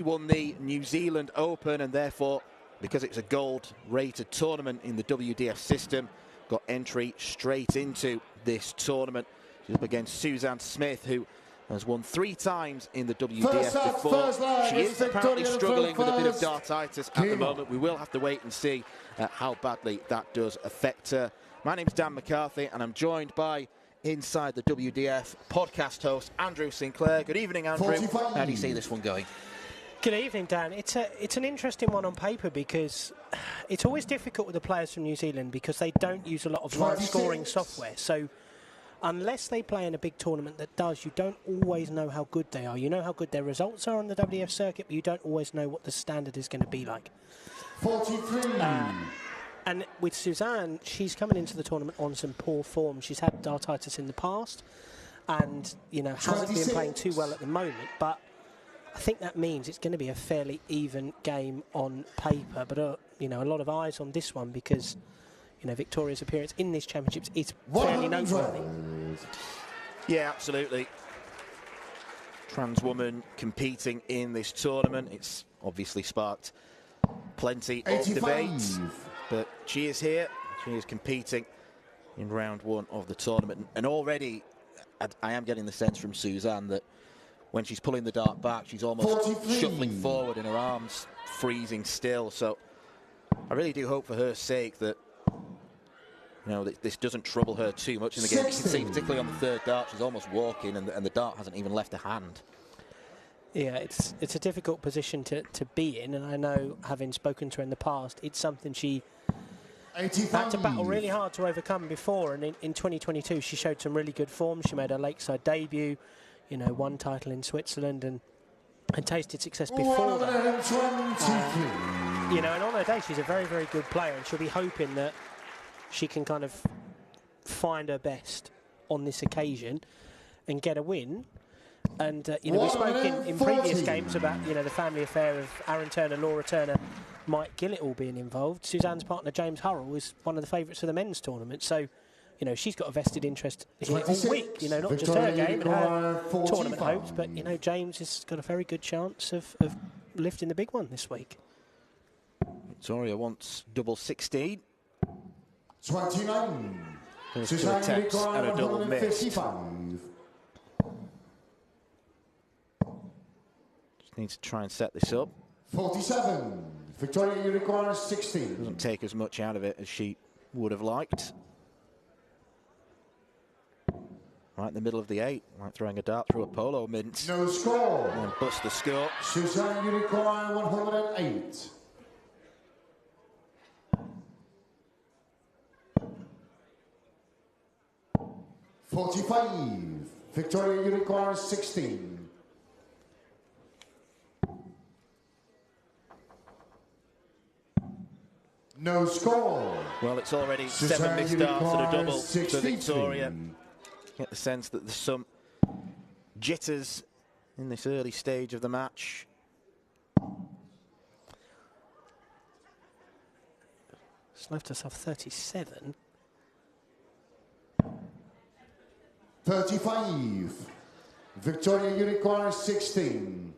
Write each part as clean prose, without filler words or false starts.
Won the New Zealand Open, and therefore, because it's a gold-rated tournament in the WDF system, got entry straight into this tournament. She's up against Suzanne Smith, who has won 3 times in the WDF before. She is apparently struggling with a bit of dartitis at the moment. We will have to wait and see how badly that does affect her. My name's Dan McCarthy, and I'm joined by Inside the WDF podcast host Andrew Sinclair. Good evening, Andrew. How do you see this one going? Good evening, Dan. It's an interesting one on paper because it's always difficult with the players from New Zealand because they don't use a lot of live scoring software. So unless they play in a big tournament that does, you don't always know how good they are. You know how good their results are on the WDF circuit, but you don't always know what the standard is going to be like. 43. And with Suzanne, she's coming into the tournament on some poor form. She's had dartitis in the past and, you know, hasn't been playing too well at the moment, but I think that means it's going to be a fairly even game on paper, but you know, a lot of eyes on this one because, you know, Victoria's appearance in this championships is fairly noteworthy. Yeah, absolutely. Trans woman competing in this tournament. It's obviously sparked plenty of debate, but she is here. She is competing in round 1 of the tournament, and already I am getting the sense from Suzanne that when she's pulling the dart back, she's almost shuffling forward and her arms freezing still. So I really do hope for her sake that, you know, this doesn't trouble her too much in the game. You can see, particularly on the 3rd dart, she's almost walking and the dart hasn't even left her hand. Yeah, it's a difficult position to be in, and I know, having spoken to her in the past, it's something she had to battle really hard to overcome before, and in 2022 she showed some really good form. She made her Lakeside debut, you know, won title in Switzerland and tasted success before that. You know, and on her day, she's a very, very good player, and she'll be hoping that she can kind of find her best on this occasion and get a win. And, you know, we spoke in previous games about, you know, the family affair of Aaron Turner, Laura Turner, Mike Gillett all being involved. Suzanne's partner, James Hurrell, is one of the favourites for the men's tournament. So, you know, she's got a vested interest here all week, you know, not just her game and her tournament hopes, but, you know, James has got a very good chance of lifting the big one this week. Victoria wants double 16. 29. First 2 attempts and a double missed. Just needs to try and set this up. 47. Victoria, you require 16. Doesn't take as much out of it as she would have liked. Right in the middle of the 8, like throwing a dart through a polo mint. No score. And bust the score. Suzanne, you require 108. $45. Victoria, you require 16. No score. Well, it's already 7 missed darts and a double for Victoria. Get the sense that there's some jitters in this early stage of the match. She's left herself 37. 35. Victoria, you require 16.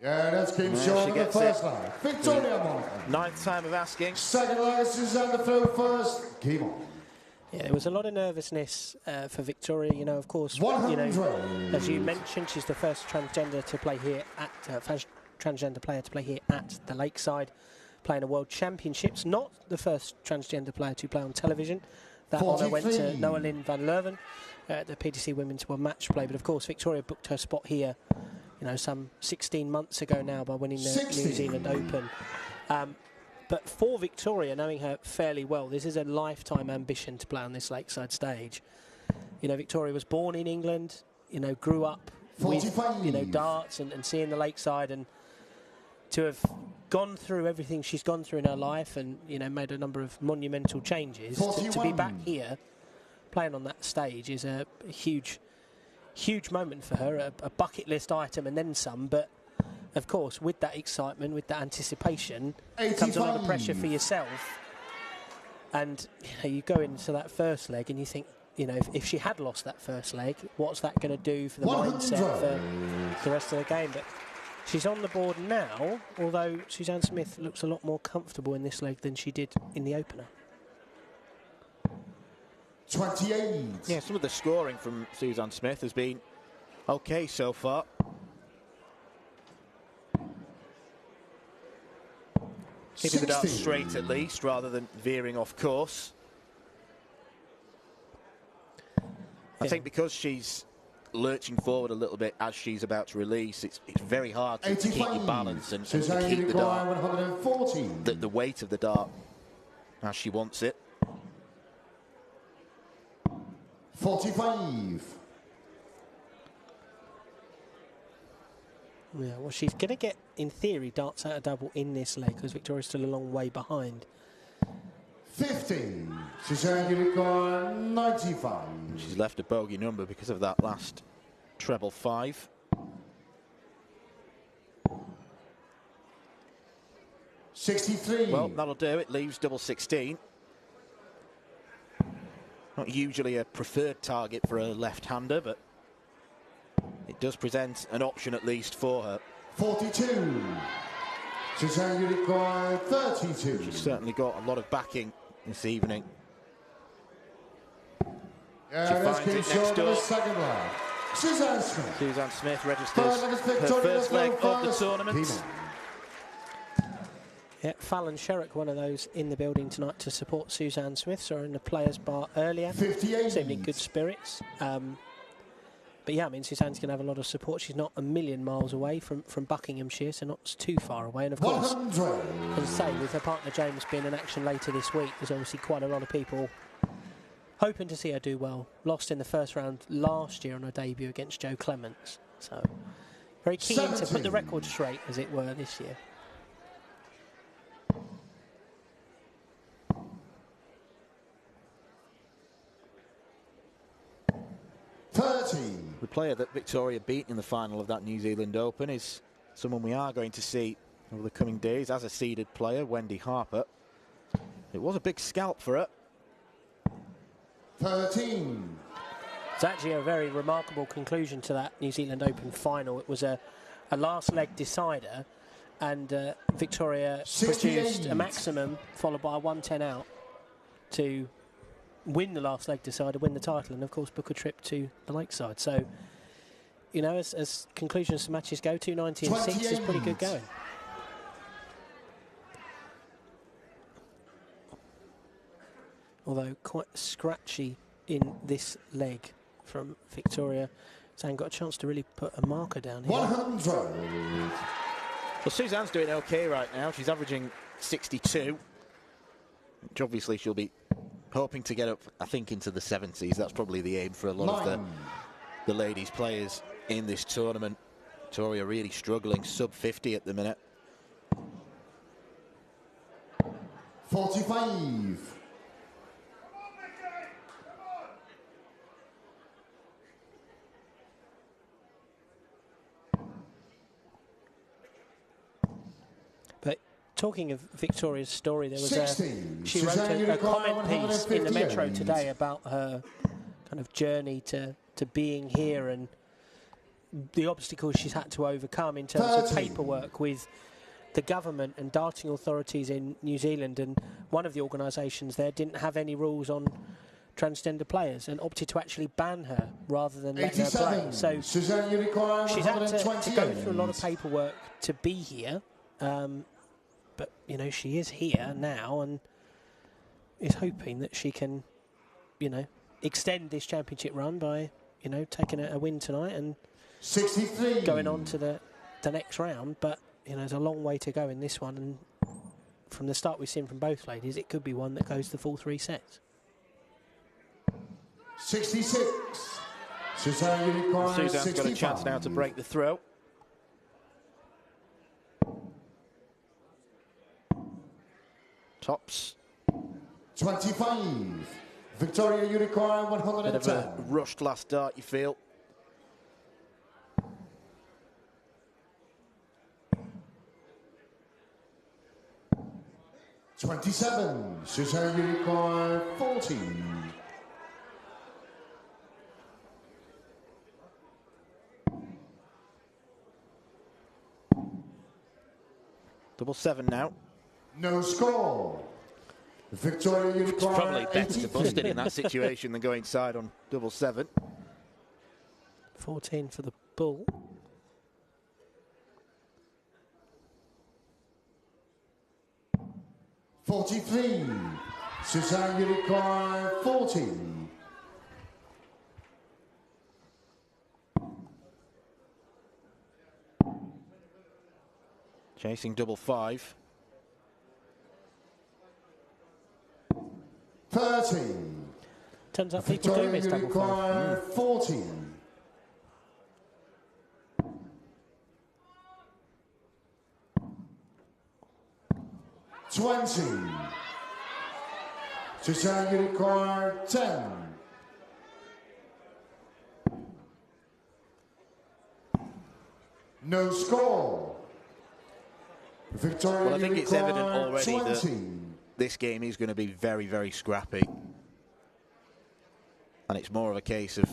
Yeah, that's game short of the first line. Victoria Monahan. 9th time of asking. Second line, Suzanne, the throw first. Game on. Yeah, there was a lot of nervousness for Victoria. You know, of course, you know, as you mentioned, she's the first transgender to play here at transgender player to play here at the Lakeside, playing a World Championships. Not the first transgender player to play on television. That honour went to Noah Lynn van Leuven at the PDC Women's World Match Play. But of course, Victoria booked her spot here, you know, some 16 months ago now by winning the New Zealand Open. But for Victoria, knowing her fairly well, this is a lifetime ambition to play on this Lakeside stage. You know, Victoria was born in England, you know, grew up with, you know, darts and seeing the Lakeside, and to have gone through everything she's gone through in her life and, you know, made a number of monumental changes, to be back here playing on that stage is a huge moment for her, a bucket list item and then some. But of course, with that excitement, with that anticipation, comes a lot of pressure for yourself. And you know, you go into that first leg and you think, you know, if she had lost that first leg, what's that going to do for the mindset for the rest of the game? But she's on the board now, although Suzanne Smith looks a lot more comfortable in this leg than she did in the opener. 28. Yeah, some of the scoring from Suzanne Smith has been okay so far. Keeping the dart straight at least, rather than veering off course. I think because she's lurching forward a little bit as she's about to release, it's very hard to keep your balance and to keep the dart, the weight of the dart as she wants it. 45. Yeah, well, she's going to get, in theory, darts out of double in this leg because Victoria's still a long way behind. 50. Suzanne Unicorn, 95. She's left a bogey number because of that last treble 5. $63. Well, that'll do. It leaves double 16. Not usually a preferred target for a left-hander, but it does present an option at least for her. 42. Suzanne Unicorn, 32. She's certainly got a lot of backing this evening. Yeah, she finds it next door. Second leg. Suzanne Smith. Suzanne Smith registers her first leg of the tournament. Yeah, Fallon Sherrick, one of those in the building tonight to support Suzanne Smith. Saw her in the players' bar earlier. 58. Seemed in good spirits. But yeah, I mean, Suzanne's going to have a lot of support. She's not a million miles away from Buckinghamshire, so not too far away. And of course, 100. as I say, with her partner James being in action later this week, there's obviously quite a lot of people hoping to see her do well. Lost in the first round last year on her debut against Jo Clements. So very keen 17. to put the record straight, as it were, this year. The player that Victoria beat in the final of that New Zealand Open is someone we are going to see over the coming days as a seeded player, Wendy Harper. It was a big scalp for her. 13. It's actually a very remarkable conclusion to that New Zealand Open final. It was a last leg decider, and Victoria 68. produced a maximum followed by a 110 out to win the last leg decider, win the title, and of course book a trip to the Lakeside. So, you know, as conclusions to matches go, 290 and 6 is pretty good going. Although quite scratchy in this leg from Victoria. Suzanne got a chance to really put a marker down here. 100. Well, Suzanne's doing okay right now. She's averaging 62, which obviously she'll be hoping to get up, I think, into the 70s. That's probably the aim for a lot of the ladies players in this tournament. Victoria really struggling, sub 50 at the minute. 45. But talking of Victoria's story, there was 60. She wrote a comment piece in the Metro today about her kind of journey to being here and the obstacles she's had to overcome in terms of paperwork with the government and darting authorities in New Zealand. And one of the organisations there didn't have any rules on transgender players and opted to actually ban her rather than let her play. So she's had to go through a lot of paperwork to be here. But, you know, she is here now and is hoping that she can, you know, extend this championship run by, you know, taking a win tonight and 63. going on to the next round. But, you know, there's a long way to go in this one. And from the start we've seen from both ladies, it could be one that goes the full 3 sets. 66. Suzanne's got a chance now to break the throw. Tops. 25. Victoria Unicorn 110. Bit of a rushed last dart, you feel. $27. Suzanne Unicorn 14. Double 7 now. No score. Victoria It's Unicorn. probably better to 83. bust it in that situation than going side on double 7. 14 for the bull. $43. Suzanne Unicorn 40. Chasing double 5. 30. Turns out people do miss double 5. 40. $20. Suzanne Unicorn 10. No score. Victoria Well, I think it's evident already 20. that this game is going to be very, very scrappy. And it's more of a case of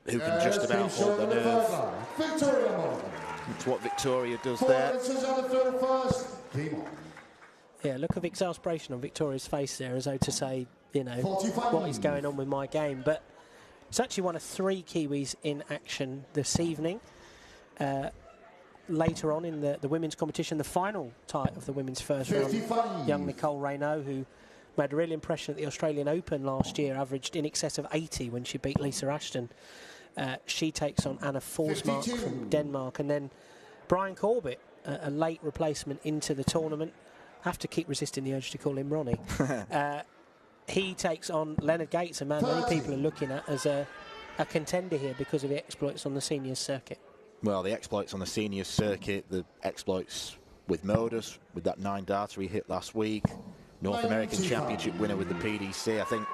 who can just about hold the nerve. Victoria Monahan. That's what Victoria does there. Yeah, look of exasperation on Victoria's face there, as though to say, you know, 45. what is going on with my game. But it's actually one of 3 Kiwis in action this evening. Later on in the women's competition, the final tie of the women's first 55. round, young Nicole Regnaud, who made a real impression at the Australian Open last year, averaged in excess of 80 when she beat Lisa Ashton. She takes on Anna Forsmark 52. from Denmark. And then Brian Corbett, a late replacement into the tournament. Have to keep resisting the urge to call him Ronnie. He takes on Leonard Gates, a man many people are looking at as a contender here because of the exploits on the seniors circuit. Well, the exploits on the seniors circuit, the exploits with Modus, with that 9-darter he hit last week, North American Championship winner with the PDC. I think,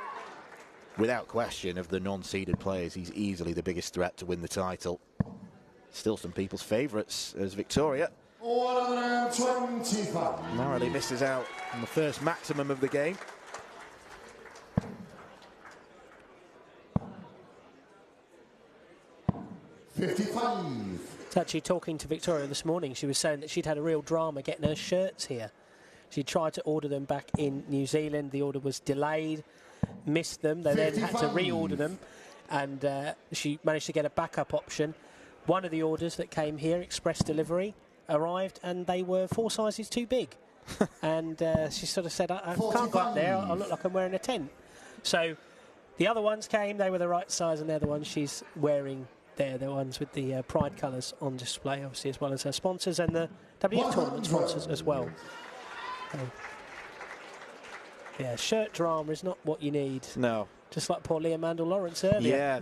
without question, of the non-seeded players, he's easily the biggest threat to win the title. Still some people's favourites as Victoria 125. narrowly misses out on the first maximum of the game. $55. It's actually talking to Victoria this morning. She was saying that she'd had a real drama getting her shirts here. She tried to order them back in New Zealand. The order was delayed, missed them. They then had to reorder them, and she managed to get a backup option. One of the orders that came here, express delivery, arrived, and they were 4 sizes too big. And she sort of said, I can't go up there. I look like I'm wearing a tent. So the other ones came. They were the right size, and they're the ones she's wearing. They're the ones with the pride colours on display, obviously, as well as her sponsors and the WDF tournament sponsors as well. Yeah, shirt drama is not what you need. No. Just like poor Liam Mandel Lawrence earlier. Yeah,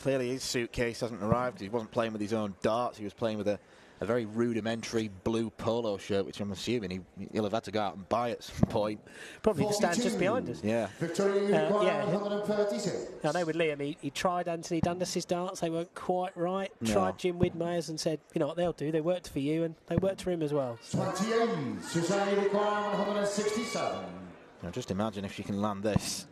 clearly his suitcase hasn't arrived. He wasn't playing with his own darts. He was playing with a very rudimentary blue polo shirt, which I'm assuming he'll have had to go out and buy at some point. Probably to stand just behind us. Yeah. Victoria 136. I know with Liam, he tried Anthony Dundas' darts. They weren't quite right. No. Tried Jim Widmeyer's and said, you know what they'll do. They worked for you, and they worked for him as well. 28. Suzanne Unicorn 167. Now just imagine if she can land this.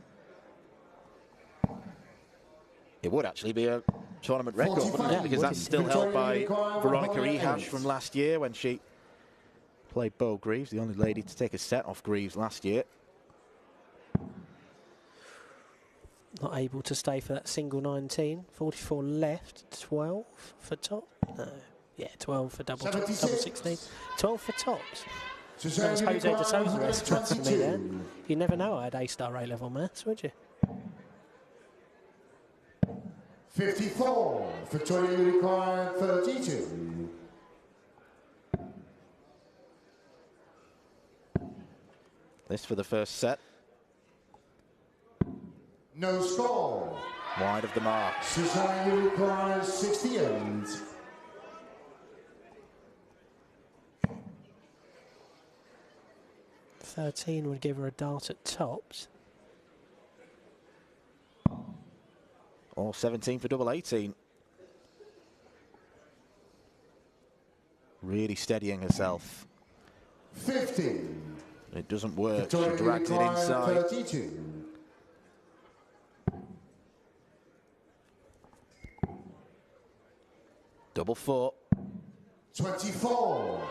It would actually be a tournament record, wouldn't it? Because that's still held by Veronica Ehash from last year when she played Bo Greaves, the only lady to take a set off Greaves last year. Not able to stay for that single 19. 44 left. 12 for top. No. Yeah, 12 for double 16. 12 for tops. That was Jose de Sousa for me there. You never know I had A-star A-level maths, would you? 54. Victoria Unicorn 32. This for the first set. No score. Wide of the mark. Suzanne Unicorn 68. $13 would give her a dart at tops. Or 17 for double 18. Really steadying herself. 15. It doesn't work. Victoria She drags it Unicorn inside. 32. Double 4. 24.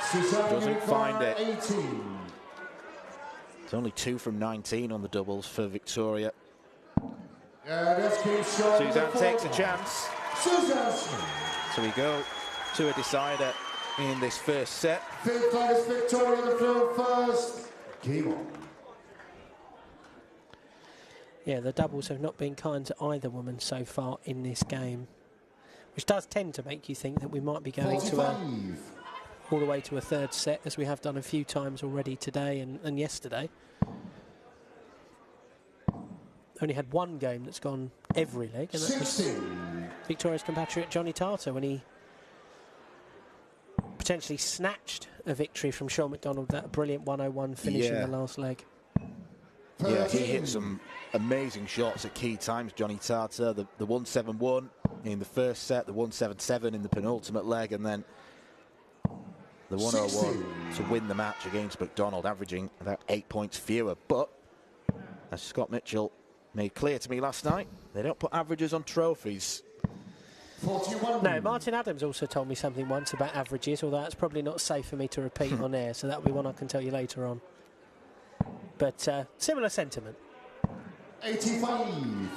Suzanne doesn't find it. 18. It's only 2 from 19 on the doubles for Victoria. Suzanne takes a chance. Suzanne Smith. So we go to a decider in this first set. Fifth place, Victoria the field first. Game on. Yeah, the doubles have not been kind to either woman so far in this game, which does tend to make you think that we might be going 45. to all the way to a third set, as we have done a few times already today and yesterday. Only had one game that's gone every leg, and that was Victoria's compatriot Johnny Tarter when he potentially snatched a victory from Sean McDonald, that brilliant 101 finish in the last leg. Yeah, he hit some amazing shots at key times, Johnny Tarter. The 171 in the first set, the 177 in the penultimate leg, and then the 101 to win the match against McDonald, averaging about 8 points fewer. But, as Scott Mitchell made clear to me last night, they don't put averages on trophies. 41. No, Martin Adams also told me something once about averages, although that's probably not safe for me to repeat on air, so that'll be one I can tell you later on. But similar sentiment. 85.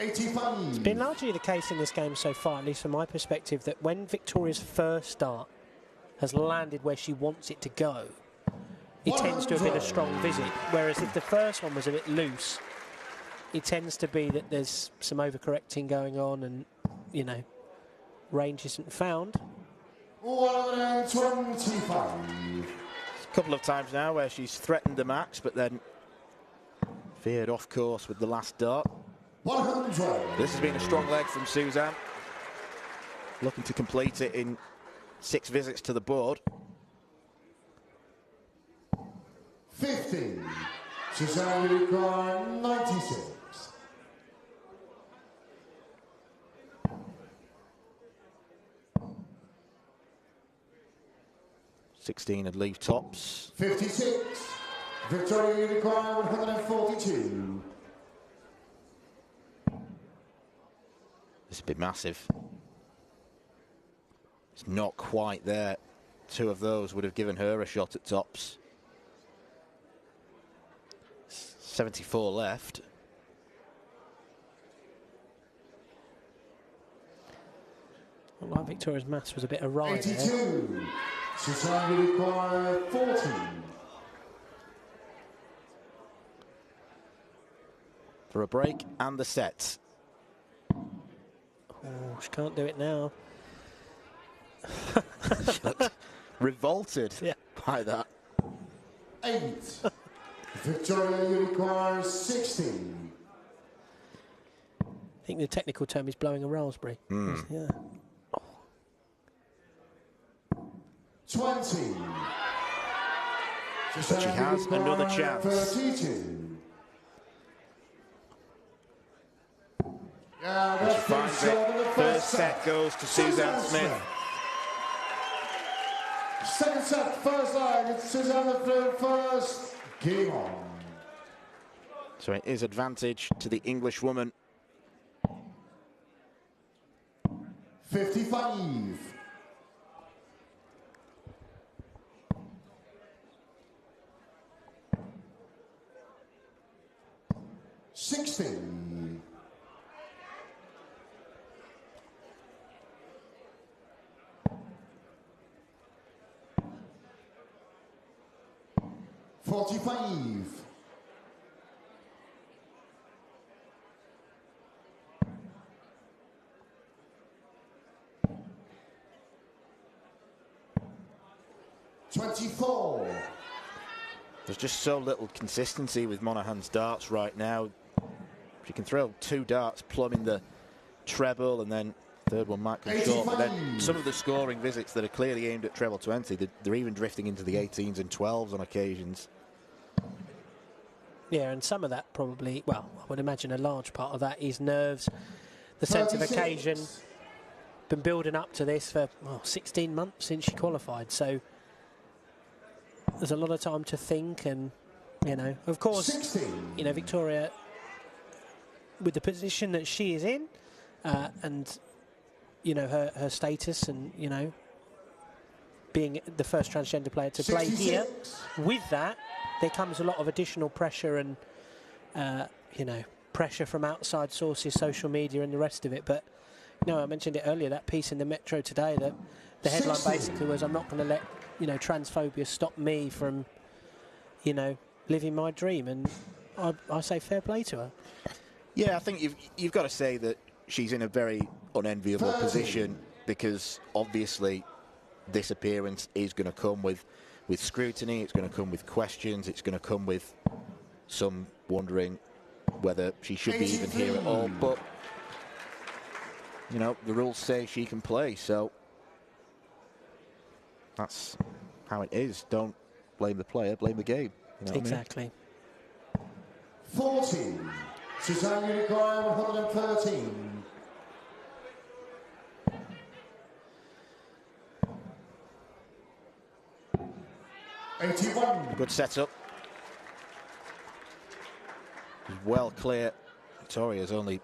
It's been largely the case in this game so far, at least from my perspective, that when Victoria's first start has landed where she wants it to go, it tends to have been a strong visit. Whereas if the first one was a bit loose, it tends to be that there's some overcorrecting going on and, you know, range isn't found. 125. A couple of times now where she's threatened the match, but then veered off course with the last dart. 100. This has been a strong leg from Suzanne, looking to complete it in 6 visits to the board. 50. Suzanne will require 96. '16 had leave tops. 56. Victoria will require 142. This would be massive. It's not quite there. 2 of those would have given her a shot at tops. 74 left. Well, like Victoria's maths was a bit awry 82. there. Suzanne will require 40. For a break and the set. Oh, she can't do it now. Revolted by that. 8. Victoria will require 16. I think the technical term is blowing a raspberry. Yeah. 20. But she has another chance. 32. And she finds it. First set goes to Suzanne Smith. Second set, first line. It's Suzanne the field first. Game on. So it is advantage to the English woman. 55. 60. 45. 24. There's just so little consistency with Monahan's darts right now. She can throw 2 darts plumbing the treble, and then third one might come short. But then some of the scoring visits that are clearly aimed at treble 20, they're even drifting into the 18s and 12s on occasions. Yeah, and some of that probably, well, I would imagine a large part of that is nerves, the sense of occasion. Been building up to this for 16 months since she qualified, so there's a lot of time to think and You know, of course, 16. you know, Victoria, with the position that she is in, and, you know, her status and, you know, being the first transgender player to play 66. here, with that, there comes a lot of additional pressure and, you know, pressure from outside sources, social media and the rest of it. But, you know, I mentioned it earlier, that piece in the Metro today, that the headline 60. basically was, I'm not going to let, you know, transphobia stop me from, you know, living my dream. And I say fair play to her. Yeah, I think you've got to say that she's in a very unenviable position, because obviously this appearance is going to come with scrutiny, it's going to come with questions, it's going to come with some wondering whether she should be even here at all. But, you know, the rules say she can play, so that's how it is. Don't blame the player, blame the game. You know what Exactly. I mean? 14. Suzanne Unicorn, 113. $81. Good setup. Well clear. Victoria's only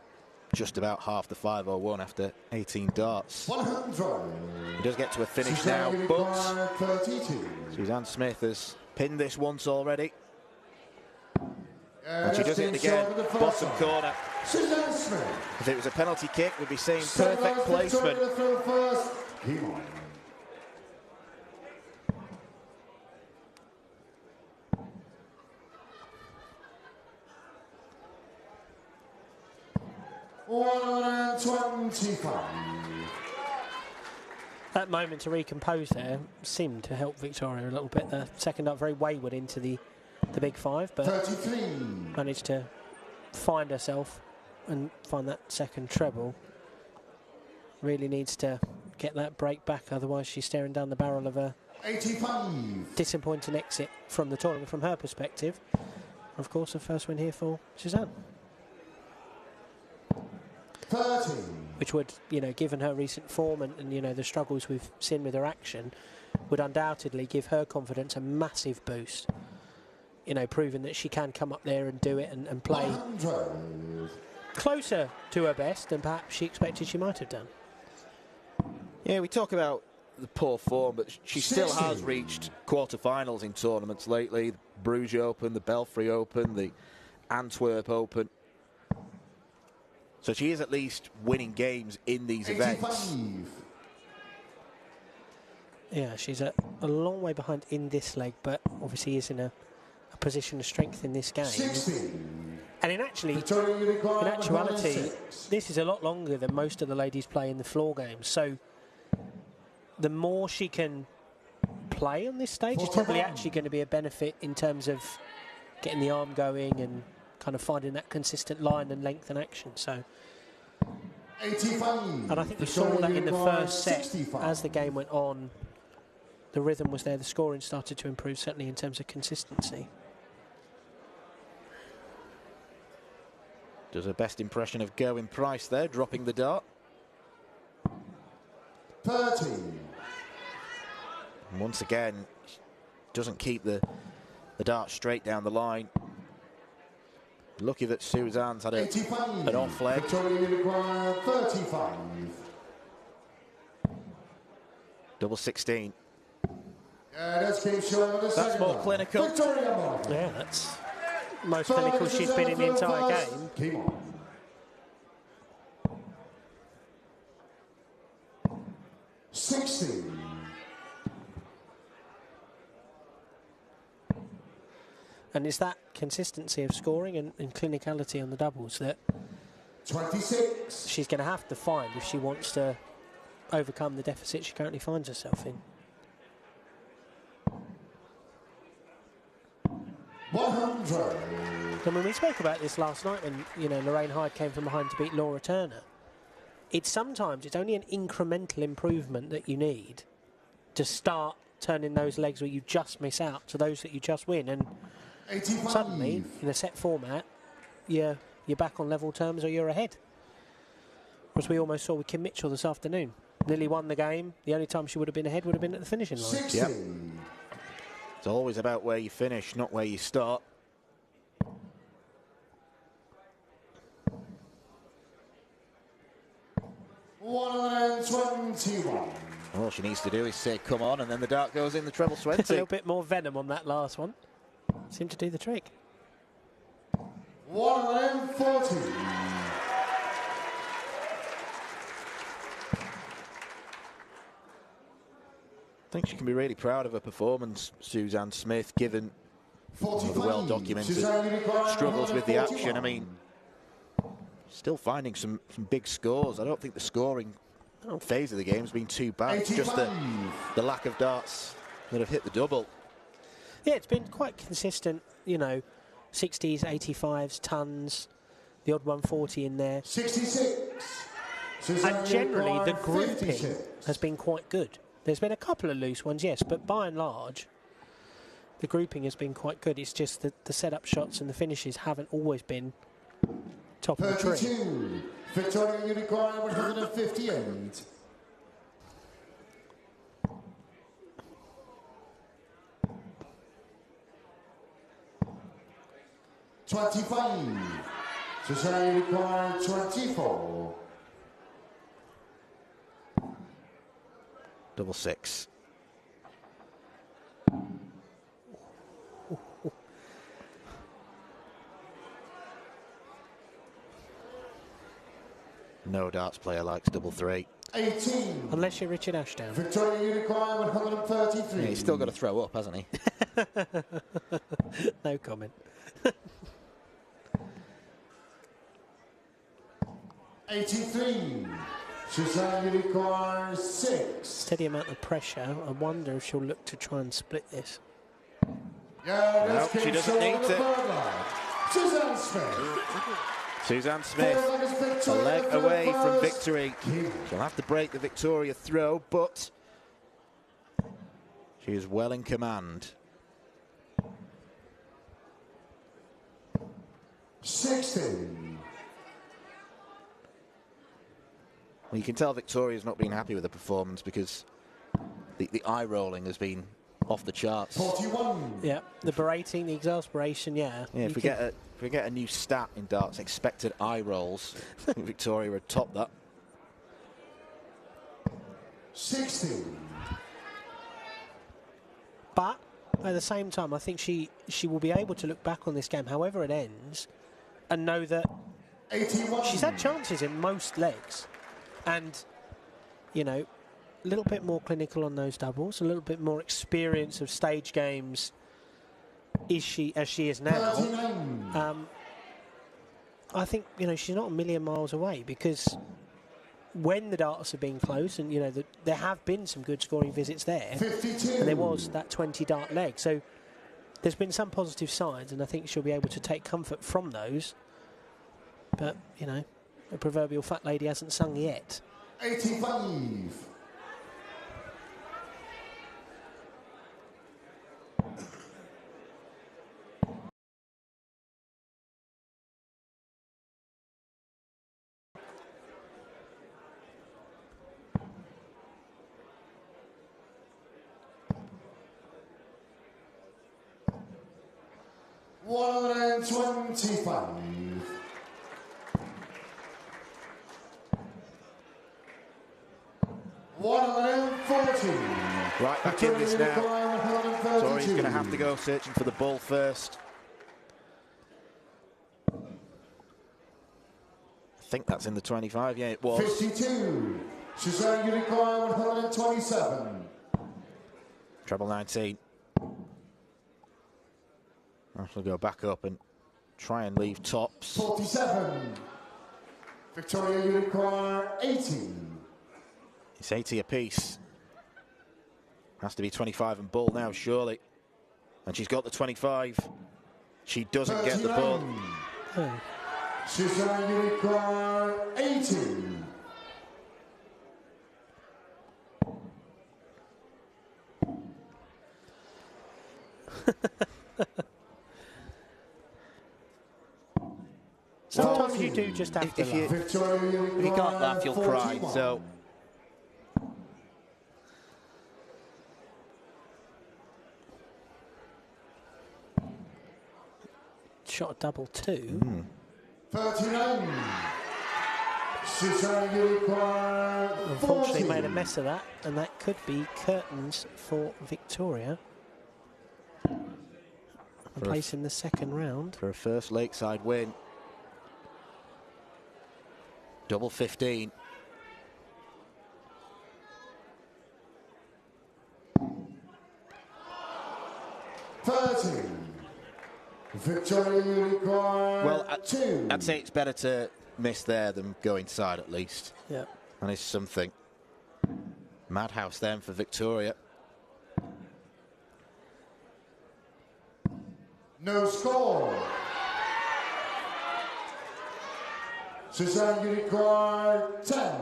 just about half the 501 after 18 darts. 100. He does get to a finish Suzanne now, Unicorn, but 32. Suzanne Smith has pinned this once already. And she that's does it been again, short of the first bottom one. corner. Suzanne Smith. If it was a penalty kick, we'd be saying Seven perfect votes, Victoria placement. through first. Keep on. $125. That moment to recompose there seemed to help Victoria a little bit. The second up very wayward into the big five, but 33. managed to find herself and find that second treble. Really needs to get that break back, otherwise she's staring down the barrel of a 85. disappointing exit from the tournament from her perspective. Of course, the first win here for Suzanne, 30. which would, you know, given her recent form and you know, the struggles we've seen with her action, would undoubtedly give her confidence a massive boost. You know, proving that she can come up there and do it and play 100. closer to her best than perhaps she expected she might have done. Yeah, we talk about the poor form, but she still 60. has reached quarterfinals in tournaments lately. The Bruges Open, the Belfry Open, the Antwerp Open. So she is at least winning games in these 85. events. Yeah, she's a long way behind in this leg, but obviously is in a position of strength in this game. 60. And in actuality, this is a lot longer than most of the ladies play in the floor games. So the more she can play on this stage is probably actually going to be a benefit in terms of getting the arm going and kind of finding that consistent line and length and action. So, 85. and I think we saw that in the first set. As the game went on, the rhythm was there, the scoring started to improve, certainly in terms of consistency. Does her best impression of Gerwyn Price there, dropping the dart. 30. And once again, doesn't keep the dart straight down the line. Lucky that Suzanne's had an off leg. Victoria Unicorn, 35. Double 16. That's more clinical. Yeah, that's most clinical she's been in the entire game. Keep on. 60. And it's that consistency of scoring and clinicality on the doubles that 26. she's going to have to find if she wants to overcome the deficit she currently finds herself in. 100. And when we spoke about this last night, when you know Lorraine Hyde came from behind to beat Laura Turner, it's only an incremental improvement that you need to start turning those legs where you just miss out to those that you just win. And 85. suddenly, in a set format, you're back on level terms or you're ahead. As we almost saw with Kim Mitchell this afternoon. Nearly won the game. The only time she would have been ahead would have been at the finishing line. 60. Yep. It's always about where you finish, not where you start. 121. All she needs to do is say, come on, and then the dart goes in the treble 20. A little bit more venom on that last one. Seemed to do the trick. 140. I think she can be really proud of her performance, Suzanne Smith, given the well-documented struggles with the action. I mean, still finding some big scores. I don't think the scoring phase of the game has been too bad. It's just the lack of darts that have hit the double. Yeah, it's been quite consistent, you know, 60s, 85s, tons, the odd 140 in there. 66. And generally, the grouping has been quite good. There's been a couple of loose ones, yes, but by and large, the grouping has been quite good. It's just that the setup shots and the finishes haven't always been top of the tree. 32. Victoria Unicorn 158. $25. Suzanne Unicorn 24. Double 6. No darts player likes double 3. 18. Unless you're Richard Ashdown. Victoria Unicorn 133. Yeah, he's still got to throw up, hasn't he? No comment. 83. Suzanne Unicorn 6. Steady amount of pressure. I wonder if she'll look to try and split this. Yeah, no, she doesn't need to. Suzanne Smith. Suzanne Smith, a leg away from victory. She'll have to break the Victoria throw, but she is well in command. 60. Well, you can tell Victoria's not been happy with the performance because the eye rolling has been off the charts. 41. Yeah, the berating, the exasperation, yeah. Yeah, if we get a new stat in darts, expected eye rolls, I think Victoria would top that. 60. But at the same time, I think she will be able to look back on this game, however it ends, and know that 81. she's had chances in most legs. And, you know, a little bit more clinical on those doubles, a little bit more experience of stage games as she is now. I think, you know, she's not a million miles away, because when the darts have been close, and, you know, there have been some good scoring visits there, 52. and there was that 20 dart leg. So there's been some positive signs, and I think she'll be able to take comfort from those. But, you know, the proverbial fat lady hasn't sung yet. 85. $125. Right back in this now. Tori's going to have to go searching for the ball first. I think that's in the 25. Yeah, it was. 52. Suzanne Unicorn 127. Treble 19. She'll go back up and try and leave tops. 47. Victoria Unicorn 18. It's 80 apiece. Has to be 25 and bull now, surely. And she's got the 25. She doesn't 39. Get the bull. Oh. Suzanne Unicorn 18. Sometimes you do just have to laugh. If you can't laugh, you'll 41. Cry. So. Shot a double 2. 39. Suzanne, you require Unfortunately 40. made a mess of that, and that could be curtains for Victoria. A place in the second round. For a first Lakeside win. Double 15. Victoria, you require well, 2. I'd say it's better to miss there than go inside at least. Yeah. And it's something. Madhouse then for Victoria. No score. Suzanne, you require 10.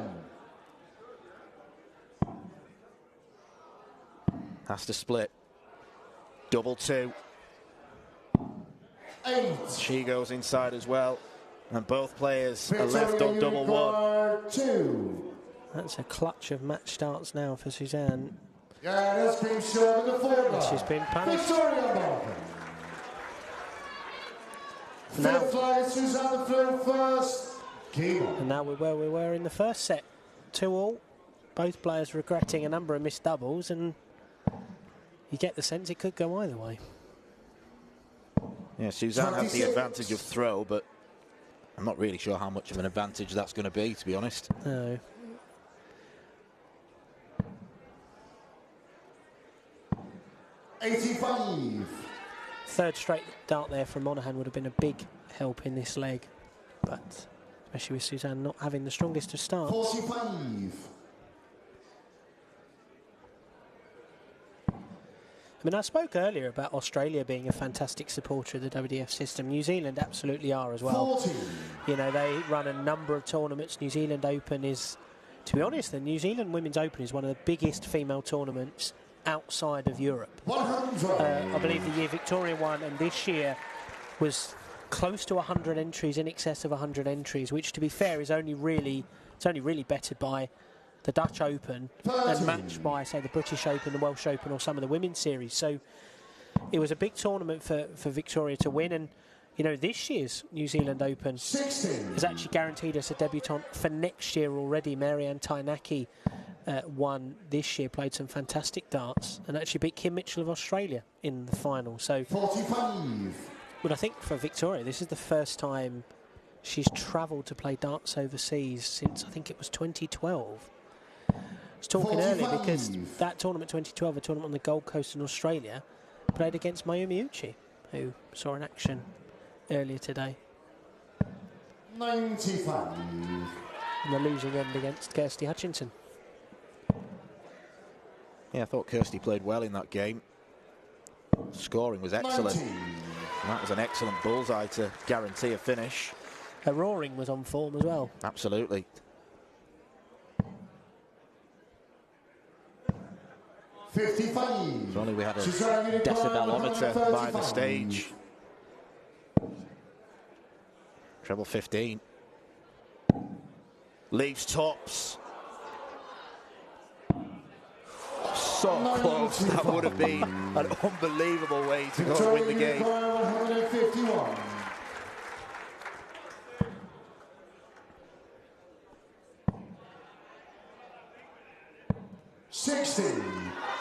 Has to split. Double 2. 8. She goes inside as well. And both players Victoria, are left on you double 1. require 2. That's a clutch of match starts now for Suzanne. Yeah, that's been shown in the forward. She's been punished. Victoria Monahan. Now- Fifth line, Suzanne through first. And now we're where we were in the first set. 2-all. Both players regretting a number of missed doubles, and you get the sense it could go either way. Yeah, Suzanne has the 26. advantage of throw, but I'm not really sure how much of an advantage that's going to be, to be honest. No. Third straight dart there from Monahan would have been a big help in this leg, but especially with Suzanne not having the strongest of starts. 45. I mean, I spoke earlier about Australia being a fantastic supporter of the WDF system. New Zealand absolutely are as well. 40. You know, they run a number of tournaments. New Zealand Open is, to be honest, the New Zealand Women's Open is one of the biggest female tournaments outside of Europe. 100. I believe the year Victoria won, and this year was close to 100 entries, in excess of 100 entries, which, to be fair, is only really bettered by the Dutch Open 30. and matched by, say, the British Open, the Welsh Open, or some of the women's series. So it was a big tournament for Victoria to win, and you know, this year's New Zealand Open 16. has actually guaranteed us a debutant for next year already. Marianne Tainaki won this year, played some fantastic darts, and actually beat Kim Mitchell of Australia in the final. So 45. but I think for Victoria, this is the first time she's travelled to play darts overseas since, I think it was 2012. I was talking earlier because that tournament, 2012, a tournament on the Gold Coast in Australia, played against Mayumi Uchi, who saw in action earlier today. 95. In the losing end against Kirsty Hutchinson. Yeah, I thought Kirsty played well in that game. Scoring was excellent. 90. And that was an excellent bullseye to guarantee a finish. Her roaring was on form as well. Absolutely. 55. If only we had a Suzanne, you require decibelometer by the 135. stage. Treble 15. Leaves tops. So close. That would have been an unbelievable way to go and win the game. 151.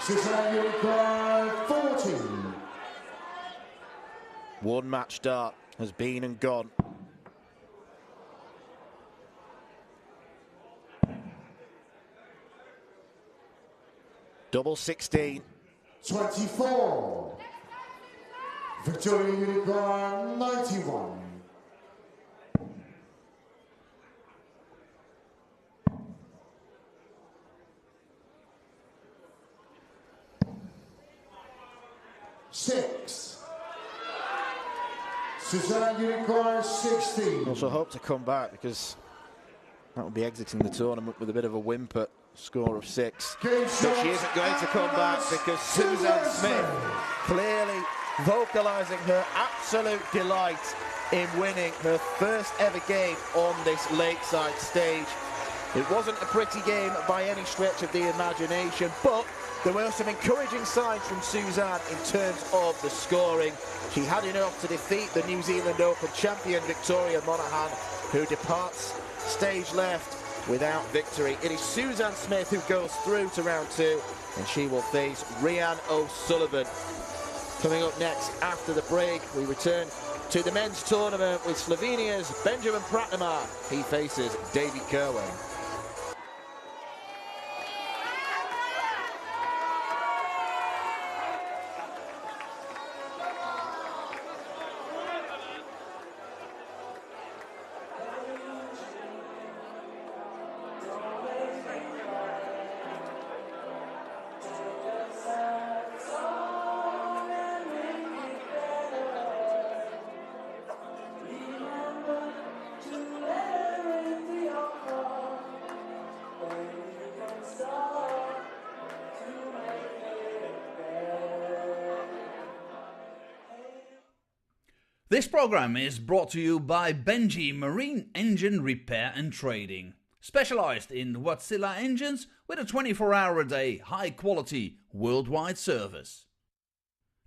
Suzanne, you require 40. One match dart has been and gone. Double 16. 24. Victoria, you require 91. Six. Suzanne, you require 16. Also hope to come back, because that would be exiting the tournament with a bit of a whimper. Score of 6. But she isn't going to come back, because Suzanne Smith clearly vocalising her absolute delight in winning her first ever game on this Lakeside stage. It wasn't a pretty game by any stretch of the imagination, but there were some encouraging signs from Suzanne in terms of the scoring. She had enough to defeat the New Zealand Open champion Victoria Monahan, who departs stage left without victory. It is Suzanne Smith who goes through to round 2, and she will face Regnaud O'Sullivan. Coming up next after the break, we return to the men's tournament with Slovenia's Benjamin Prater. He faces Davy Kerwin. This program is brought to you by Benji Marine Engine Repair and Trading, specialized in Wärtsilä engines with a 24-hour-a-day, high-quality, worldwide service.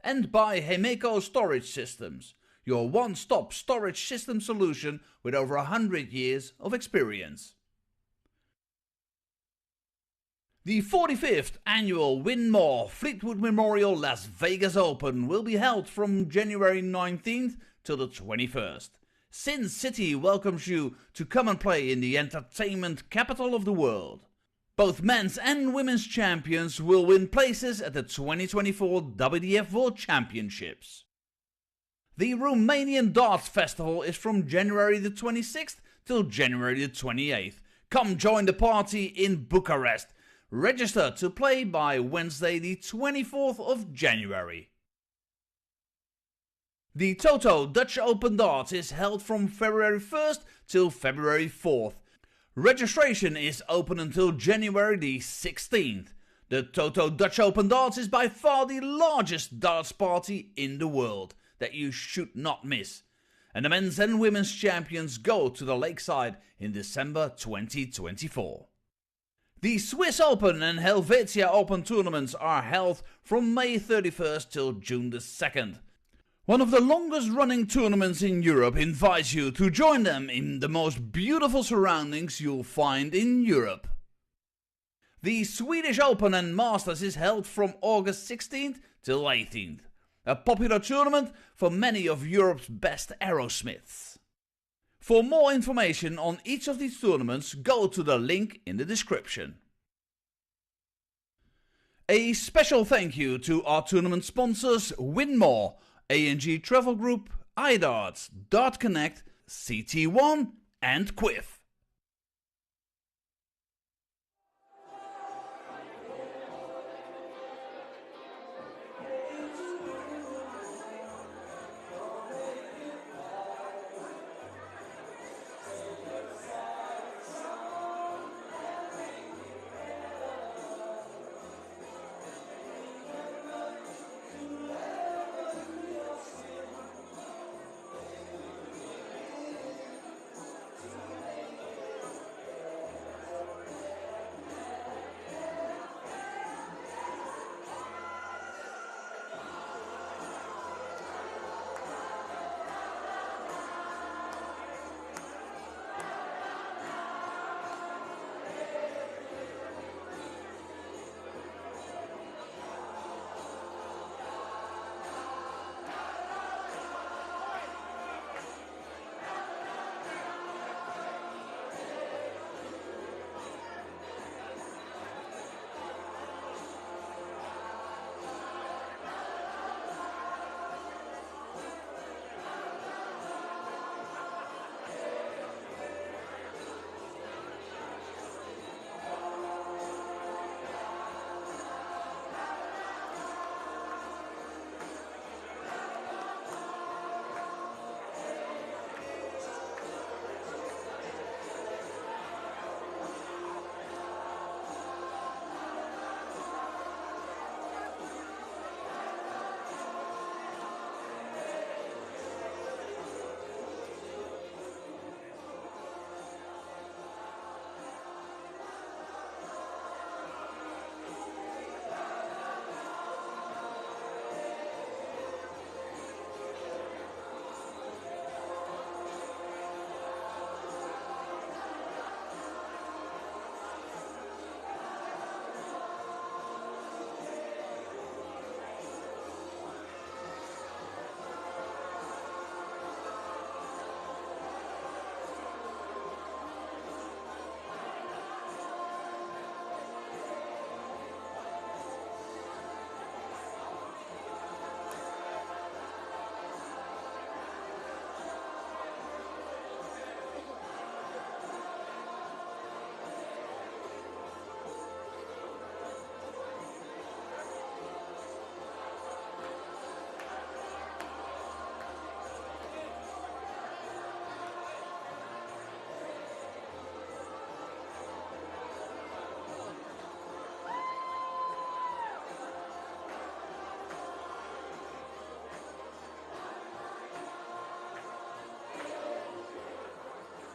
And by Hemeco Storage Systems, your one-stop storage system solution with over 100 years of experience. The 45th annual Win More Fleetwood Memorial Las Vegas Open will be held from January 19th till the 21st. Sin City welcomes you to come and play in the entertainment capital of the world. Both men's and women's champions will win places at the 2024 WDF World Championships. The Romanian Darts Festival is from January the 26th till January the 28th. Come join the party in Bucharest. Register to play by Wednesday the 24th of January. The Toto Dutch Open Darts is held from February 1st till February 4th. Registration is open until January the 16th. The Toto Dutch Open Darts is by far the largest darts party in the world that you should not miss. And the men's and women's champions go to the Lakeside in December 2024. The Swiss Open and Helvetia Open tournaments are held from May 31st till June the 2nd. One of the longest running tournaments in Europe invites you to join them in the most beautiful surroundings you'll find in Europe. The Swedish Open and Masters is held from August 16th till 18th, a popular tournament for many of Europe's best aerosmiths. For more information on each of these tournaments, go to the link in the description. A special thank you to our tournament sponsors Win More, A&G Travel Group, iDarts, Dart Connect, CT1 and Quiff.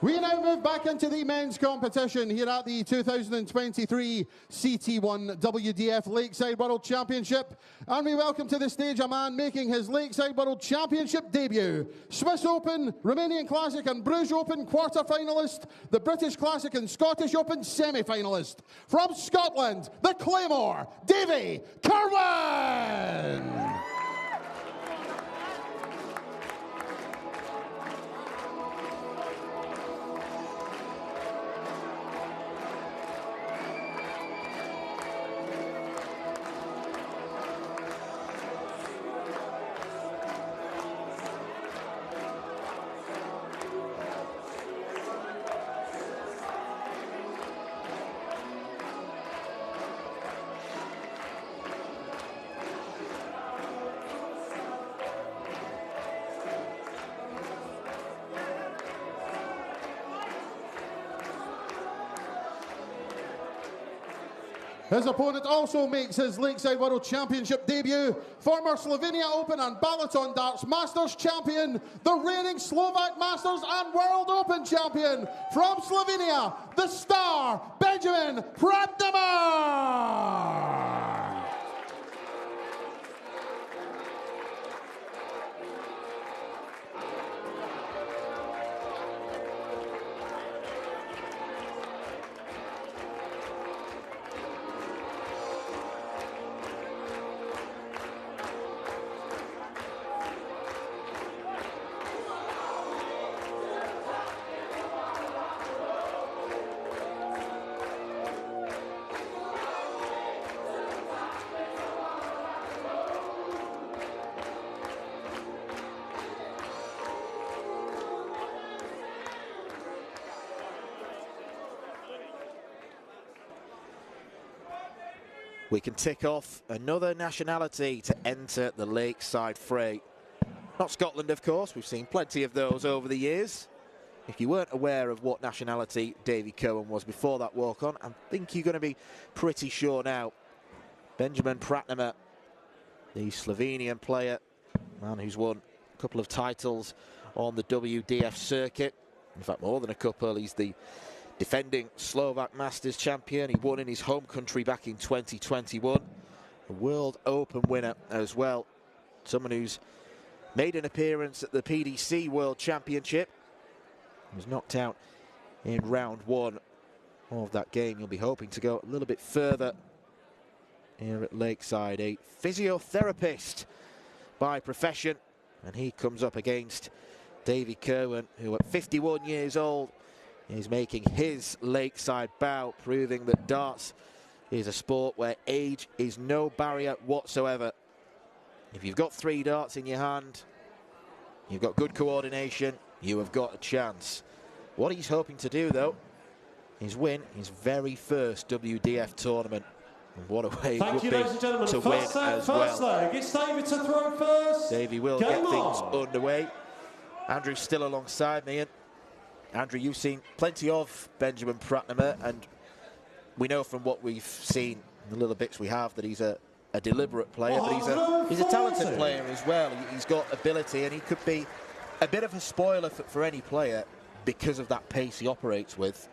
We now move back into the men's competition here at the 2023 CT1 WDF Lakeside World Championship. And we welcome to the stage a man making his Lakeside World Championship debut. Swiss Open, Romanian Classic and Bruges Open quarter-finalist, the British Classic and Scottish Open semi-finalist. From Scotland, the Claymore, Davy Kerwin! His opponent also makes his Lakeside World Championship debut, former Slovenia Open and Balaton Darts Masters champion, the reigning Slovak Masters and World Open champion, from Slovenia, the star, Benjamin Prater! We can tick off another nationality to enter the Lakeside fray. Not Scotland, of course. We've seen plenty of those over the years. If you weren't aware of what nationality Davy Kerwin was before that walk-on, I think you're going to be pretty sure now. Benjamin Prater, the Slovenian player, man who's won a couple of titles on the WDF circuit. In fact, more than a couple. He's the defending Slovak Masters champion. He won in his home country back in 2021. A World Open winner as well. Someone who's made an appearance at the PDC World Championship. He was knocked out in round one of that game. You'll be hoping to go a little bit further here at Lakeside. A physiotherapist by profession. And he comes up against Davy Kerwin, who at 51 years old is making his Lakeside bow, proving that darts is a sport where age is no barrier whatsoever. If you've got 3 darts in your hand, you've got good coordination, you have got a chance. What he's hoping to do, though, is win his very first WDF tournament. And what a way it would be to win as well. It's David to throw first. Davy will get things underway. Andrew's still alongside me, and Andrew, you've seen plenty of Benjamin Prater, and we know from what we've seen, the little bits we have, that he's a deliberate player, but he's a talented player as well. He's got ability, and he could be a bit of a spoiler for any player because of that pace he operates with.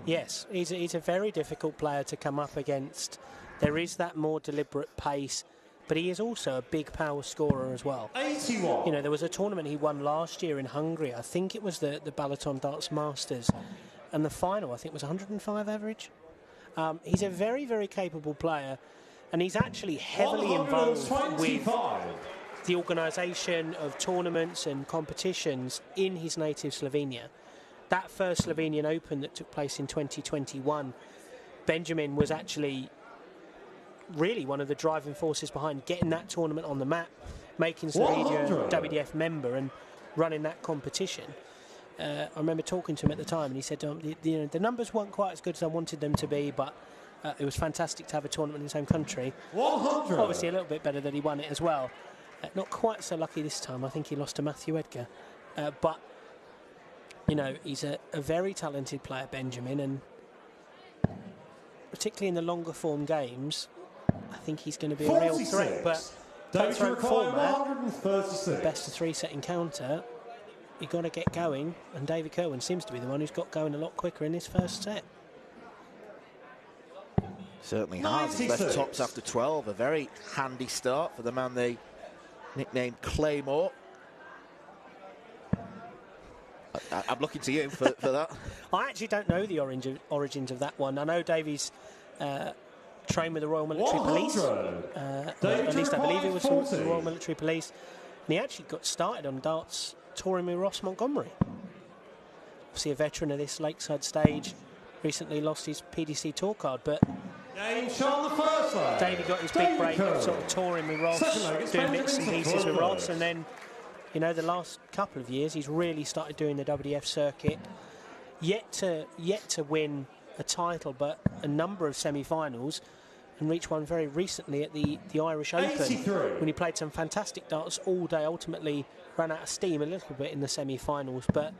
Yes, he's a very difficult player to come up against. There is that more deliberate pace, but he is also a big power scorer as well. 81. You know, there was a tournament he won last year in Hungary. I think it was the Balaton Darts Masters. And the final, I think, was 105 average. He's a very, very capable player. And he's actually heavily involved with the organisation of tournaments and competitions in his native Slovenia. That first Slovenian Open that took place in 2021, Benjamin was actually really one of the driving forces behind getting that tournament on the map, making Slovenia a WDF member and running that competition. I remember talking to him at the time, and he said, the numbers weren't quite as good as I wanted them to be, but it was fantastic to have a tournament in his home country. 100. Obviously a little bit better that he won it as well. Not quite so lucky this time. I think he lost to Matthew Edgar. But, you know, he's a very talented player, Benjamin, and particularly in the longer form games, I think he's going to be a real threat. But David format, 136. best of 3 set encounter, you've got to get going, and David Kerwin seems to be the one who's got going a lot quicker in this first set. Certainly has. He's left tops after 12. A very handy start for the man they nicknamed Claymore. I'm looking to you for that. I actually don't know the origins of that one. I know Davies trained with the Royal Military Police. At least I believe he was with the Royal Military Police. And he actually got started on darts touring with Ross Montgomery. Obviously a veteran of this Lakeside stage. Recently lost his PDC tour card, but Davey got his big break sort of touring with Ross, doing bits and pieces with Ross, and then, you know, the last couple of years he's really started doing the WDF circuit. Yet to win a title, but a number of semi-finals, and reached one very recently at the Irish Open when he played some fantastic darts all day. Ultimately ran out of steam a little bit in the semi-finals, but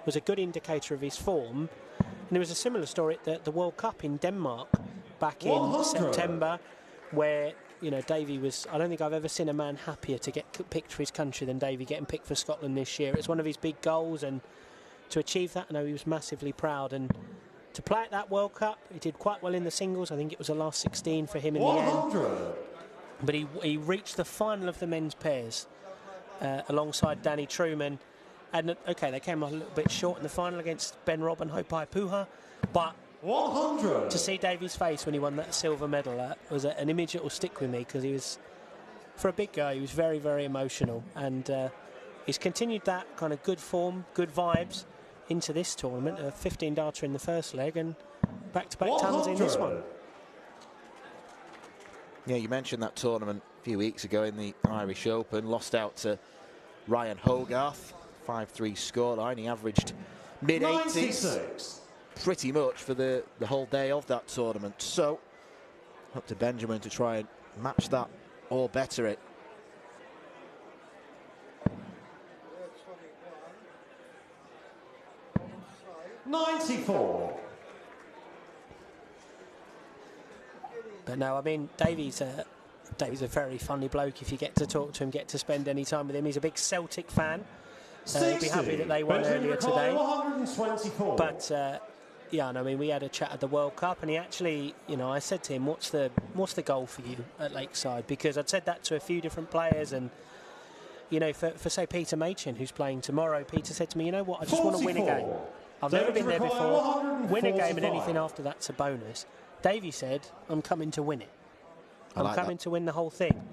was a good indicator of his form. And there was a similar story at the World Cup in Denmark back in September, where, you know, Davey was, I don't think I've ever seen a man happier to get picked for his country than Davey getting picked for Scotland this year. It's one of his big goals, and to achieve that, I know he was massively proud. And to play at that World Cup, he did quite well in the singles. I think it was the last 16 for him in the end. But he reached the final of the men's pairs alongside Danny Truman. And, OK, they came a little bit short in the final against Ben Robb and Hopai Puha. But to see Davey's face when he won that silver medal was an image that will stick with me, because he was, for a big guy, he was very, very emotional. And he's continued that kind of good form, good vibes into this tournament. A 15 darter in the first leg and back-to-back tons in this one. Yeah, you mentioned that tournament a few weeks ago in the Irish Open. Lost out to Ryan Hogarth. 5-3 scoreline. He averaged mid-80s pretty much for the whole day of that tournament. So, up to Benjamin to try and match that or better it. $94. But no, I mean, Davey's a very funny bloke if you get to talk to him, get to spend any time with him. He's a big Celtic fan. He'll be happy that they won earlier today. But yeah, and I mean, we had a chat at the World Cup, and he actually, you know, I said to him, what's the goal for you at Lakeside? Because I'd said that to a few different players, and, you know, for say Peter Machin, who's playing tomorrow, Peter said to me, you know what, I just want to win a game. I've never been there before. Win a game, and anything after that's a bonus. Davey said, I'm coming to win it. I'm coming to win the whole thing.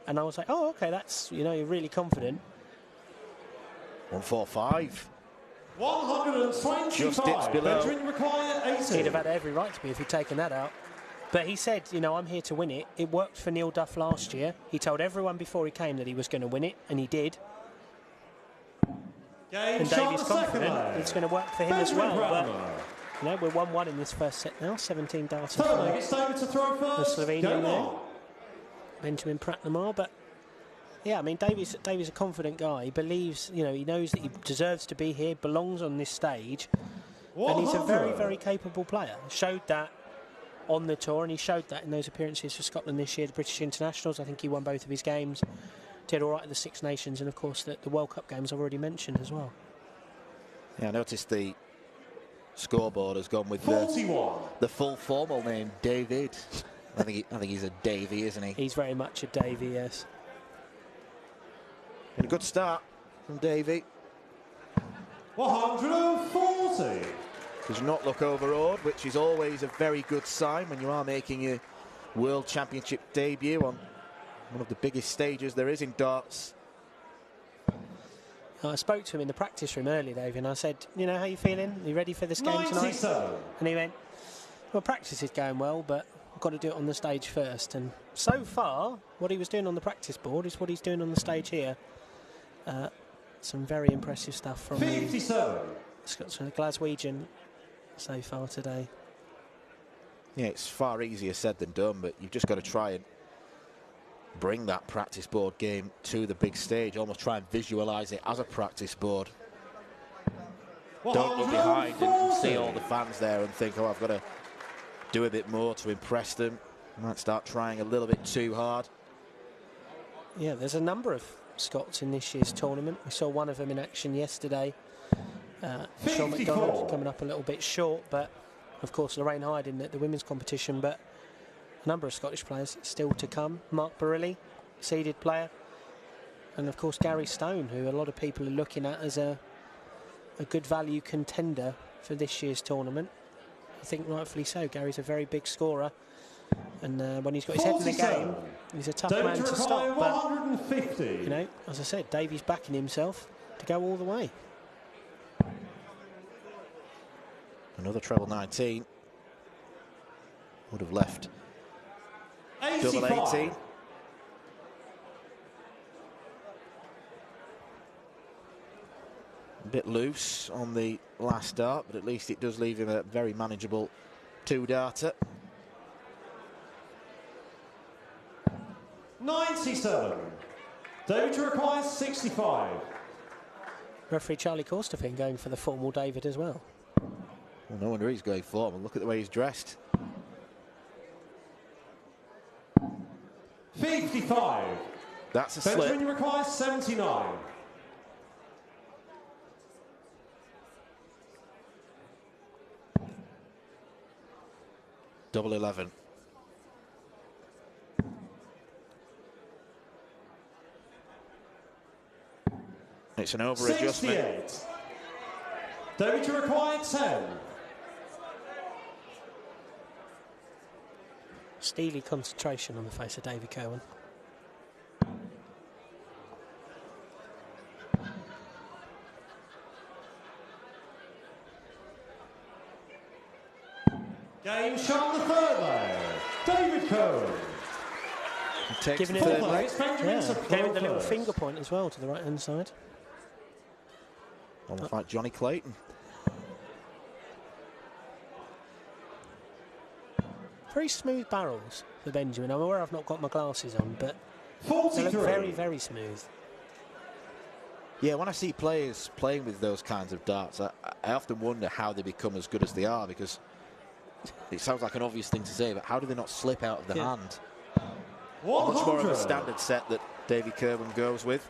And I was like, oh, OK, that's, you know, you're really confident. 145. 125. Just dips below. He'd have had every right to be if he'd taken that out. But he said, you know, I'm here to win it. It worked for Neil Duff last year. He told everyone before he came that he was going to win it, and he did. And Davey's confident it's going to work for him as well. But, you know, we're 1-1 in this first set now. 17 darts for the Slovenian there. Benjamin Prater. But yeah, I mean, Davey's a confident guy. He believes, you know, he knows that he deserves to be here, belongs on this stage, and he's a very, very capable player. Showed that on the tour, and he showed that in those appearances for Scotland this year, the British Internationals. I think he won both of his games, did all right at the Six Nations, and of course the World Cup games I've already mentioned as well. Yeah, I noticed the scoreboard has gone with the full formal name, David. I think he's a Davey, isn't he? He's very much a Davey, yes. And a good start from Davey. 140. Does not look overawed, which is always a very good sign when you are making your World Championship debut on one of the biggest stages there is in darts. I spoke to him in the practice room earlier, Dave, and I said, you know, how you feeling? Are you ready for this game tonight? And he went, well, practice is going well, but I've got to do it on the stage first. And so far, what he was doing on the practice board is what he's doing on the stage here. Some very impressive stuff from the Glaswegian so far today. Yeah, it's far easier said than done, but you've just got to try and bring that practice board game to the big stage, almost try and visualise it as a practice board. Don't look behind and see all the fans there and think, oh, I've got to do a bit more to impress them. Might start trying a little bit too hard. Yeah, there's a number of Scots in this year's tournament. We saw one of them in action yesterday. Sean McDonald coming up a little bit short, but of course Lorraine Hyde in the women's competition, but a number of Scottish players still to come. Mark Barilli, seeded player, and of course Gary Stone, who a lot of people are looking at as a good value contender for this year's tournament. I think rightfully so. Gary's a very big scorer, and when he's got his head in the game, he's a tough man to stop. But you know, as I said, Davey's backing himself to go all the way. Another treble 19 would have left double 18. A bit loose on the last dart, but at least it does leave him a very manageable 2-darter. 97. David requires 65. Referee Charlie Corstefin going for the formal David as well. Well, no wonder he's going formal. Look at the way he's dressed. 55. That's a slip. Benjamin requires 79. Double 11. It's an over-adjustment. 68. David required 10. Steely concentration on the face of David Cowan. Game shot on the third leg. David Cowan. Giving it Fourth leg, Benjamin gave it the little finger point as well to the right-hand side. Almost like Johnny Clayton. Very smooth barrels for Benjamin. I'm aware I've not got my glasses on, but 43. they look very, very smooth. Yeah, when I see players playing with those kinds of darts, I often wonder how they become as good as they are, because it sounds like an obvious thing to say, but how do they not slip out of the hand? 100. Much more of a standard set that Davy Kirwan goes with.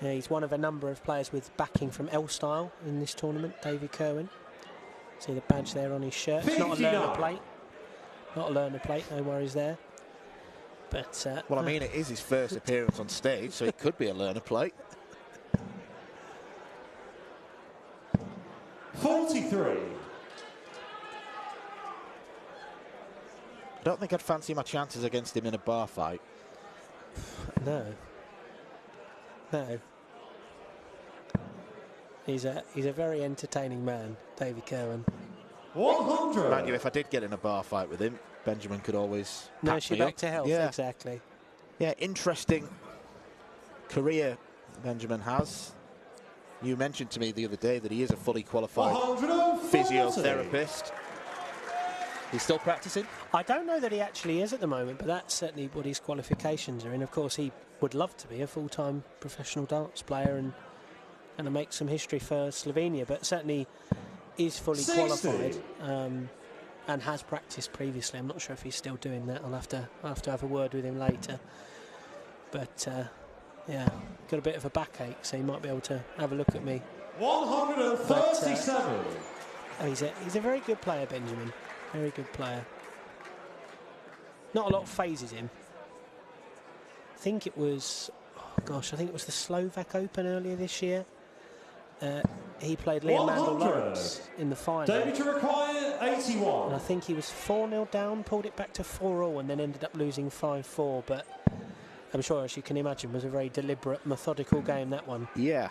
Yeah, he's one of a number of players with backing from L-Style in this tournament, David Kirwan. See the badge there on his shirt. It's not a learner plate. Not a learner plate, no worries there. But well, I mean, it is his first appearance on stage, so it could be a learner plate. 43. I don't think I'd fancy my chances against him in a bar fight. No. No. He's a very entertaining man, David Kirwan. 100. Mind you, if I did get in a bar fight with him, Benjamin could always nurse you back to health. Yeah. Exactly. Yeah, interesting career Benjamin has. You mentioned to me the other day that he is a fully qualified physiotherapist. He's still practicing? I don't know that he actually is at the moment, but that's certainly what his qualifications are in. Of course, he would love to be a full-time professional darts player and to make some history for Slovenia, but certainly is fully qualified and has practiced previously. I'm not sure if he's still doing that. I'll have to have a word with him later. But yeah, got a bit of a backache, so he might be able to have a look at me. 137. He's a very good player, Benjamin. Very good player. Not a lot phases him. I think it was, I think it was the Slovak Open earlier this year. He played Liam Mandel Lawrence in the final. David to require 81. And I think he was 4-0 down, pulled it back to 4-all, and then ended up losing 5-4. But I'm sure, as you can imagine, was a very deliberate, methodical game, that one. Yeah.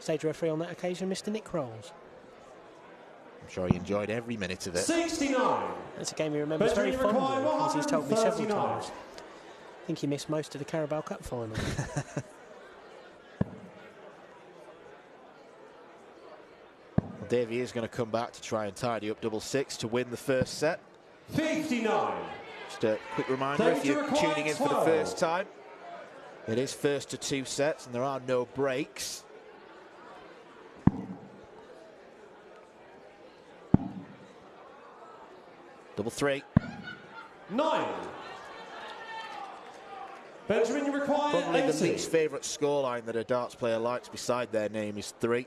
Stage referee on that occasion, Mr. Nick Rolls. I'm sure he enjoyed every minute of it. 69. That's a game he remembers very fondly, as he's told me several times. I think he missed most of the Carabao Cup final. Well, Davey is going to come back to try and tidy up double six to win the first set. 59. Just a quick reminder, if you're tuning in for the first time, it is first to 2 sets and there are no breaks. Double 3. 9. Benjamin, you require Probably 80. the least favourite scoreline that a darts player likes beside their name is 3.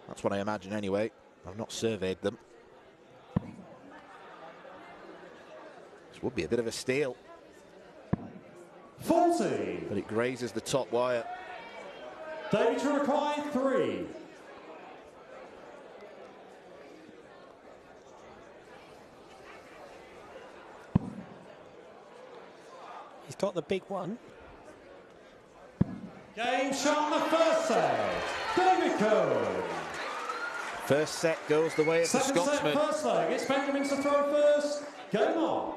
That's what I imagine anyway. I've not surveyed them. This would be a bit of a steal. 40. But it grazes the top wire. David, you require 3. He's got the big one. Game shot the first set. David Cohen. First set goes the way of the Second Scotsman. set, first leg. It's Benjamin to throw first. Game on.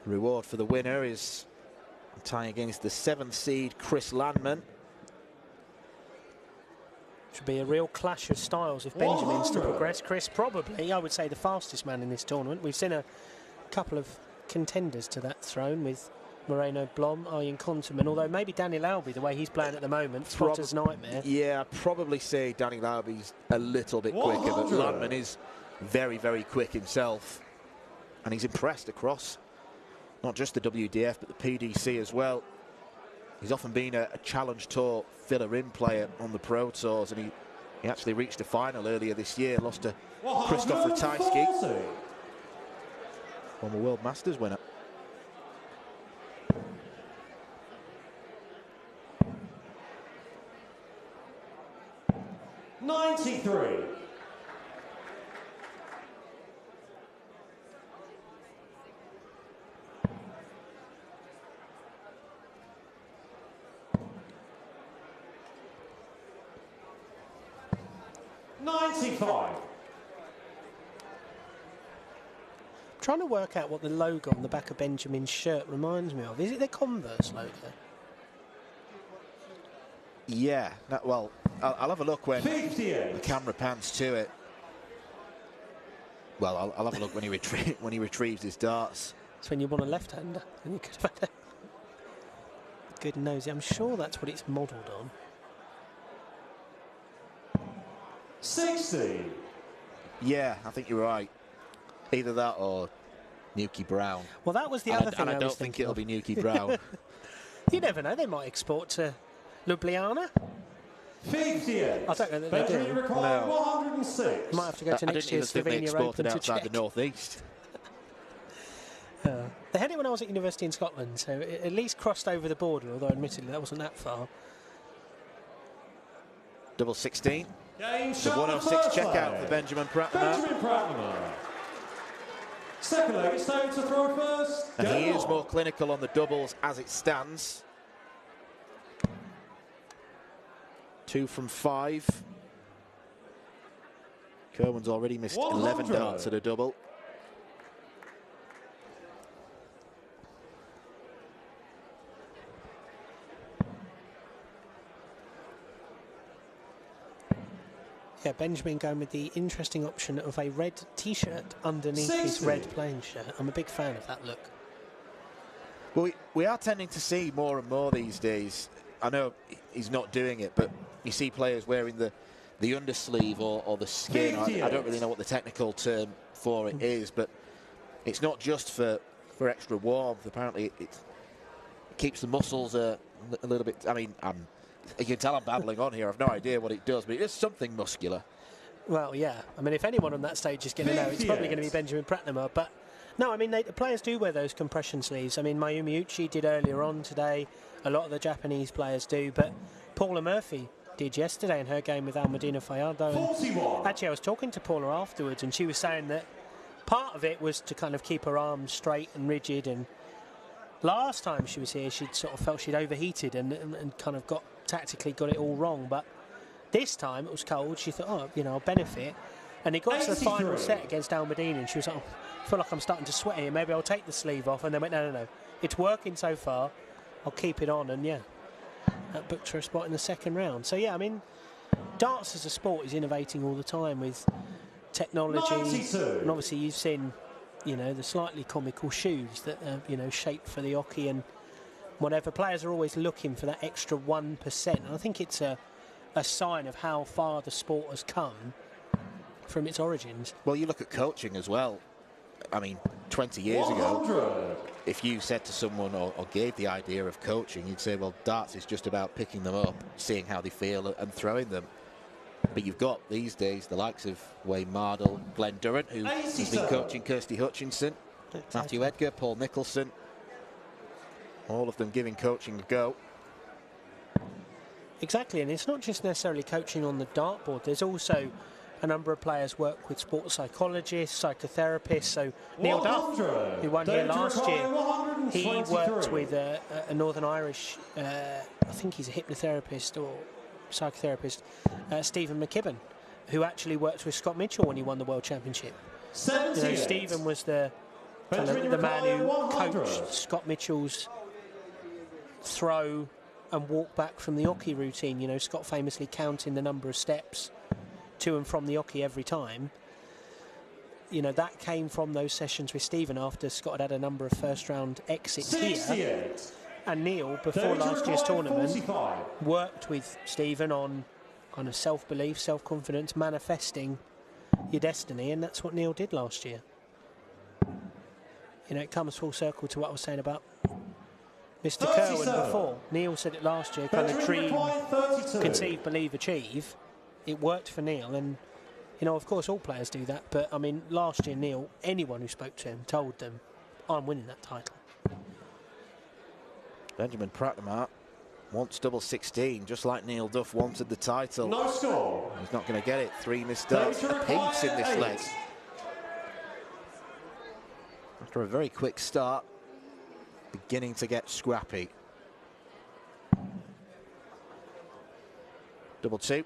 Reward for the winner is tying against the 7th seed Chris Landman. Should be a real clash of styles if Benjamin's to progress. Chris, probably, I would say, the fastest man in this tournament. We've seen a couple of contenders to that throne with Moreno Blom, Ian Conterman, although maybe Danny Laube, the way he's playing at the moment, Trotter's nightmare. Yeah, I'd probably say Danny Laube's a little bit quicker, but Landman is very, very quick himself. And he's impressed across not just the WDF, but the PDC as well. He's often been a Challenge Tour filler-in player on the Pro Tours, and he actually reached a final earlier this year, lost to Krzysztof Ratajski, former World Masters winner. '93. Trying to work out what the logo on the back of Benjamin's shirt reminds me of. Is it the Converse logo? Yeah, well, I'll have a look when 58. the camera pans to it. Well, I'll have a look when he retrieves his darts. It's when you want a left-hander, and you could have had a good nosy. I'm sure that's what it's modelled on. 60. Yeah, I think you're right. Either that or Nuki Brown. Well, that was the other thing and I was don't think thinking it'll of. be Nuki Brown. You never know, they might export to Ljubljana. 58. I don't know that they Benjamin, do. you require No. 106. Might have to go to I next didn't even year's think they Slovenia exported Open to outside check. the northeast. They had it when I was at university in Scotland, so it at least crossed over the border, although admittedly that wasn't that far. Double 16. Game The shot 106 first checkout leg. for Benjamin Prater. Benjamin Prater. Second leg, it's David to throw first. And he Game is on. more clinical on the doubles as it stands. 2 from 5. Kerwin's already missed 11 100. darts at a double. Yeah, Benjamin going with the interesting option of a red T-shirt underneath his 60. red playing shirt. I'm a big fan of that look. Well, we are tending to see more and more these days. I know he's not doing it, but you see players wearing the undersleeve or the skin. I don't really know what the technical term for it is, but it's not just for extra warmth. Apparently, it keeps the muscles a little bit. I mean, you can tell I'm babbling on here. I've no idea what it does, but it is something muscular. Well, yeah. I mean, if anyone on that stage is going to know, it's probably going to be Benjamin Prater. But no, I mean, the players do wear those compression sleeves. I mean, Mayumi Uchi did earlier on today. A lot of the Japanese players do, but Paula Murphy did yesterday in her game with Almudena Fajardo. 41. Actually, I was talking to Paula afterwards, and she was saying that part of it was to kind of keep her arms straight and rigid. And last time she was here, she'd sort of felt she'd overheated and kind of tactically got it all wrong. But this time it was cold. She thought, oh, I'll benefit. And it got to the final 83. set against Almudena, and she was like, I feel like I'm starting to sweat here. Maybe I'll take the sleeve off. And they went, no. It's working so far. I'll keep it on. And yeah, that booked her a spot in the second round. So yeah, I mean, darts as a sport is innovating all the time with technology. 92. And obviously you've seen, the slightly comical shoes that are, shaped for the hockey and whatever. Players are always looking for that extra 1%. And I think it's a a sign of how far the sport has come from its origins. Well, you look at coaching as well. I mean, 20 years ago, if you said to someone or gave the idea of coaching, you'd say, well, darts is just about picking them up, seeing how they feel and throwing them. But you've got these days the likes of Wayne Mardle, Glenn Durrant, who has been coaching Kirsty Hutchinson, Matthew Edgar, Paul Nicholson, all of them giving coaching a go. Exactly, and it's not just necessarily coaching on the dartboard. There's also a number of players work with sports psychologists, psychotherapists. So Neil Duff, who won here last year, he worked with a Northern Irish, I think he's a hypnotherapist or psychotherapist, Stephen McKibben, who actually worked with Scott Mitchell when he won the World Championship. You know, Stephen was the man who coached Scott Mitchell's throw and walk back from the oche routine. You know, Scott famously counting the number of steps to and from the oche every time. You know, that came from those sessions with Stephen after Scott had a number of first-round exits here. And Neil, before last year's tournament, worked with Stephen on kind of self-belief, self-confidence, manifesting your destiny, and that's what Neil did last year. You know, it comes full circle to what I was saying about Mr. Kerwin before. Neil said it last year, kind of dream, conceive, believe, achieve. It worked for Neil, and, you know, of course all players do that, but, I mean, last year Neil, anyone who spoke to him told them, I'm winning that title. Benjamin Prater wants double 16, just like Neil Duff wanted the title. No score. He's not going to get it. 3 missed darts apiece in this leg. After a very quick start, beginning to get scrappy. Double 2.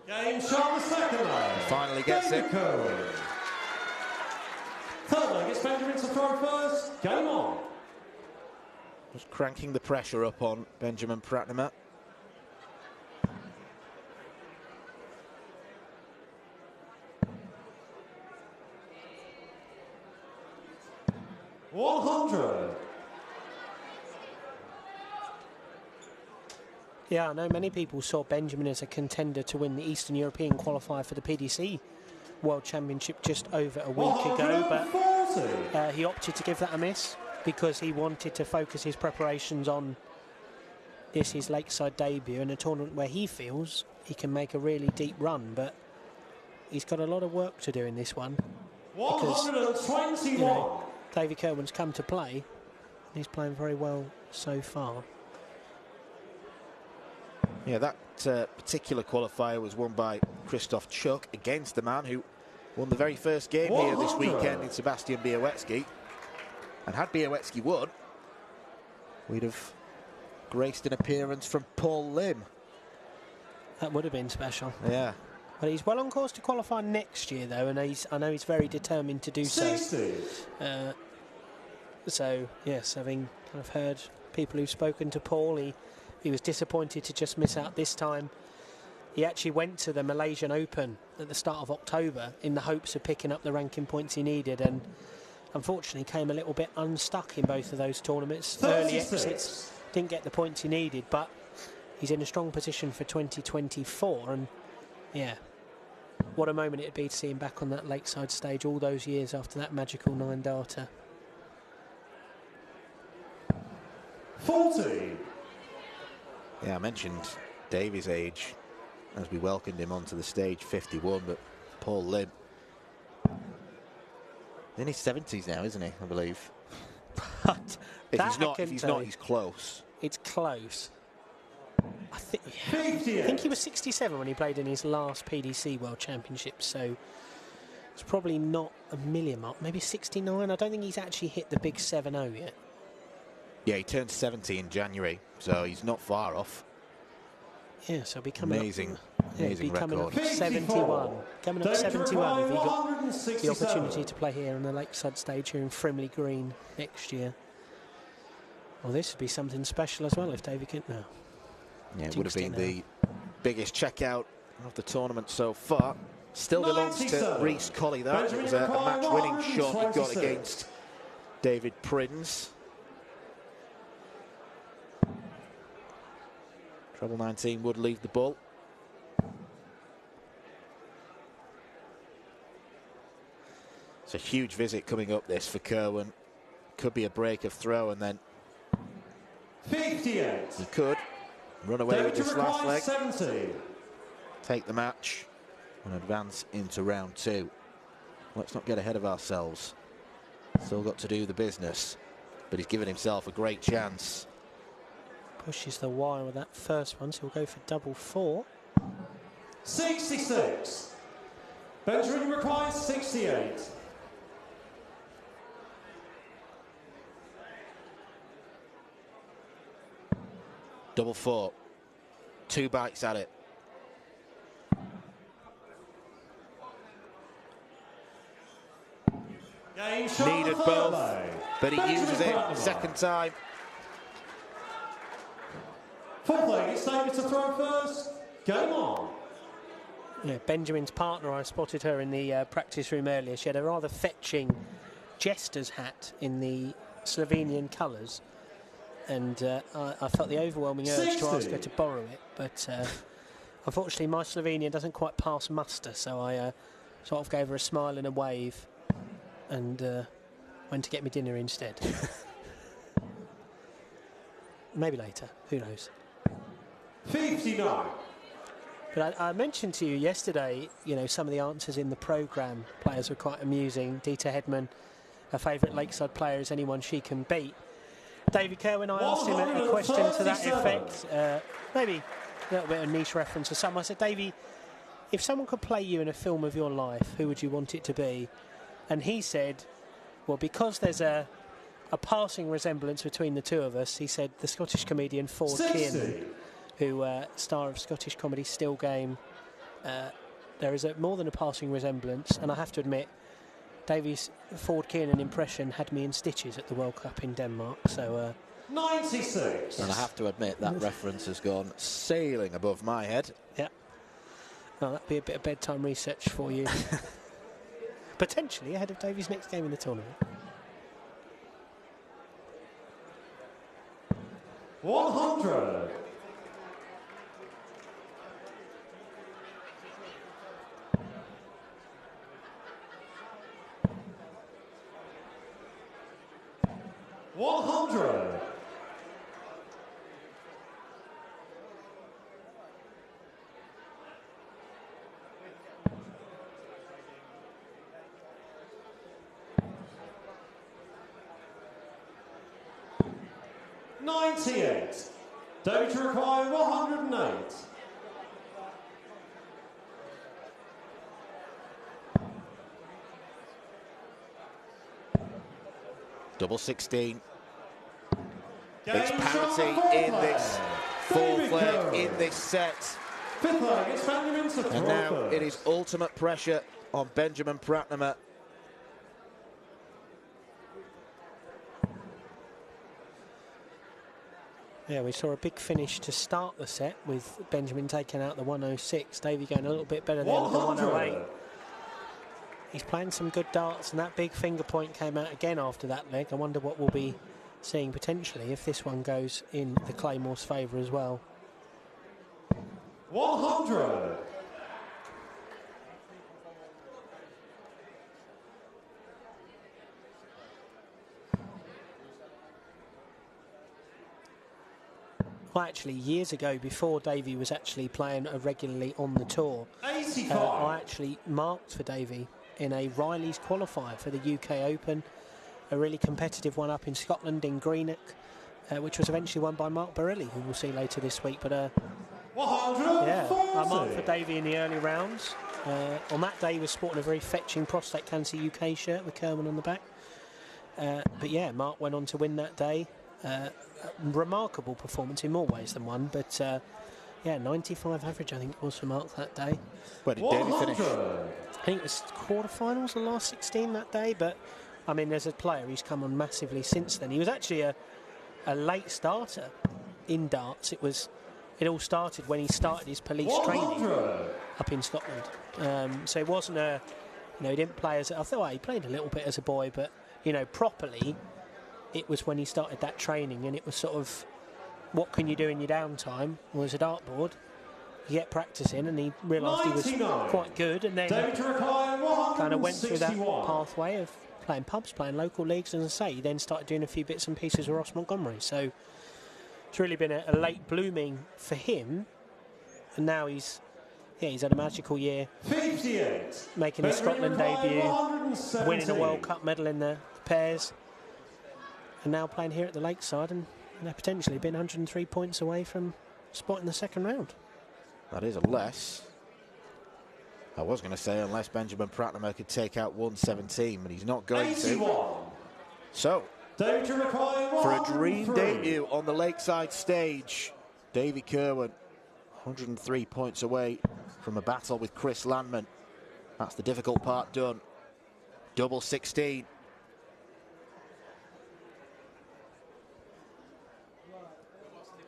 Game shot the second leg. Finally gets it. Third leg, it's Benjamin to throw first. Game on. Just cranking the pressure up on Benjamin Prater. Yeah, I know many people saw Benjamin as a contender to win the Eastern European qualifier for the PDC World Championship just over a week ago, but he opted to give that a miss because he wanted to focus his preparations on his Lakeside debut in a tournament where he feels he can make a really deep run, but he's got a lot of work to do in this one because, you know, David Kerwin's come to play and he's playing very well so far. Yeah, that particular qualifier was won by Krzysztof Chuk against the man who won the very first game here this weekend in Sebastian Białecki. And had Białecki won, we'd have graced an appearance from Paul Lim. That would have been special. Yeah. But he's well on course to qualify next year, though, and I know he's very determined to do so. So, yes, having kind of heard people who've spoken to Paul, he was disappointed to just miss out this time. He actually went to the Malaysian Open at the start of October in the hopes of picking up the ranking points he needed, and unfortunately came a little bit unstuck in both of those tournaments. 36. Early exits, didn't get the points he needed, but he's in a strong position for 2024, and yeah, what a moment it'd be to see him back on that Lakeside stage all those years after that magical 9-darter. 40. Yeah, I mentioned Davy's age as we welcomed him onto the stage, 51, but Paul Lim, in his 70s now, isn't he, I believe? But if he's not, he's close. It's close. I think he was 67 when he played in his last PDC World Championship, so it's probably not a million mark, maybe 69. I don't think he's actually hit the big 7-0 yet. Yeah, he turned 70 in January, so he's not far off. Yeah, so becoming amazing coming record. up 71. Coming up 71 if he got the opportunity to play here on the Lakeside stage here in Frimley Green next year. Well, this would be something special as well if David could. No. Yeah, it would have been the biggest checkout of the tournament so far. Still belongs to Rhys Colley, though. It was a match-winning shot he got against David Prins. Treble 19 would leave the ball. It's a huge visit coming up this for Kerwin. Could be a break of throw, and then 58. he could run away with this last leg, 70. take the match, and advance into round 2. Let's not get ahead of ourselves. Still got to do the business, but he's given himself a great chance. Pushes the wire with that first one, so he'll go for double 4. 66. Benjamin requires 68. Double 4. 2 bites at it. Needed both, but he uses it second time. Full play, it's David to throw first. Game on. Yeah, Benjamin's partner, I spotted her in the practice room earlier. She had a rather fetching jester's hat in the Slovenian colours. And I felt the overwhelming urge 60. to ask her to borrow it. But unfortunately, my Slovenian doesn't quite pass muster. So I sort of gave her a smile and a wave. And went to get me dinner instead. Maybe later, who knows. 59. But I mentioned to you yesterday, you know, some of the answers in the programme. Players were quite amusing. Dieter Hedman, her favourite Lakeside player is anyone she can beat. David Kerwin, I asked him a question to that effect. Maybe a little bit of a niche reference to some. I said, Davey, if someone could play you in a film of your life, who would you want it to be? And he said, well, because there's a passing resemblance between the two of us, he said the Scottish comedian Ford Kiernan, who star of Scottish comedy Still Game. There is more than a passing resemblance, and I have to admit, Davy's Ford Kiernan impression had me in stitches at the World Cup in Denmark. So 96. And I have to admit that reference has gone sailing above my head. Yeah. Well, that'd be a bit of bedtime research for you. Potentially ahead of Davy's next game in the tournament. 100. $98. Data required 108. Double 16. Game It's parity shot, in this fourth leg, in this set. Fifth leg, it's Benjamin to And now it is ultimate pressure on Benjamin Pratnama. Yeah, we saw a big finish to start the set with Benjamin taking out the 106. Davey going a little bit better there with the 108. He's playing some good darts, and that big finger point came out again after that leg. I wonder what we'll be seeing potentially if this one goes in the Claymore's favour as well. 100. Well, actually, years ago, before Davey was actually playing regularly on the tour, 85. I actually marked for Davey in a Riley's qualifier for the UK Open, a really competitive one up in Scotland in Greenock, which was eventually won by Mark Barilli, who we'll see later this week. But yeah, I marked for Davey in the early rounds. On that day, he was sporting a very fetching prostate cancer UK shirt with Kerwin on the back. But yeah, Mark went on to win that day. Remarkable performance in more ways than one, but yeah, 95 average I think it was for Mark that day. Where did Davey finish? I think it was quarterfinals, the last 16 that day, but I mean, as a player, he's come on massively since then. He was actually a late starter in darts. It all started when he started his police training up in Scotland. So it wasn't he didn't play as, I thought he played a little bit as a boy, but, properly, it was when he started that training, and it was sort of what can you do in your downtime? Well, as a dartboard, you get practice in, and he realised he was quite good, and then kind of went through that pathway of playing pubs, playing local leagues, and as I say, he then started doing a few bits and pieces with Ross Montgomery. So it's really been a late blooming for him, and now he's had a magical year, 58. making his Scotland debut, winning a World Cup medal in the pairs, and now playing here at the Lakeside, and potentially been 103 points away from spotting the second round. That is unless Benjamin Prater could take out 117, but he's not going 81. to. So, for a dream debut on the Lakeside stage, Davy Kerwin, 103 points away from a battle with Chris Landman. That's the difficult part done. Double 16.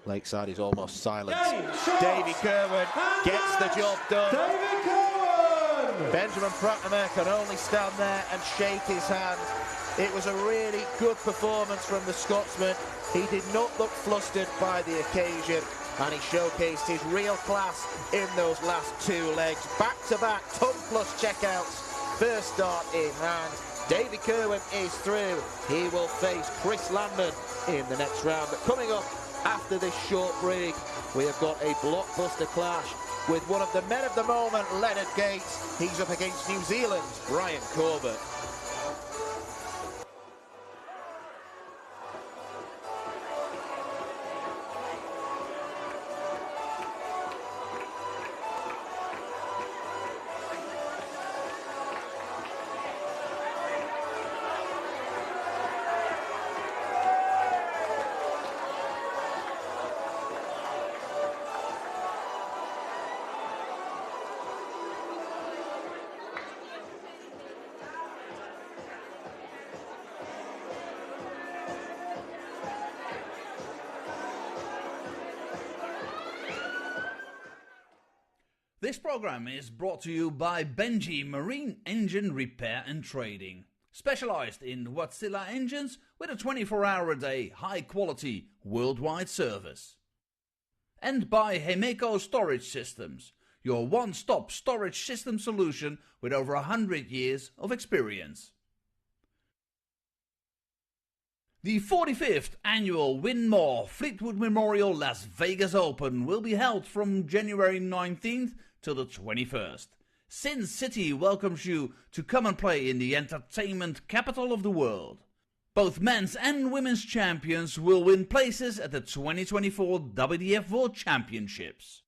Lakeside is almost silent. Davy Kerwin gets the job done. Davy Kerwin! Benjamin Prater can only stand there and shake his hand. It was a really good performance from the Scotsman. He did not look flustered by the occasion, and he showcased his real class in those last two legs. Back-to-back ton-plus checkouts, first dart in hand. Davy Kerwin is through. He will face Chris Landman in the next round. But coming up after this short break, we have got a blockbuster clash with one of the men of the moment, Leonard Gates. He's up against New Zealand's Brian Corbett. This program is brought to you by Benji Marine Engine Repair and Trading, specialized in Wärtsilä engines with a 24-hour-a-day, high-quality, worldwide service. And by Hemeco Storage Systems, your one-stop storage system solution with over 100 years of experience. The 45th annual Win More Fleetwood Memorial Las Vegas Open will be held from January 19th till the 21st. Sin City welcomes you to come and play in the entertainment capital of the world. Both men's and women's champions will win places at the 2024 WDF World Championships.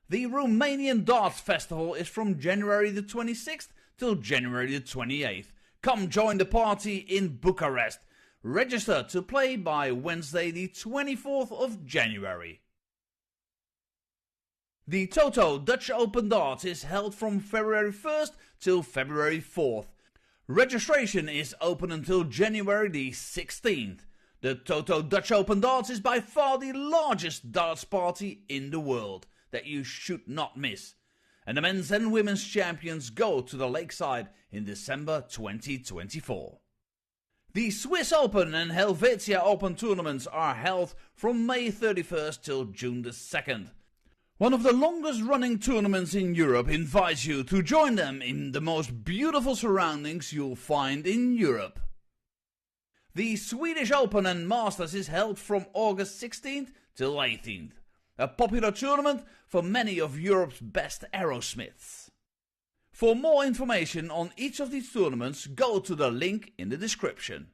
The Romanian Darts Festival is from January the 26th till January the 28th. Come join the party in Bucharest. Register to play by Wednesday the 24th of January. The Toto Dutch Open Darts is held from February 1st till February 4th. Registration is open until January the 16th. The Toto Dutch Open Darts is by far the largest darts party in the world that you should not miss. And the men's and women's champions go to the Lakeside in December 2024. The Swiss Open and Helvetia Open tournaments are held from May 31st till June the 2nd. One of the longest running tournaments in Europe invites you to join them in the most beautiful surroundings you'll find in Europe. The Swedish Open and Masters is held from August 16th till 18th. A popular tournament for many of Europe's best aerosmiths. For more information on each of these tournaments, go to the link in the description.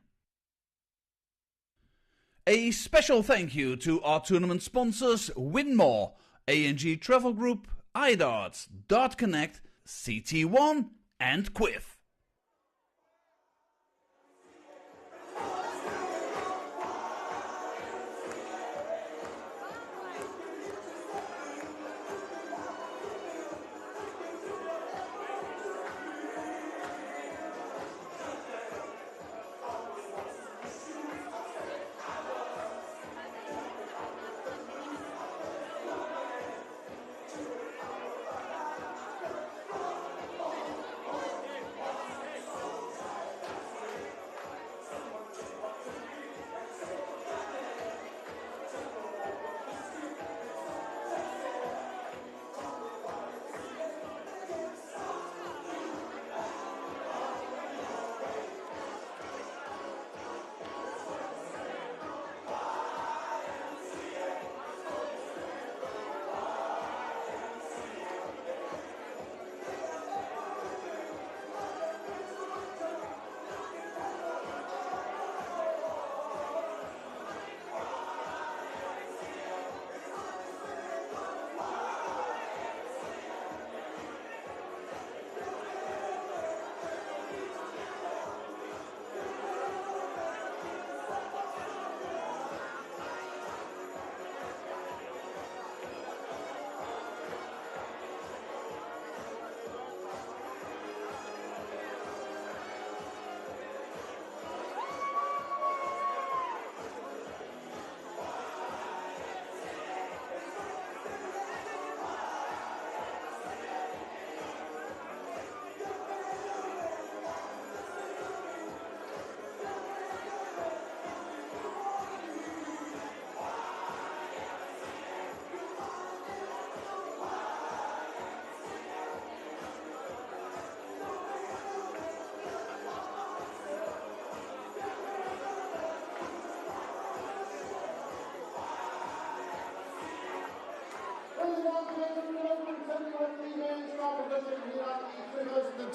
A special thank you to our tournament sponsors Win More, A&G Travel Group, iDarts, Dart Connect, CT1 and Quiff.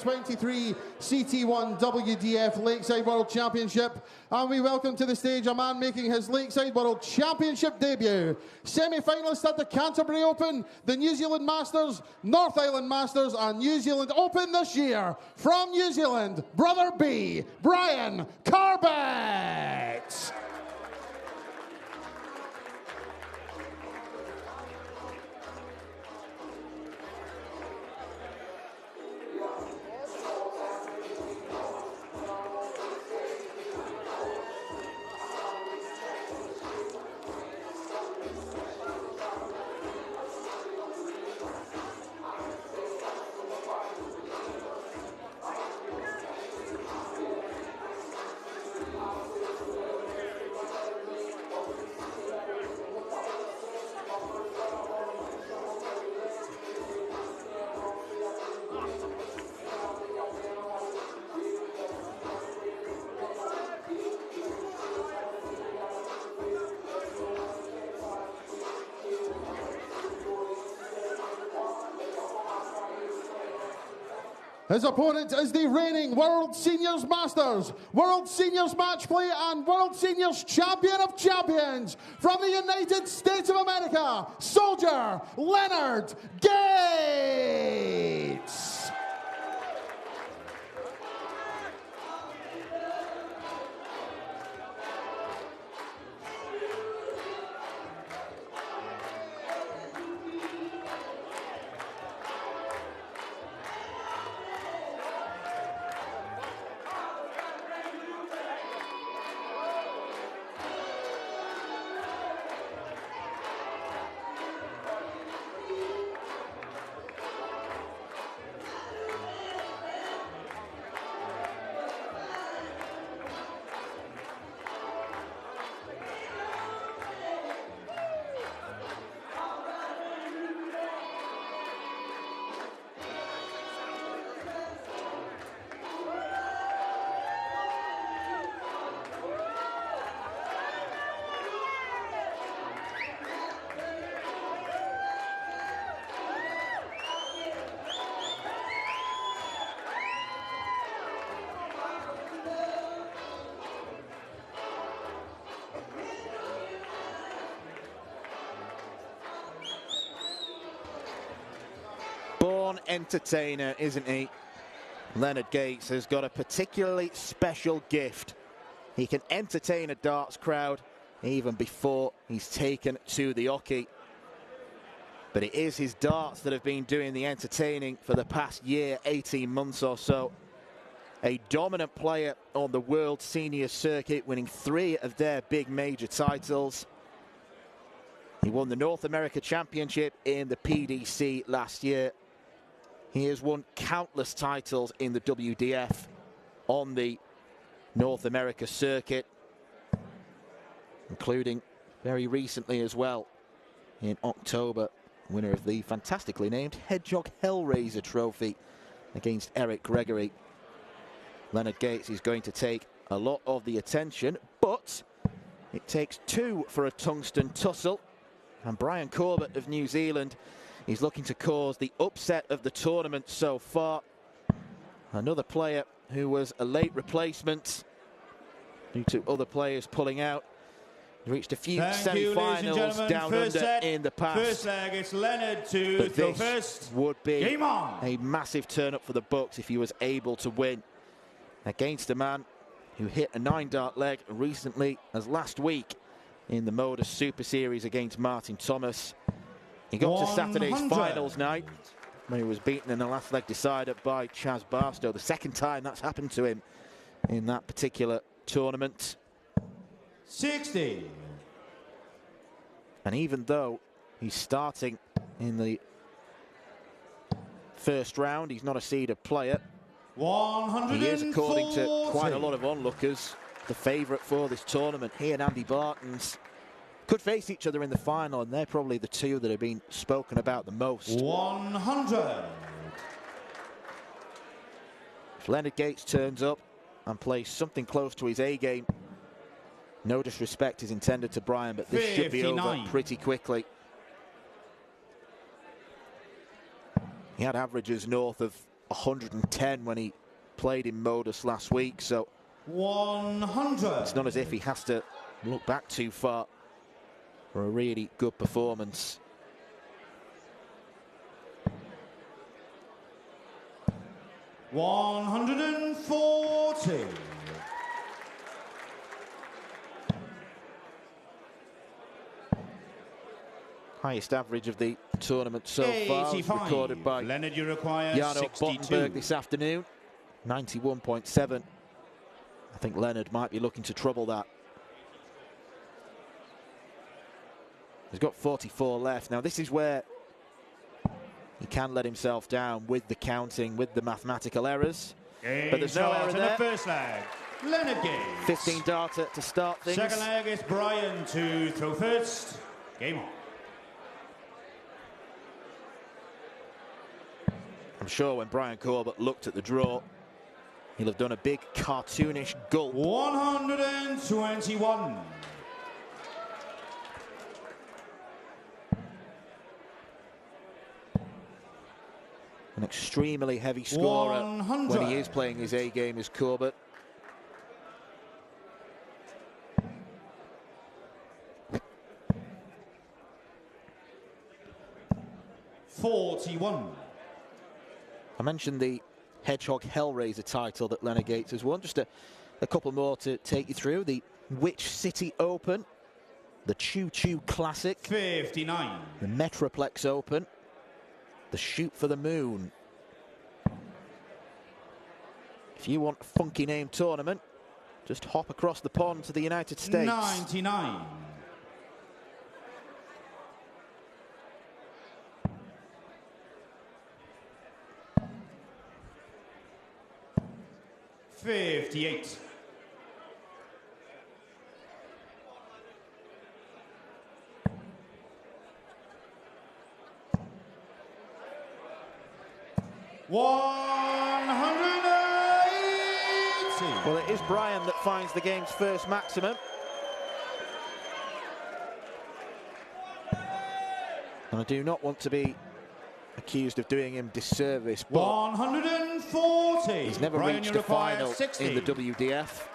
2023 CT1 WDF Lakeside World Championship, and we welcome to the stage a man making his Lakeside World Championship debut. Semi-finalist at the Canterbury Open, the New Zealand Masters, North Island Masters and New Zealand Open this year. From New Zealand, Brother B, Brian Corbett. His opponent is the reigning World Seniors Masters, World Seniors Match Play and World Seniors Champion of Champions from the United States of America, Soldier Leonard Gates. Born entertainer, isn't he? Leonard Gates has got a particularly special gift. He can entertain a darts crowd even before he's taken to the hockey. But it is his darts that have been doing the entertaining for the past year, 18 months or so. A dominant player on the World Senior Circuit, winning 3 of their big major titles. He won the North America Championship in the PDC last year. He has won countless titles in the WDF on the North America circuit, including very recently as well in October, winner of the fantastically named Hedgehog Hellraiser Trophy against Eric Gregory. Leonard Gates is going to take a lot of the attention, but it takes 2 for a tungsten tussle, and Brian Corbett of New Zealand is looking to cause the upset of the tournament so far. Another player who was a late replacement due to other players pulling out. He reached a few semi-finals down under in the past. First leg, it's Leonard to but throw this first. would be Game on. a massive turn-up for the Bucks if he was able to win against a man who hit a 9-dart leg recently as last week in the Modus Super Series against Martin Thomas. He got to Saturday's finals night when he was beaten in the last leg decider by Chaz Barstow. The second time that's happened to him in that particular tournament. 60. And even though he's starting in the first round, he's not a seeded player. 140. He is, according to quite a lot of onlookers, the favourite for this tournament. He and Andy Bartons could face each other in the final, and they're probably the two that have been spoken about the most. 100. If Leonard Gates turns up and plays something close to his A game, no disrespect is intended to Brian, but this should be over pretty quickly. He had averages north of 110 when he played in Modus last week, so 100. it's not as if he has to look back too far for a really good performance. $140. Highest average of the tournament so far was recorded by Leonard, you require Jarno 62. Bottenberg this afternoon. 91.7. I think Leonard might be looking to trouble that. He's got 44 left. Now this is where he can let himself down with the counting, with the mathematical errors. But there's no error there. The first leg, Leonard Gates. 15 darter to start things. Second leg is Brian to throw first. Game on. I'm sure when Brian Corbett looked at the draw, he'll have done a big cartoonish gulp. 121. An extremely heavy scorer 100. when he is playing his A game is Corbett. $41. I mentioned the Hedgehog Hellraiser title that Leonard Gates has won. Just a couple more to take you through. The Which City Open, the Choo Choo Classic, 59. the Metroplex Open, the Shoot for the Moon. If you want a funky name tournament, just hop across the pond to the United States. 99. $58. $180. Well, it is Brian that finds the game's first maximum. And I do not want to be accused of doing him disservice, but 140. he's never Brian, reached you a final require 60. in the WDF.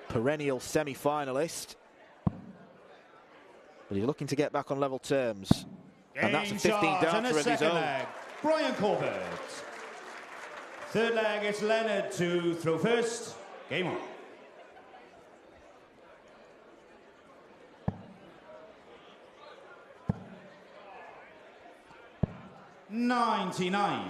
Perennial semi-finalist. But he's looking to get back on level terms. And that's a 15 darter of his own. Leg, Brian Corbett. Third leg, it's Leonard to throw first. Game on. $99.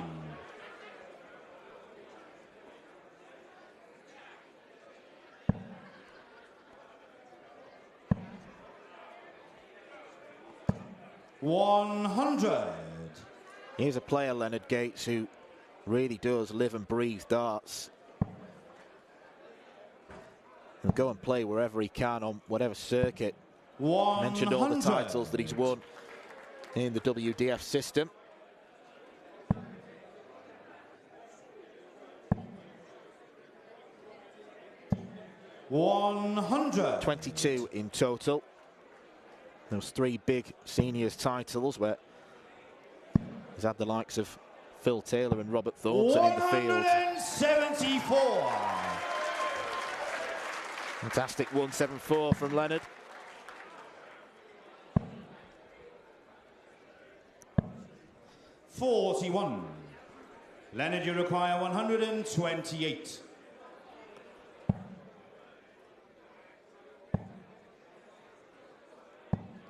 $100. Here's a player, Leonard Gates, who really does live and breathe darts. And go and play wherever he can on whatever circuit. 100. Mentioned all the titles that he's won in the WDF system. $100. 22 in total. Those three big seniors titles where he's had the likes of Phil Taylor and Robert Thornton in the field. 174. Fantastic 174 from Leonard. $41. Leonard, you require 128.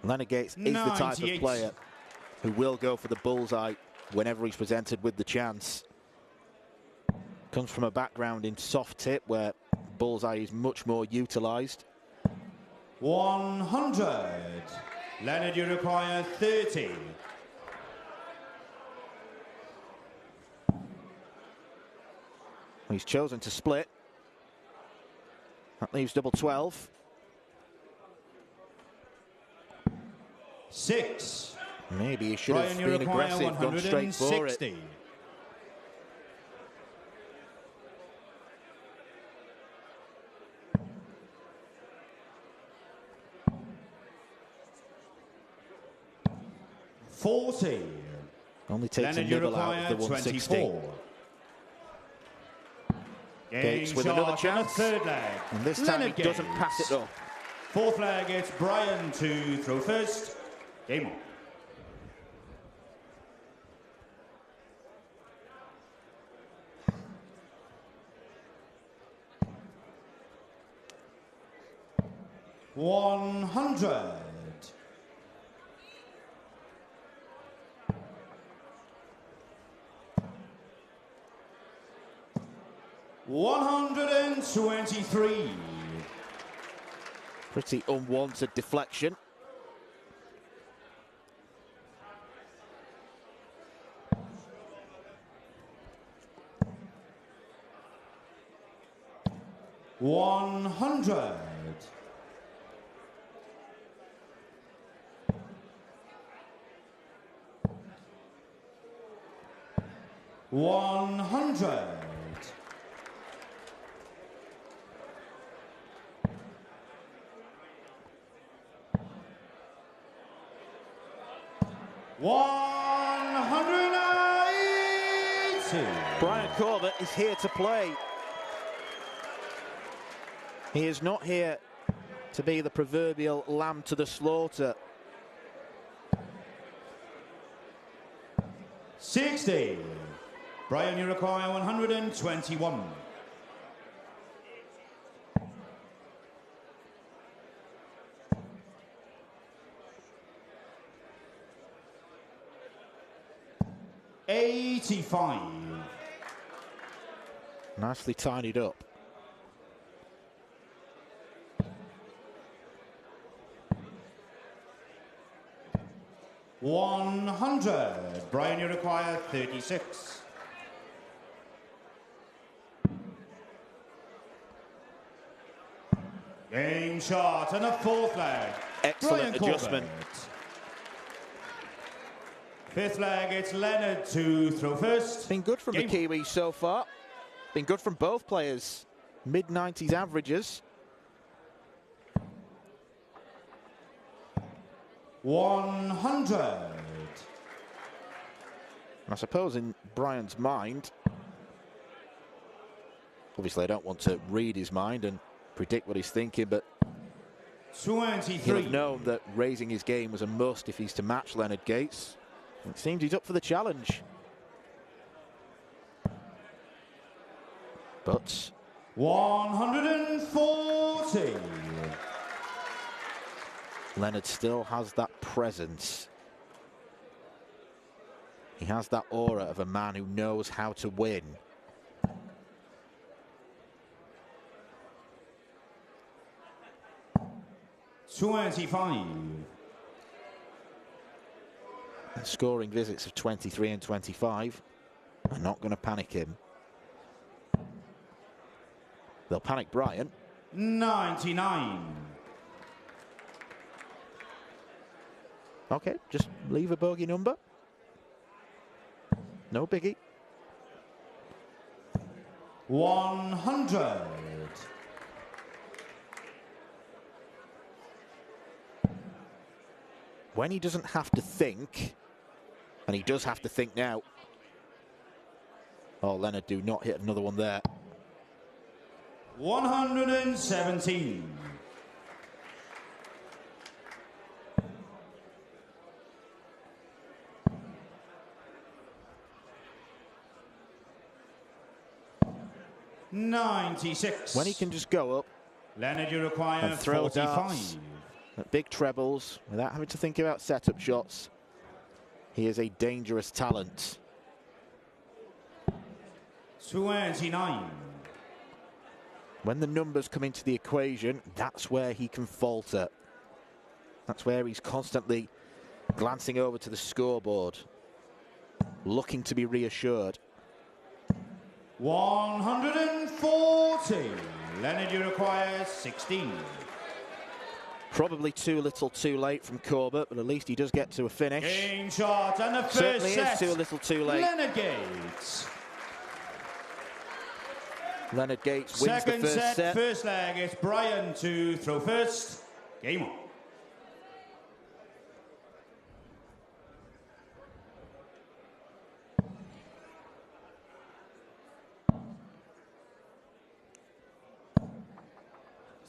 Leonard Gates is the type of player who will go for the bullseye whenever he's presented with the chance. Comes from a background in soft tip where bullseye is much more utilised. 100. Leonard, you require 30. He's chosen to split. That leaves double 12. 6. Maybe he should have been aggressive, gone straight for it. Only takes a nibble out of the 160. 24. Gates with another chance. Third leg. And this time he doesn't pass it up. Fourth leg, it's Brian to throw first. Game on. $100. $123. Pretty unwanted deflection. $100. $100. $180. Brian Corbett is here to play. He is not here to be the proverbial lamb to the slaughter. 60. Brian, you require 121. $85. Nicely tidied up. $100. Brian, you require 36. Game shot and a fourth leg. Excellent Brian adjustment. Corbett. Fifth leg, it's Leonard to throw first. Been good from the Kiwis so far. Been good from both players. Mid-90s averages. 100. I suppose in Brian's mind, obviously I don't want to read his mind and predict what he's thinking, but 23. he'll have known that raising his game was a must if he's to match Leonard Gates. It seems he's up for the challenge. But 140. Leonard still has that presence. He has that aura of a man who knows how to win. $25. Scoring visits of 23 and 25 are not going to panic him. They'll panic Brian. 99. Okay, just leave a bogey number. No biggie. 100. When he doesn't have to think, and he does have to think now. Oh, Leonard, do not hit another one there. 117. $96. When he can just go up, Leonard, you require and throw 45. darts at big trebles without having to think about setup shots. He is a dangerous talent. 29. When the numbers come into the equation, that's where he can falter. That's where he's constantly glancing over to the scoreboard, looking to be reassured. 140. Leonard, you require 16. Probably too little too late from Corbett, but at least he does get to a finish. Game shot and the first Certainly set. is too little too late. Leonard Gates. Leonard Gates wins Second the first set. First leg, it's Brian to throw first. Game on.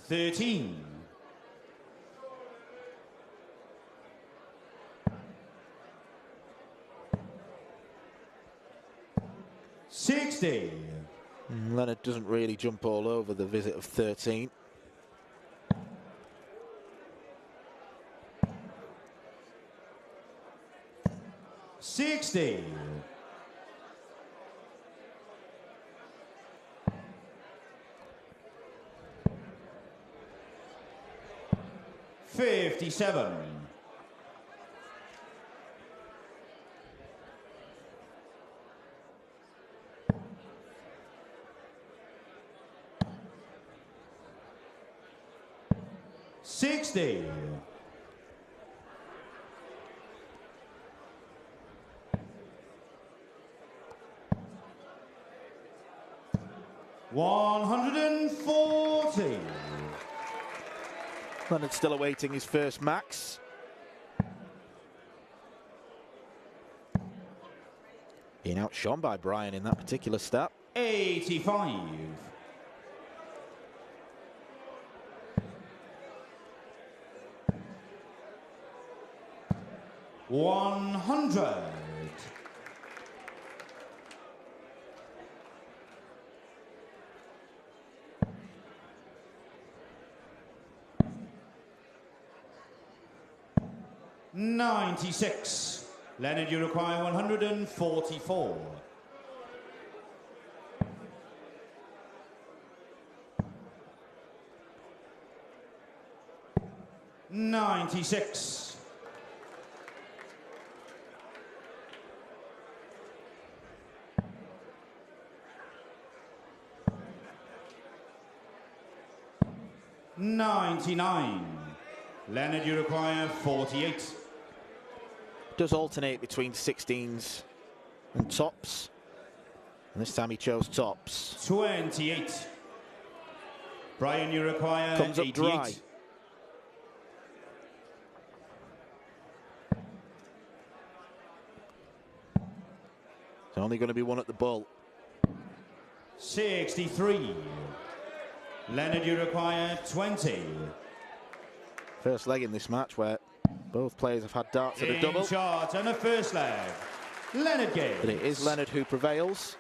13. 60. Leonard doesn't really jump all over the visit of 13. $60. 57. 60. 140. Leonard still awaiting his first max. Being outshone by Brian in that particular stat. 85. 100. 96. Leonard, you require 144. 96. 99. Leonard, you require 48. Does alternate between 16s and tops. And this time he chose tops. 28. Brian, you require Comes up 88. dry. It's only going to be one at the bull. 63. Leonard, you require 20. First leg in this match where both players have had darts at a double. In charge on the first leg. Leonard Gates. But it is Leonard who prevails.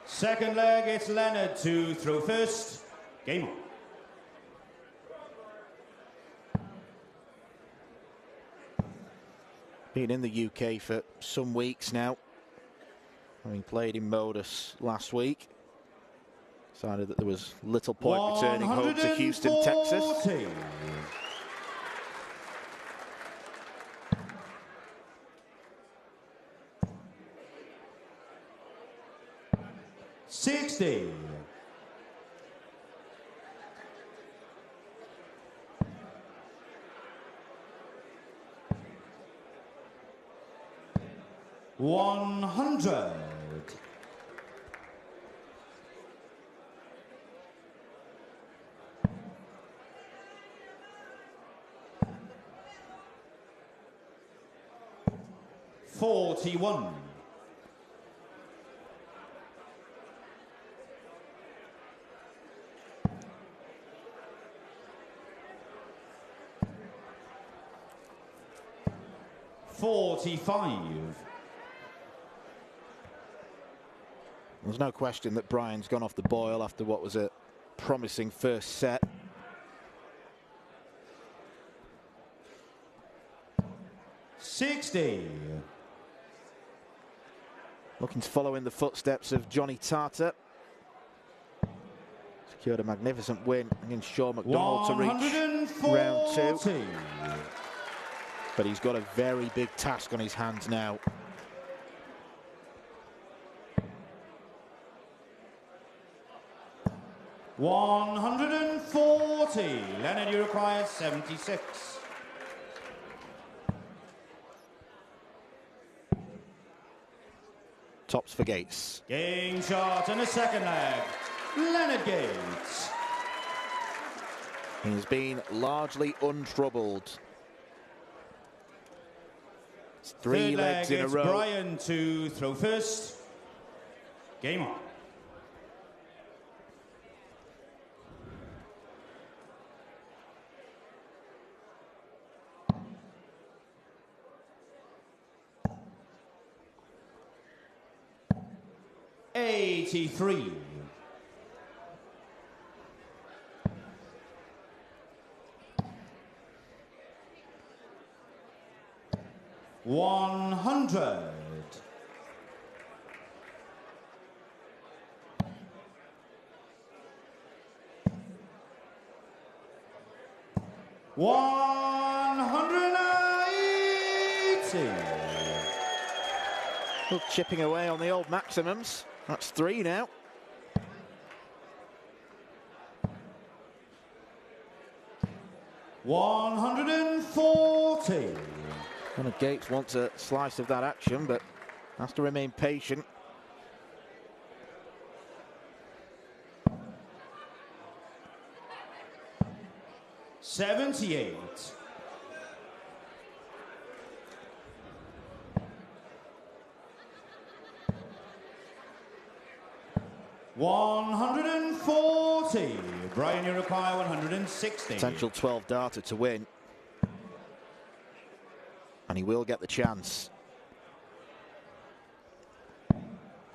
Second leg, it's Leonard to throw first. Game on. Been in the UK for some weeks now. Having played in Modus last week. Decided that there was little point returning home to Houston, Texas. 60. 100. 41. 45. There's no question that Brian's gone off the boil after what was a promising first set. $60. Looking to follow in the footsteps of Johnny Tarter. Secured a magnificent win against Sean McDonald to reach round 2. But he's got a very big task on his hands now. $140. Leonard, you require 76. Tops for Gates. Game shot in the second leg. Leonard Gates. He's been largely untroubled. It's 3 legs in a row. Brian to throw first. Game on. 83. $100. $180. Well, chipping away on the old maximums. That's 3 now. $140. Leonard Gates wants a slice of that action, but has to remain patient. $78. $140. Brian, you require 160. Potential 12 darter to win. And he will get the chance.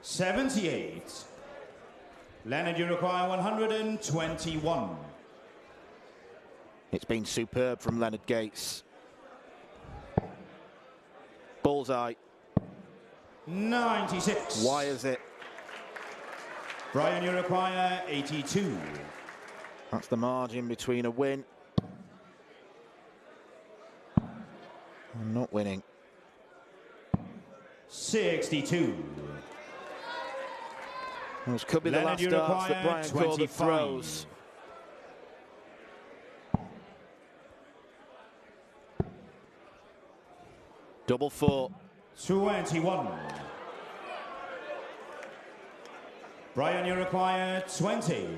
78. Leonard, you require 121. It's been superb from Leonard Gates. Bullseye. 96. Wires it. Brian, you require 82. That's the margin between a win and not winning. 62. This could be the last darts that Brian Corbett throws. Double 4. 21. Brian, you require 20.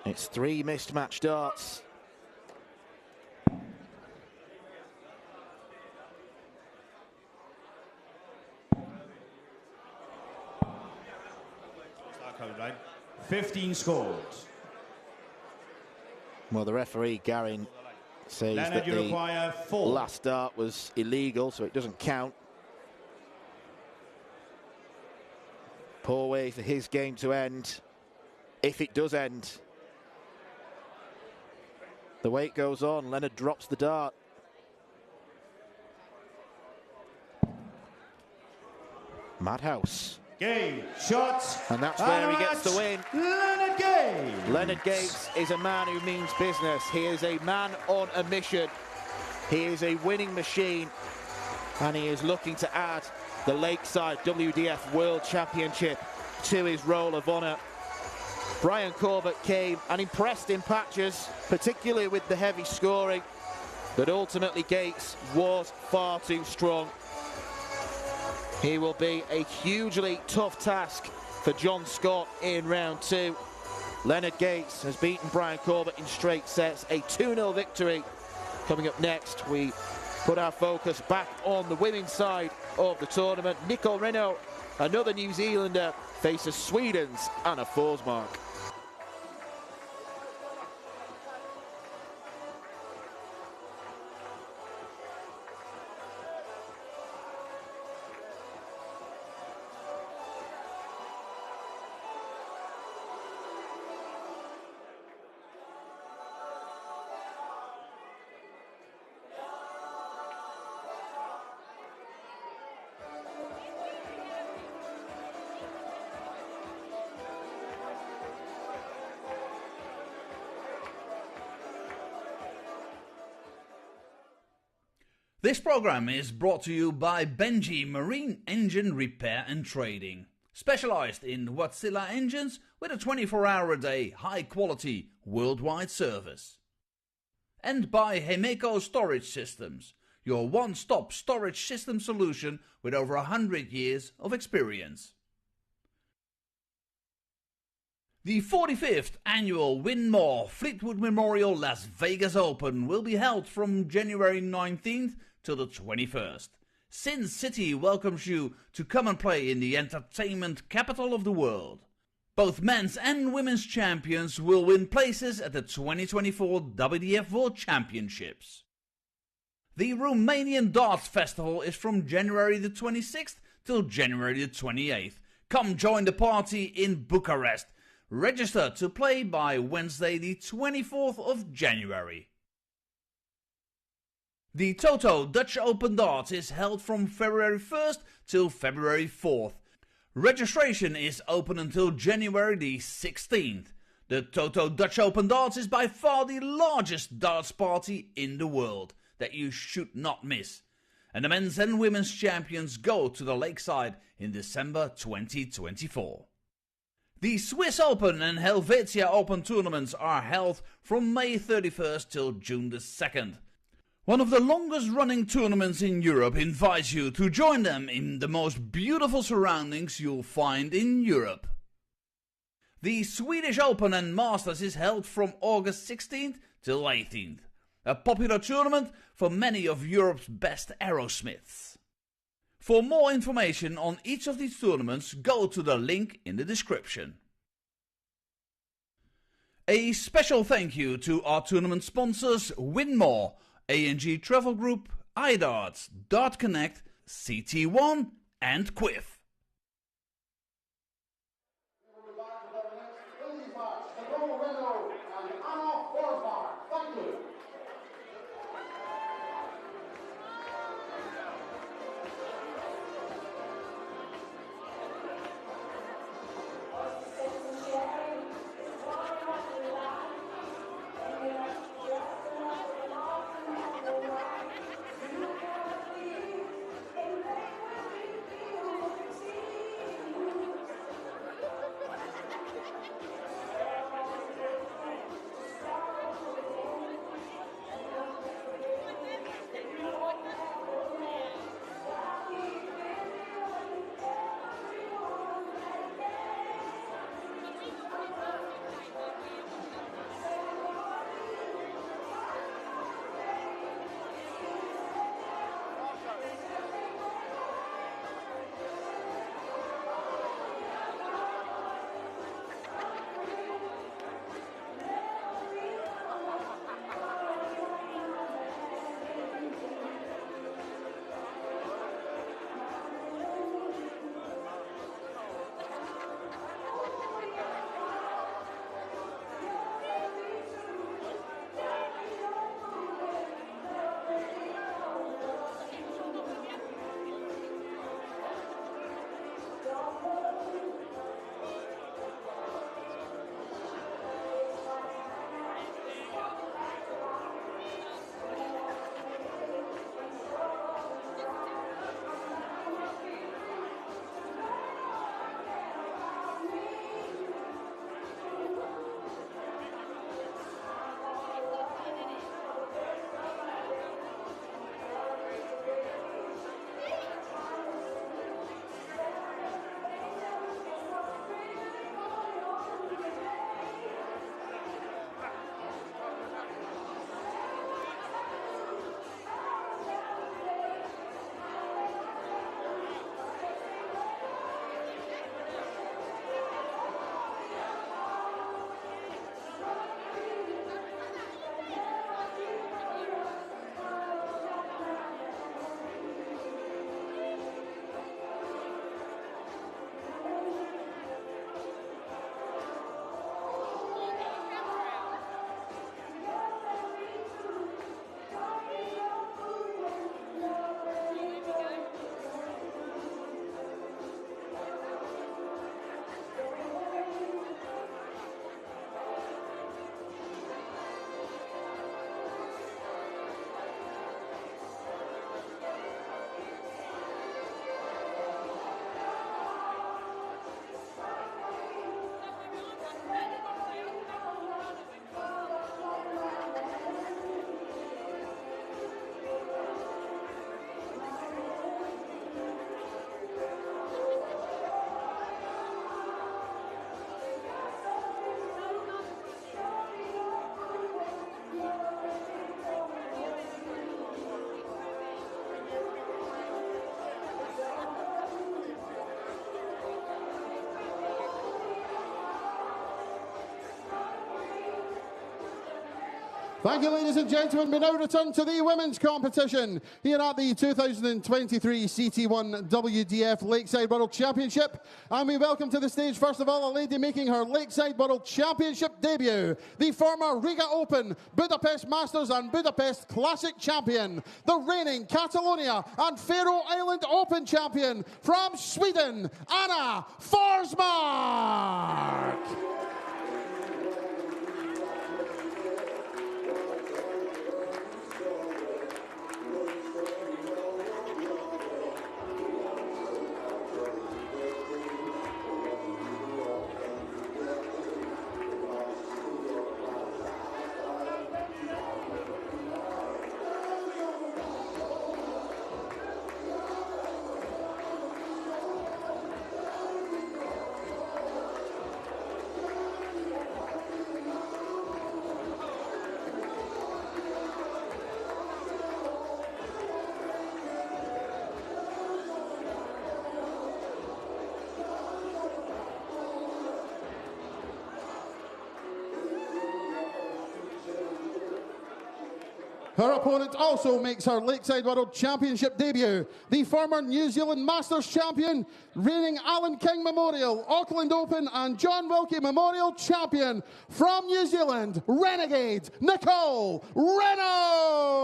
It's 3 missed match darts. What's that code, right? 15 scored. Well, the referee, Garin, says Leonard, that you the require 4. last dart was illegal, so it doesn't count. Poor way for his game to end, if it does end. The weight goes on, Leonard drops the dart. Madhouse. Game, shots. And that's where he gets the win. Leonard Gates. Leonard Gates is a man who means business. He is a man on a mission. He is a winning machine. And he is looking to add the Lakeside WDF World Championship to his roll of honour. Brian Corbett came and impressed in patches, particularly with the heavy scoring, but ultimately Gates was far too strong. He will be a hugely tough task for John Scott in round 2. Leonard Gates has beaten Brian Corbett in straight sets, a 2-0 victory. Coming up next, we put our focus back on the women's side of the tournament. Nicole Regnaud, another New Zealander, faces Sweden's Anna Forsmark. This program is brought to you by Benji Marine Engine Repair and Trading, specialized in Wärtsilä engines with a 24-hour-a-day, high-quality, worldwide service. And by Hemeco Storage Systems, your one-stop storage system solution with over 100 years of experience. The 45th annual Win More Fleetwood Memorial Las Vegas Open will be held from January 19th till the 21st. Sin City welcomes you to come and play in the entertainment capital of the world. Both men's and women's champions will win places at the 2024 WDF World Championships. The Romanian Darts Festival is from January the 26th till January the 28th. Come join the party in Bucharest. Register to play by Wednesday the 24th of January. The Toto Dutch Open Darts is held from February 1st till February 4th. Registration is open until January the 16th. The Toto Dutch Open Darts is by far the largest darts party in the world that you should not miss. And the men's and women's champions go to the Lakeside in December 2024. The Swiss Open and Helvetia Open tournaments are held from May 31st till June the 2nd. One of the longest running tournaments in Europe invites you to join them in the most beautiful surroundings you'll find in Europe. The Swedish Open and Masters is held from August 16th till 18th. A popular tournament for many of Europe's best aerosmiths. For more information on each of these tournaments, go to the link in the description. A special thank you to our tournament sponsors Winmore, A&G Travel Group, iDarts, Dart Connect, CT1 and Quiff. Thank you, ladies and gentlemen. We now return to the women's competition here at the 2023 CT1 WDF Lakeside World Championship. And we welcome to the stage, first of all, a lady making her Lakeside World Championship debut, the former Riga Open, Budapest Masters and Budapest Classic champion, the reigning Catalonia and Faroe Island Open champion from Sweden, Anna Forsmark. Her opponent also makes her Lakeside World Championship debut, the former New Zealand Masters champion, reigning Alink Memorial, Auckland Open and John Wilkie Memorial champion from New Zealand, Renegade Nicole Regnaud.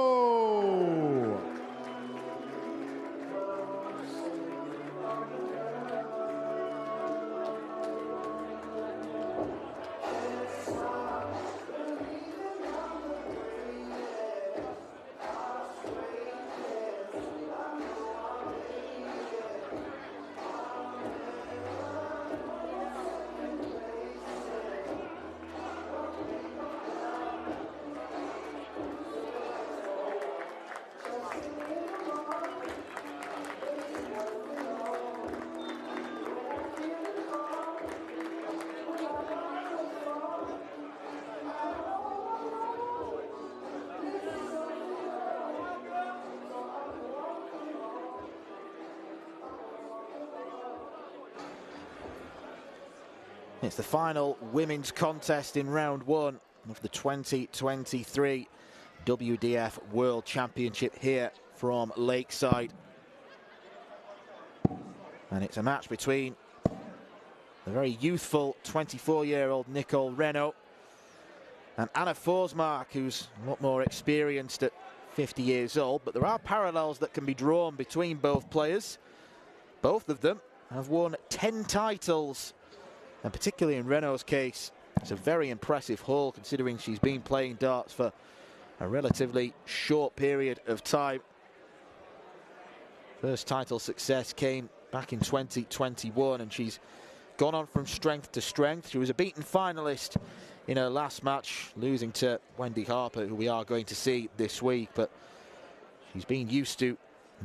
It's the final women's contest in round one of the 2023 WDF World Championship here from Lakeside. And it's a match between the very youthful 24-year-old Nicole Regnaud and Anna Forsmark, who's a lot more experienced at 50 years old. But there are parallels that can be drawn between both players. Both of them have won 10 titles. And particularly in Regnaud's case, it's a very impressive haul considering she's been playing darts for a relatively short period of time. First title success came back in 2021 and she's gone on from strength to strength. She was a beaten finalist in her last match, losing to Wendy Harper, who we are going to see this week. But she's been used to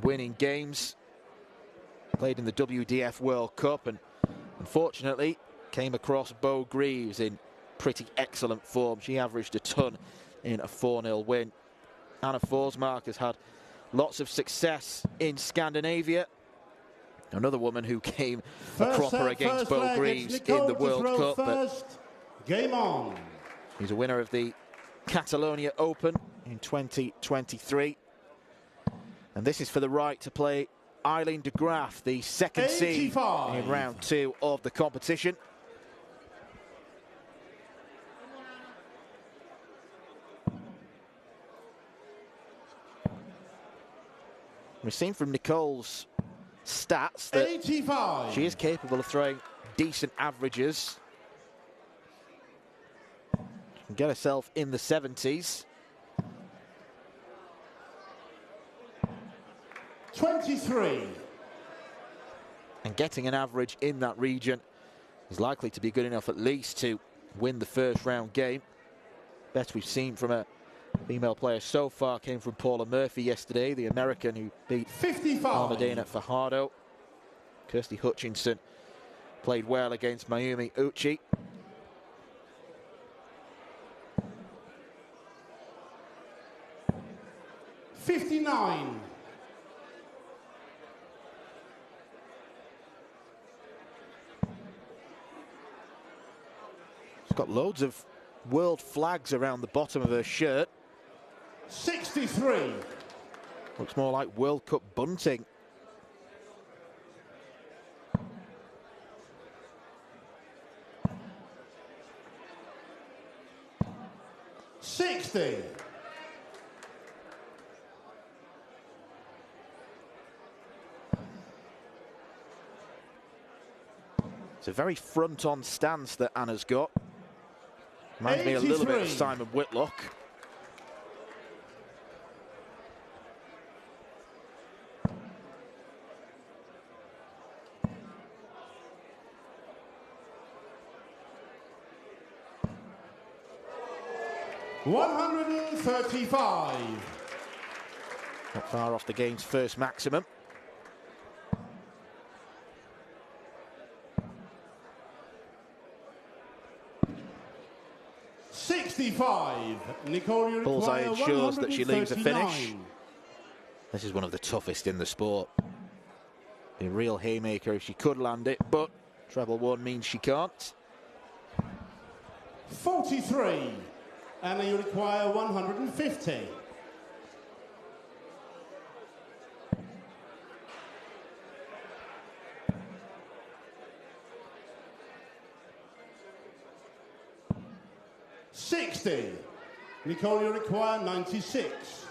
winning games, played in the WDF World Cup and unfortunately came across Bo Greaves in pretty excellent form. She averaged a ton in a 4-0 win. Anna Forsmark has had lots of success in Scandinavia. Another woman who came a cropper against Bo Greaves in the World Cup. But game on. She's a winner of the Catalonia Open in 2023. And this is for the right to play Eileen de Graaf, the second seed in round two of the competition. We've seen from Nicole's stats that 85. She is capable of throwing decent averages. She can get herself in the 70s. 23. And getting an average in that region is likely to be good enough at least to win the first round game. Best we've seen from a female player so far came from Paula Murphy yesterday, the American who beat 55. Almudena Fajardo. Kirsty Hutchinson played well against Mayumi Uchi. $59. She's got loads of world flags around the bottom of her shirt. 83. Looks more like World Cup bunting. $60. It's a very front-on stance that Anna's got. Reminds me a little bit of Simon Whitlock. $135. Not far off the game's first maximum. Nicole, bullseye ensures that she leaves a finish. This is one of the toughest in the sport. Be a real haymaker if she could land it, but treble one means she can't. 43, and you require 150. $60. Nicole, you require 96.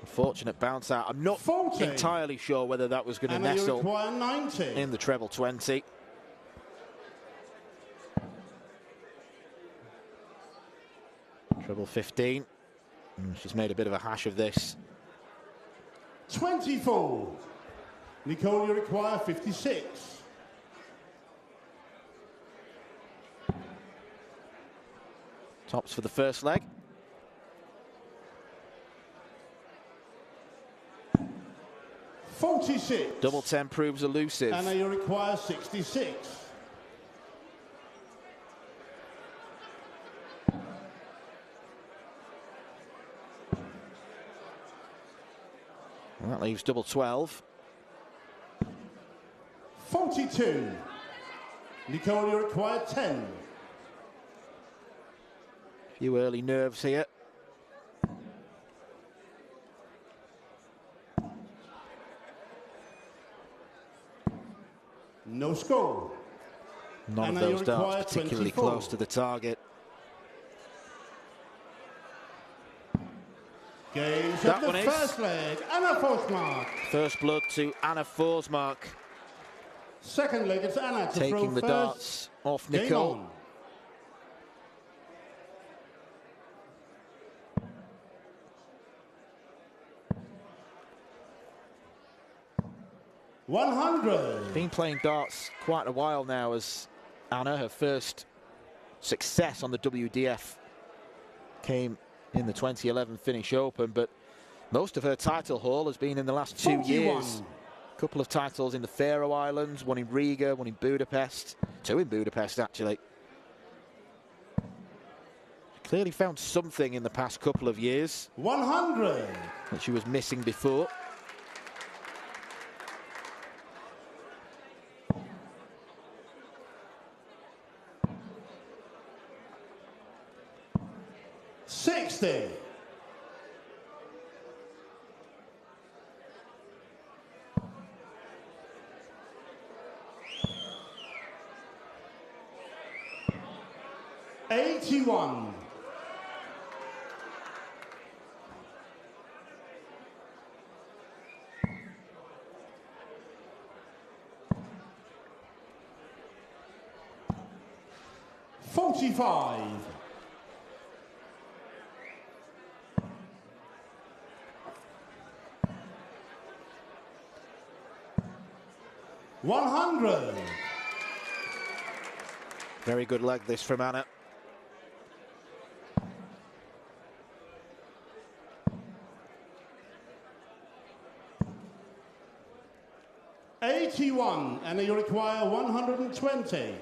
Unfortunate bounce out. I'm not 40. entirely sure whether that was going to nestle require 90. in the treble 20. Treble 15. She's made a bit of a hash of this. 24. Nicole, you require 56. Tops for the first leg. 46. Double 10 proves elusive. And you require 66. And that leaves double 12. 42. Nicole, you require 10. Few early nerves here. No score. None of those darts particularly 24. close to the target. Games That of one the is. first leg, Anna Forsmark. First blood to Anna Forsmark. Second leg, it's Anna to Taking the throw darts first. off Game Nicole. on. $100. Been playing darts quite a while now as Anna. Her first success on the WDF came in the 2011 Finnish Open, but most of her title haul has been in the last 2 years. A couple of titles in the Faroe Islands, one in Riga, one in Budapest, 2 in Budapest actually. Clearly found something in the past couple of years 100. that she was missing before. $60. $81. $45. $100. Very good leg this from Anna. $81, and you require 120.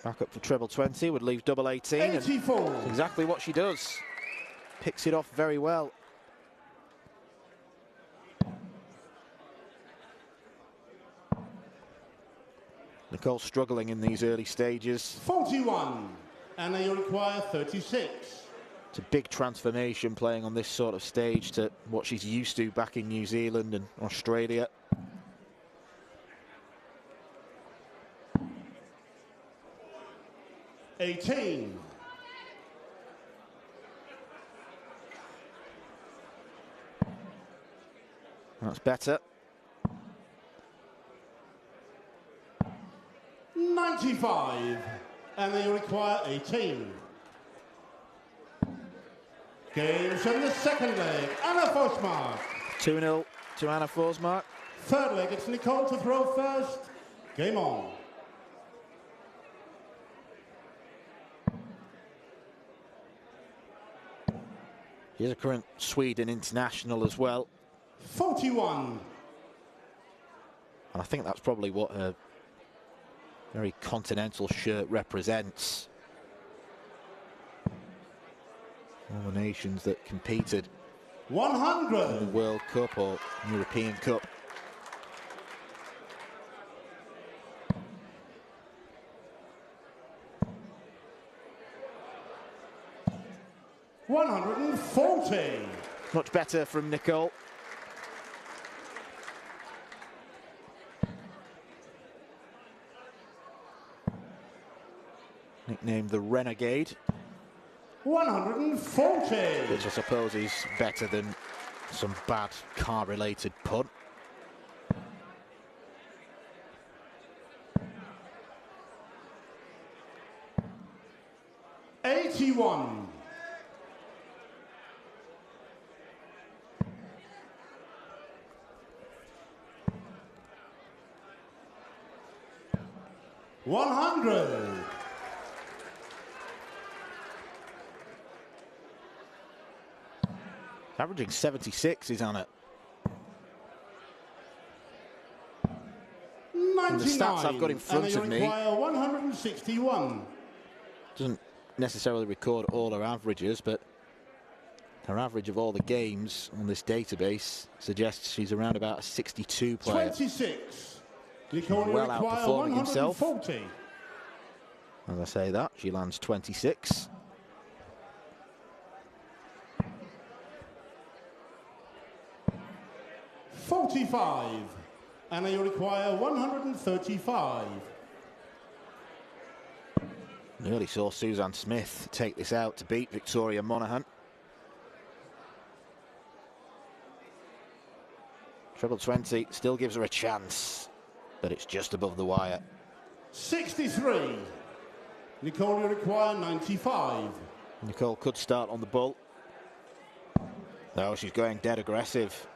Back up for treble 20 would leave double 18. And 84. exactly what she does. Picks it off very well. Nicole struggling in these early stages. 41, and they require 36. It's a big transformation playing on this sort of stage to what she's used to back in New Zealand and Australia. $18. That's better. 95, and they require 18. Games from the second leg, Anna Forsmark. 2-0 to Anna Forsmark. Third leg, it's Nicole to throw first. Game on. She's a current Sweden international as well. 41. And I think that's probably what her very continental shirt represents. All the nations that competed 100 in the World Cup or European Cup. $140. Much better from Nicole. Nicknamed the Renegade. 140. Which I suppose is better than some bad car-related pun. $81. $100. Averaging 76 is on it. And the stats I've got in front of me 161. Doesn't necessarily record all her averages, but her average of all the games on this database suggests she's around about a 62 player. 26. Well outperforming himself. 140. As I say that, she lands 26. $45, and they require 135. Nearly saw Suzanne Smith take this out to beat Victoria Monahan. Treble 20 still gives her a chance, but it's just above the wire. 63. Nicole, you require 95. Nicole could start on the bull. No, she's going dead aggressive.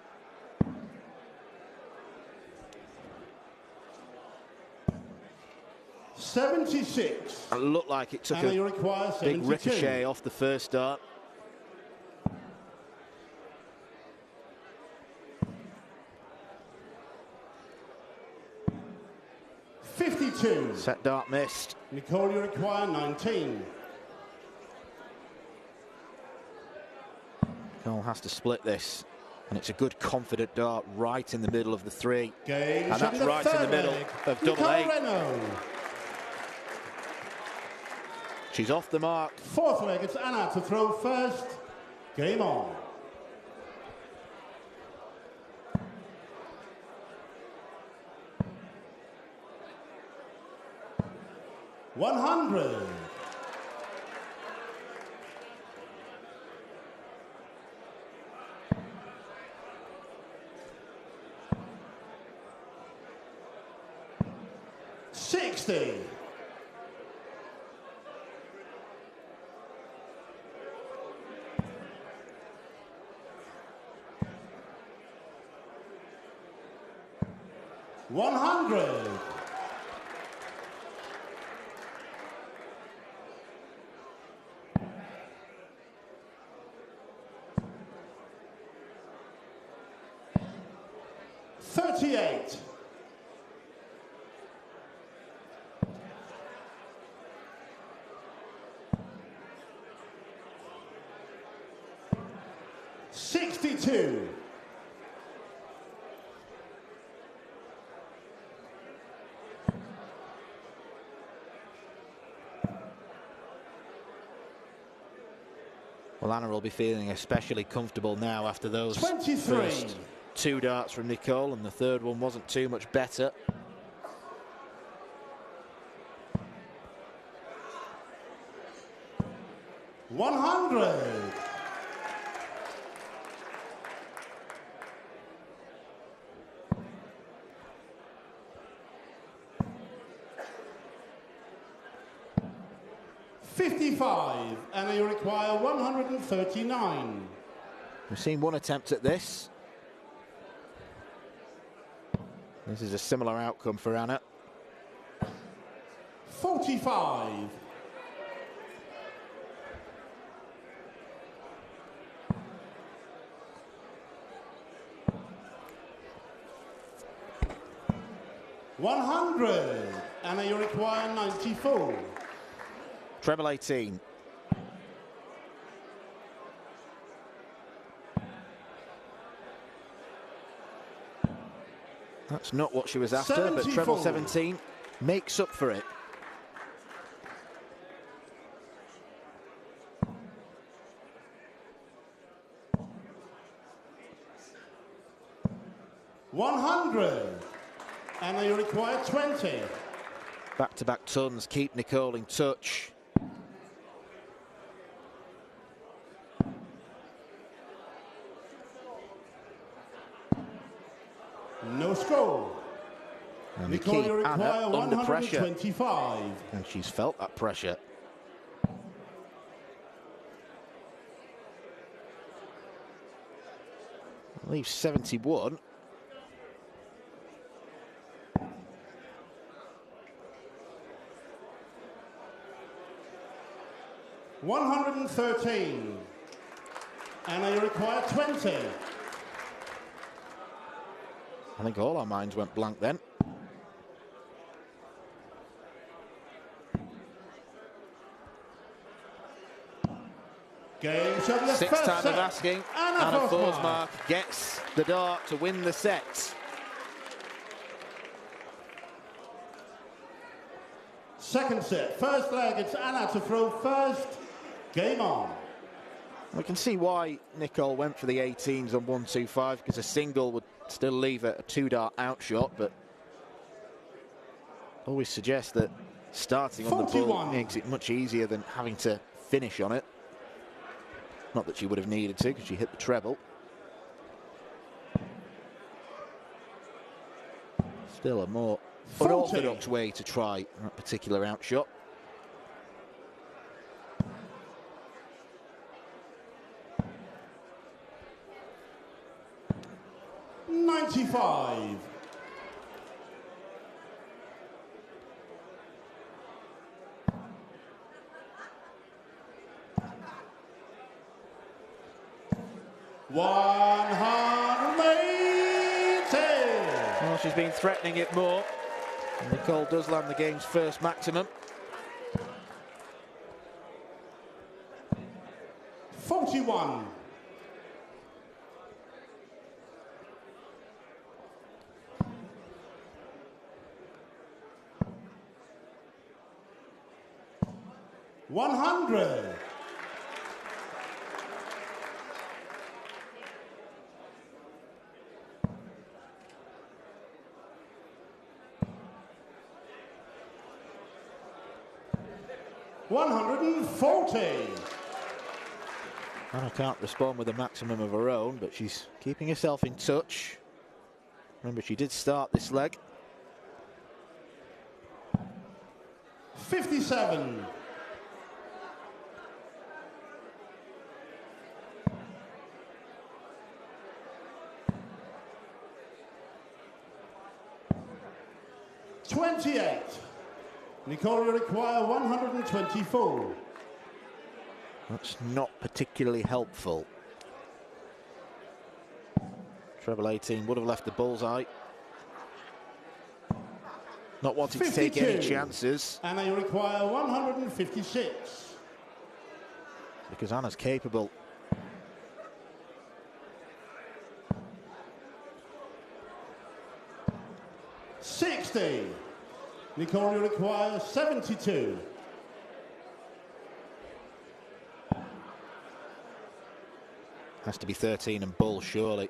$76. It looked like it took and a big ricochet off the first start. $52. Set dart missed. Nicole, you require 19. Nicole has to split this, and it's a good confident dart right in the middle of the three. Games and that's right in the middle of double eight. Regnaud. She's off the mark. Fourth leg, it's Anna to throw first. Game on. $100. $60. $100. $38. $62. Well, Anna will be feeling especially comfortable now after those 23. first 2 darts from Nicole, and the third one wasn't too much better. $100. $55, and you require 139. We've seen one attempt at this. This is a similar outcome for Anna. 45. $100, and you require 94. Treble 18. That's not what she was after, 74. but treble 17 makes up for it. $100, and you require 20. Back-to-back tons keep Nicole in touch. No score. And Nicole, keep you Anna require under pressure. 125. And she's felt that pressure. Leaves 71. $113, and you require 20. I think all our minds went blank then. Game shot, the Sixth first time set. of asking. Anna Forsmark gets the dart to win the set. Second set, first leg, it's Anna to throw first. Game on. We can see why Nicole went for the 18s on 1-2-5, because a single would still leave a 2-dart outshot, but always suggest that starting on the ball makes it much easier than having to finish on it. Not that she would have needed to, because she hit the treble. Still a more unorthodox way to try that particular outshot. $95. Well, she's been threatening it more. And Nicole does land the game's first maximum. 41. $100. $140. Anna can't respond with a maximum of her own, but she's keeping herself in touch. Remember, she did start this leg. 57. $28. Nicole, you require 124. That's not particularly helpful. Treble 18 would have left the bullseye. Not wanting 52. To take any chances. And you require 156. Because Anna's capable. $60. Nicole, you require 72. Has to be 13 and Bull, surely.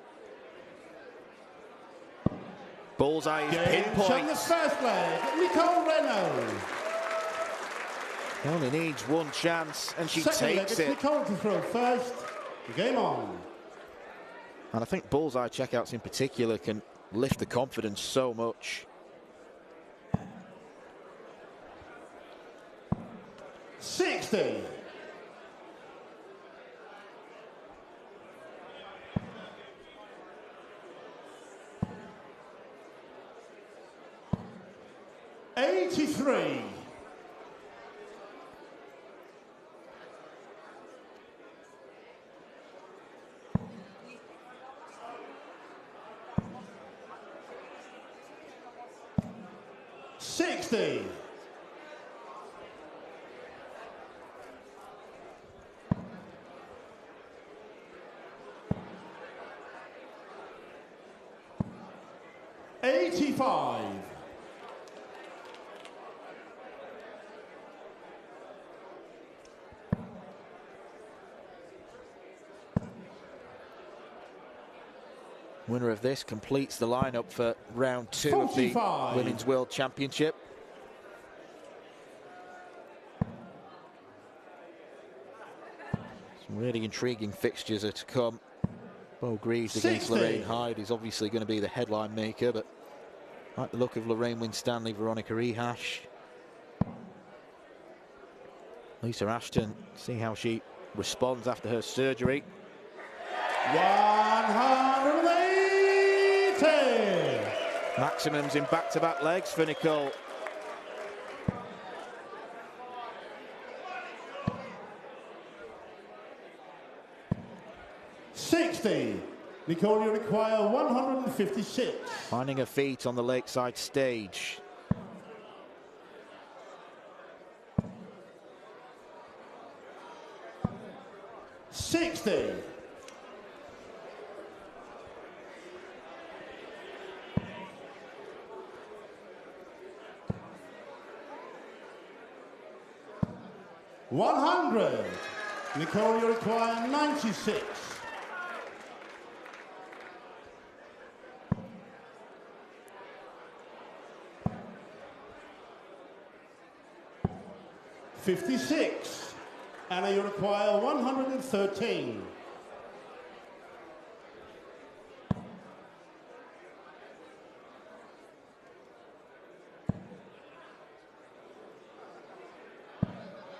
Bullseye is pinpoint. the first leg, Regnaud. Only needs one chance, and she Second takes leg, it. it's Regnaud to throw first. Game on. And I think Bullseye checkouts in particular can lift the confidence so much. 60. $83. 60. 85. 'Winner of this completes the lineup for round 2 of the 45. Women's World Championship. Some really intriguing fixtures are to come. Bo Greaves against 60. Lorraine Hyde is obviously going to be the headline maker, but I like the look of Lorraine Winstanley, Veronica Rehash. Lisa Ashton, see how she responds after her surgery. 180. Maximums in back-to-back legs for Nicole. Nicole, you require 156. Finding her feet on the lakeside stage. $60. $100. Nicole, you require 96. $56. Anna, you require 113.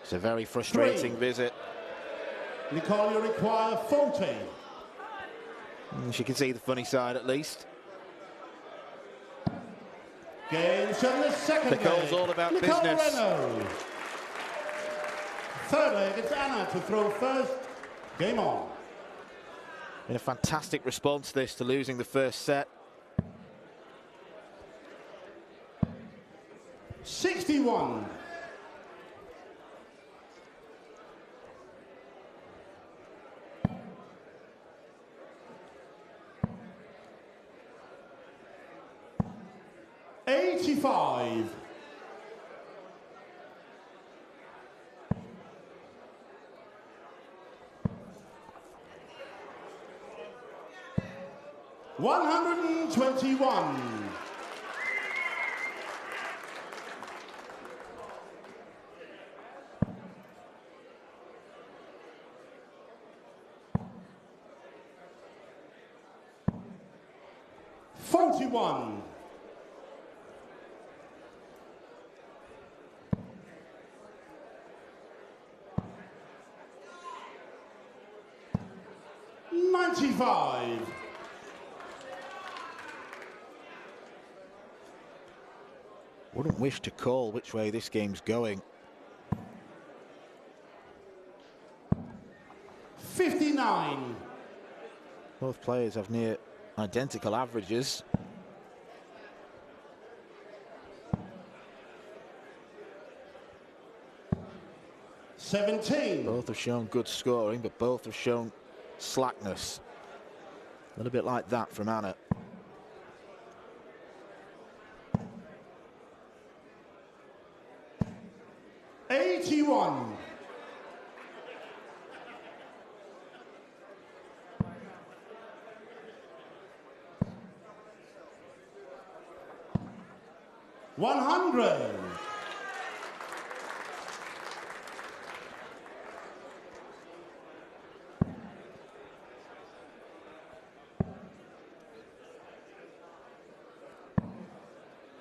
It's a very frustrating visit. Nicole, you require 40. She can see the funny side at least. Game 7, the second Nicole's leg. all about Nicole business. Regnaud. Third leg, it's Anna to throw first. Game on. In a fantastic response this to losing the first set. 61. $85. $121. $41. $95. Wouldn't wish to call which way this game's going. 59. Both players have near identical averages. $17. Both have shown good scoring, but both have shown slackness. A little bit like that from Anna. $81. 100.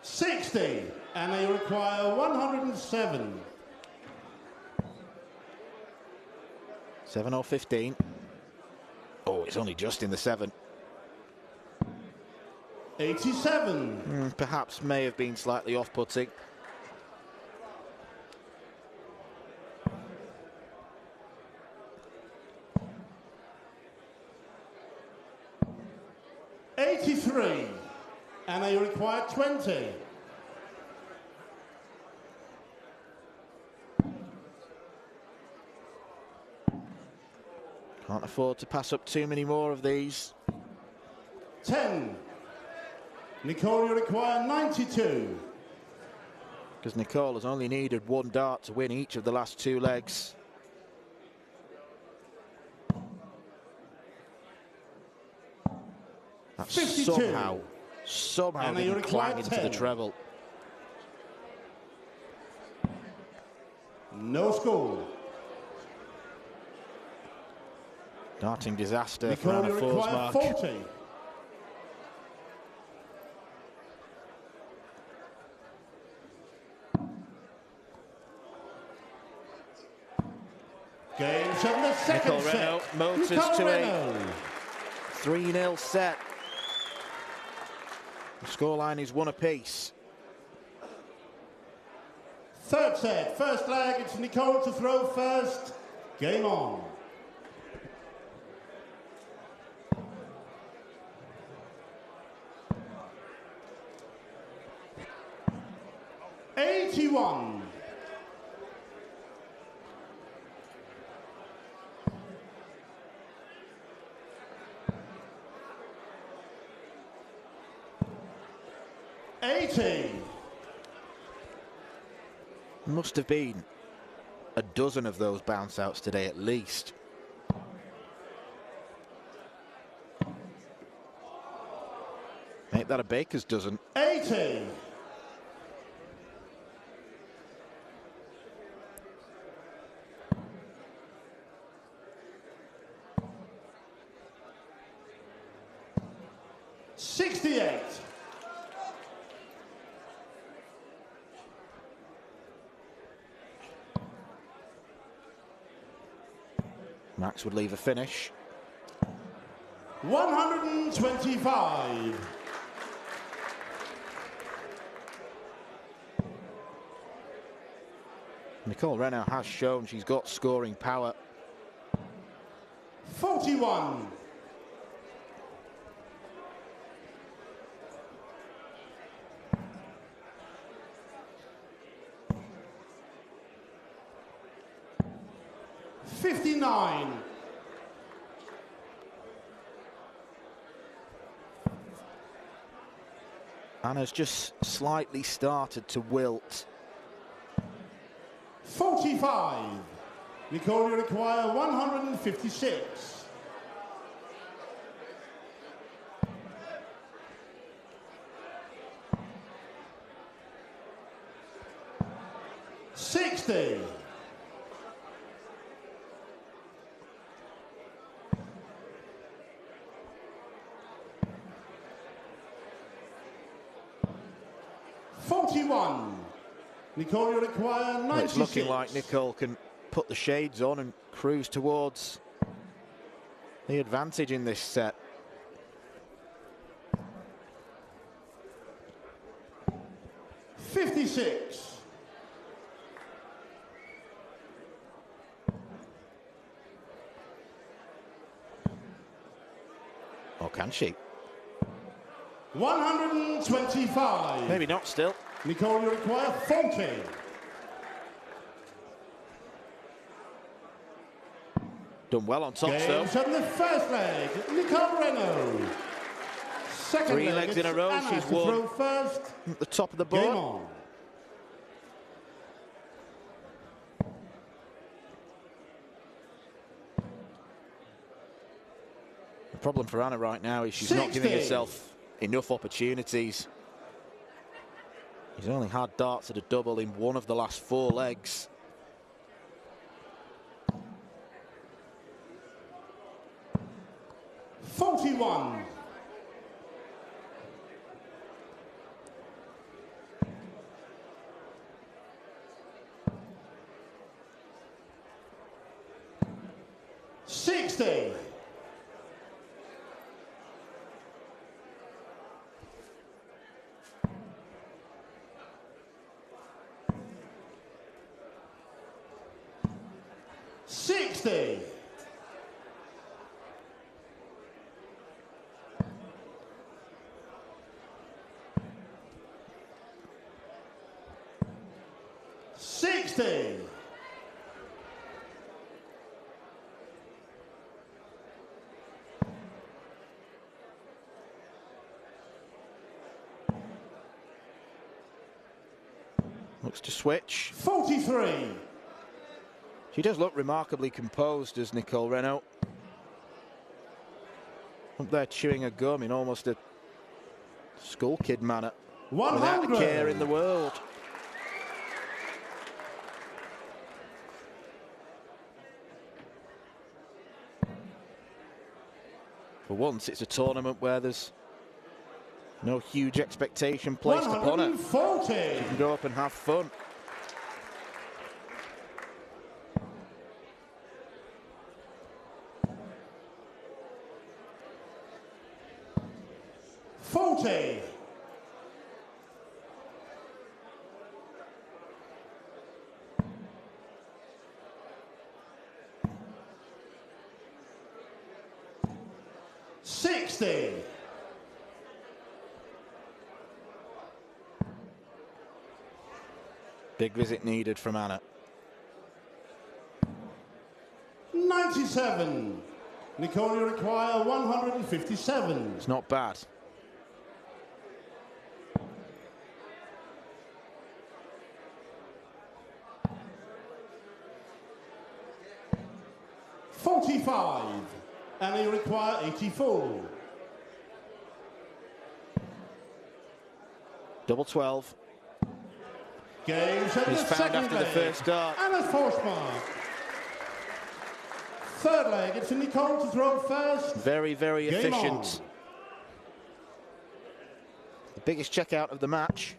$60, and they require 107. 7 or 15. Oh, it's only just in the 7. 87. Perhaps may have been slightly off-putting. $83, and they require 20. Can't afford to pass up too many more of these. 10. Nicole, you require 92. Because Nicole has only needed 1 dart to win each of the last 2 legs. That's 52. somehow didn't clang into the treble. No score. Darting disaster for Nicole, Anna you require Forsmark. 40. Game 7, the second Nicole Regnaud set. motors Nicole to Regnaud. a 3-0 set. The scoreline is 1 apiece. Third set, first leg, it's Nicole to throw first. Game on. $81. $80. Must have been a dozen of those bounce outs today at least. Make that a baker's dozen. 80. $68. Max would leave a finish. 125. Nicole Regnaud has shown she's got scoring power. 41. $59. Anna's just slightly started to wilt. 45. Nicole, you require 156. $60. $41. Nicole, you require 96. Well, it's looking like Nicole can put the shades on and cruise towards the advantage in this set. $56. Or can she? 125. Maybe not still. Nicole, you require 40. Done well on top, Game though. 7, the first leg, Nicole Regnaud. Second 3 leg, legs in a it's row, Anna she's to won. throw first. At the top of the Game board. on. The problem for Anna right now is she's not giving 60. herself enough opportunities. He's only had darts at a double in one of the last 4 legs. $41. $60. $60. $60. Looks to switch. 43. She does look remarkably composed, does Nicole Regnaud. Up there chewing her gum in almost a school kid manner. 100. Without a care in the world. For once, it's a tournament where there's no huge expectation placed upon her. 140. She can go up and have fun. $40. $60. Big visit needed from Anna. 97. Nicole, you require 157. It's not bad. $45. And you require 84. Double 12. Game set. He's found after the first dart. Anna Forsmark. Third leg, it's Nicole to throw first. Very, very Game efficient. on. The biggest checkout of the match.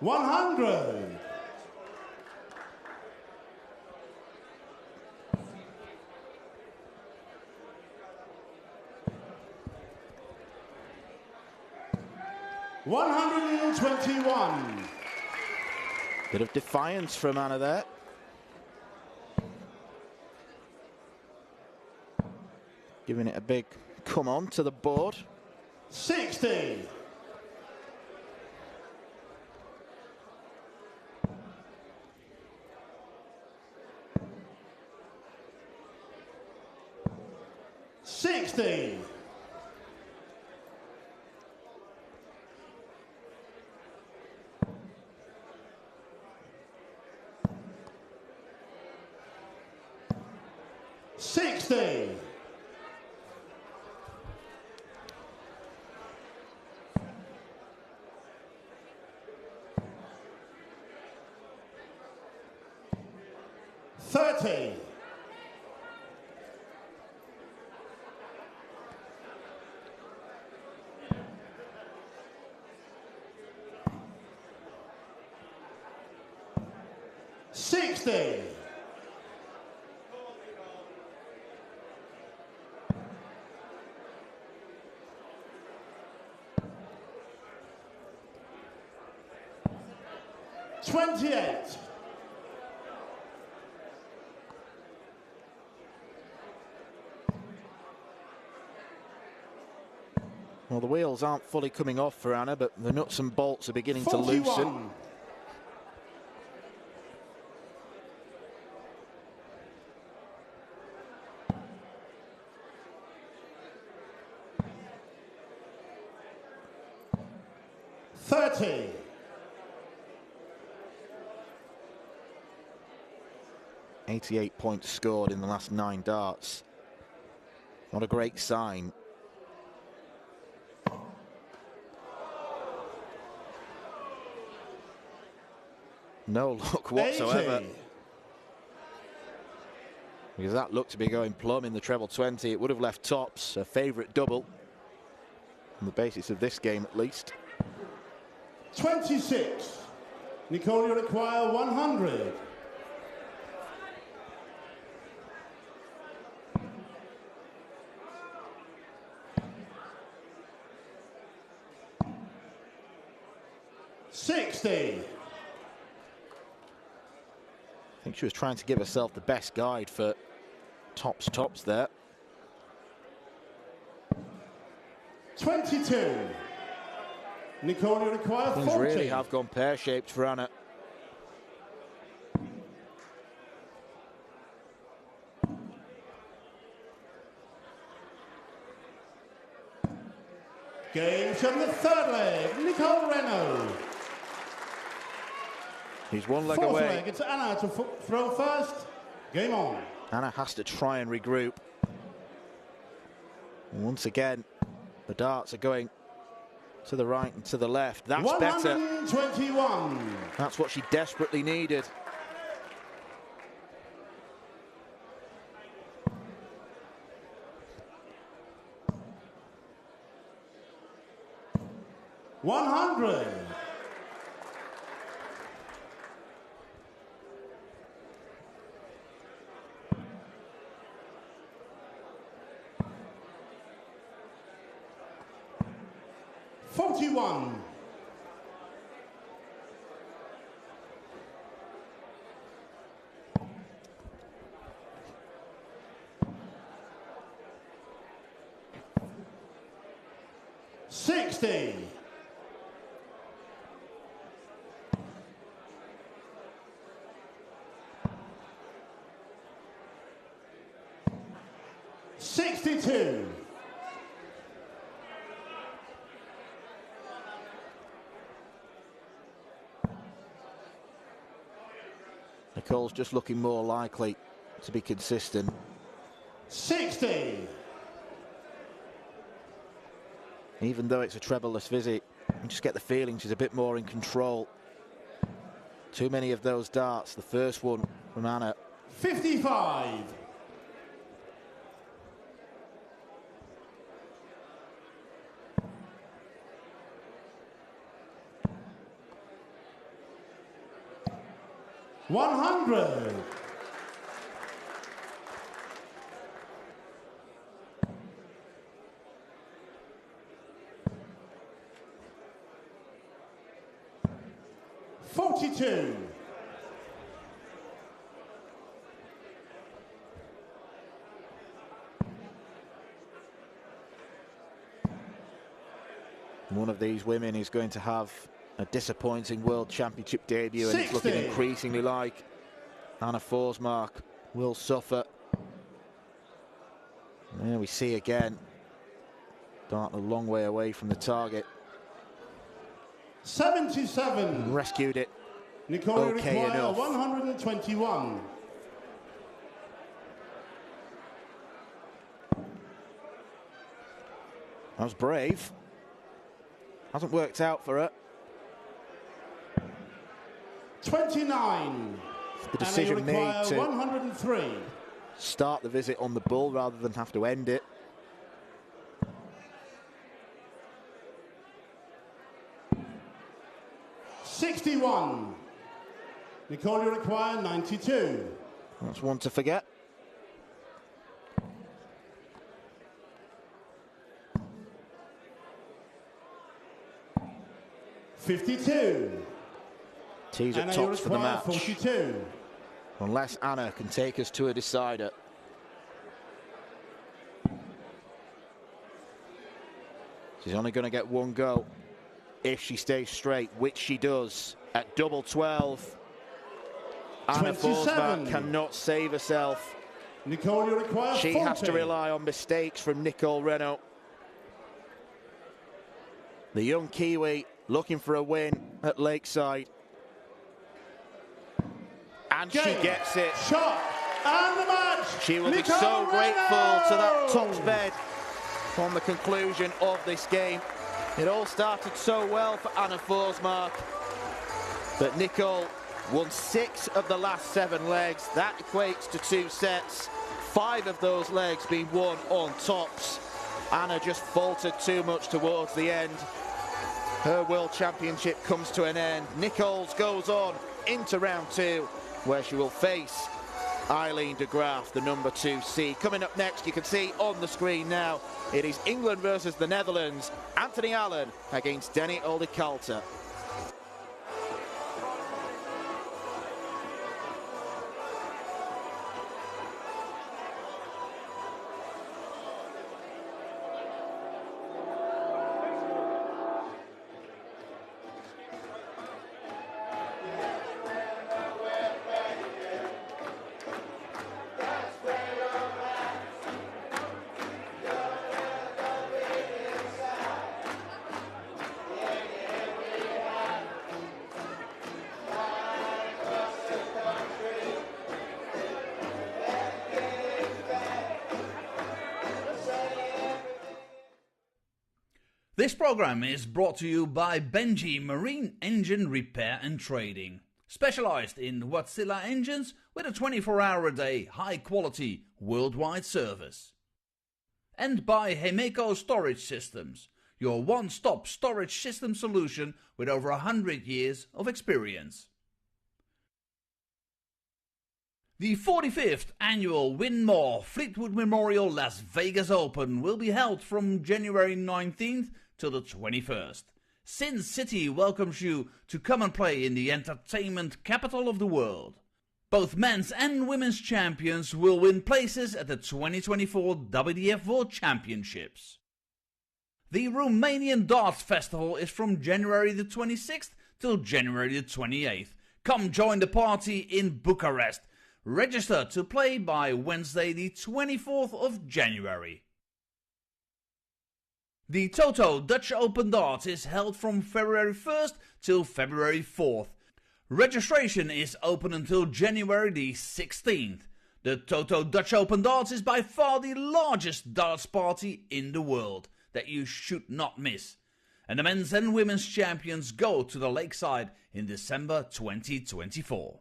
$100. $121. Bit of defiance from Anna there. Giving it a big come on to the board. 60. $60. $60. $30. $60. $28. Well, the wheels aren't fully coming off for Anna, but the nuts and bolts are beginning 41. to loosen. $30. $88 points scored in the last 9 darts. Not a great sign. No luck whatsoever. 80. Because that looked to be going plumb in the treble 20. It would have left tops a favourite double. On the basis of this game, at least. 26. Nicole, you require 100. $60. I think she was trying to give herself the best guide for tops there. 22. Nicole, you require 40. Things really have gone pear-shaped for Anna. Game from the third leg, Nicole Regnaud. He's one leg Fourth away. leg, it's Anna to throw first. Game on. Anna has to try and regroup. Once again, the darts are going to the right and to the left. That's 121. better. That's what she desperately needed. $100. $41. $60. $62. Nicole's just looking more likely to be consistent. 60. Even though it's a treble-less visit, you just get the feeling she's a bit more in control. Too many of those darts. The first one from Anna. 55. $100. $42. One of these women is going to have a disappointing World Championship debut, and it's looking 60. increasingly like Anna Forsmark will suffer. And there we see again, dart a long way away from the target. 77. Rescued it. Nicole okay require enough. 121. That was brave. Hasn't worked out for her. 29. The decision made to 103. start the visit on the bull rather than have to end it. $61. Nicole, you require 92. That's one to forget. $52. Tees at Anna, you tops for the require match. 42. Unless Anna can take us to a decider. She's only going to get one go if she stays straight, which she does at double 12. Anna 27. Forsmark cannot save herself. Nicole, you require She 40. has to rely on mistakes from Nicole Regnaud. The young Kiwi looking for a win at Lakeside. And she Game, gets it. Shot and the match. She will be Nicole so grateful Regnaud. to that tops bed on the conclusion of this game. It all started so well for Anna Forsmark, but Nicole Won 6 of the last 7 legs. That equates to 2 sets. 5 of those legs being won on tops. Anna just faltered too much towards the end. Her World Championship comes to an end. Nichols goes on into round 2, where she will face Eileen de Graaf, the number 2 seed. Coming up next, you can see on the screen now, it is England versus the Netherlands. Anthony Allen against Denny Oldekalter. This program is brought to you by Benji Marine Engine Repair and Trading. Specialized in Wärtsilä engines with a 24-hour-a-day, high-quality, worldwide service. And by Hemeco Storage Systems, your one-stop storage system solution with over 100 years of experience. The 45th annual Win More Fleetwood Memorial Las Vegas Open will be held from January 19th till the 21st. Sin City welcomes you to come and play in the entertainment capital of the world. Both men's and women's champions will win places at the 2024 WDF World Championships. The Romanian Darts Festival is from January the 26th till January the 28th. Come join the party in Bucharest. Register to play by Wednesday the 24th of January. The Toto Dutch Open Darts is held from February 1st till February 4th. Registration is open until January the 16th. The Toto Dutch Open Darts is by far the largest darts party in the world that you should not miss. And the men's and women's champions go to the Lakeside in December 2024.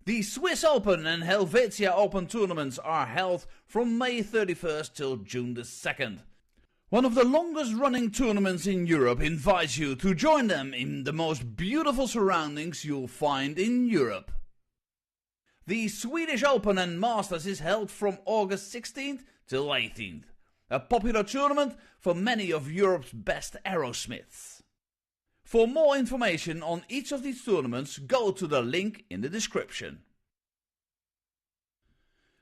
The Swiss Open and Helvetia Open tournaments are held from May 31st till June the 2nd. One of the longest running tournaments in Europe invites you to join them in the most beautiful surroundings you'll find in Europe. The Swedish Open and Masters is held from August 16th till 18th. A popular tournament for many of Europe's best aerosmiths. For more information on each of these tournaments, go to the link in the description.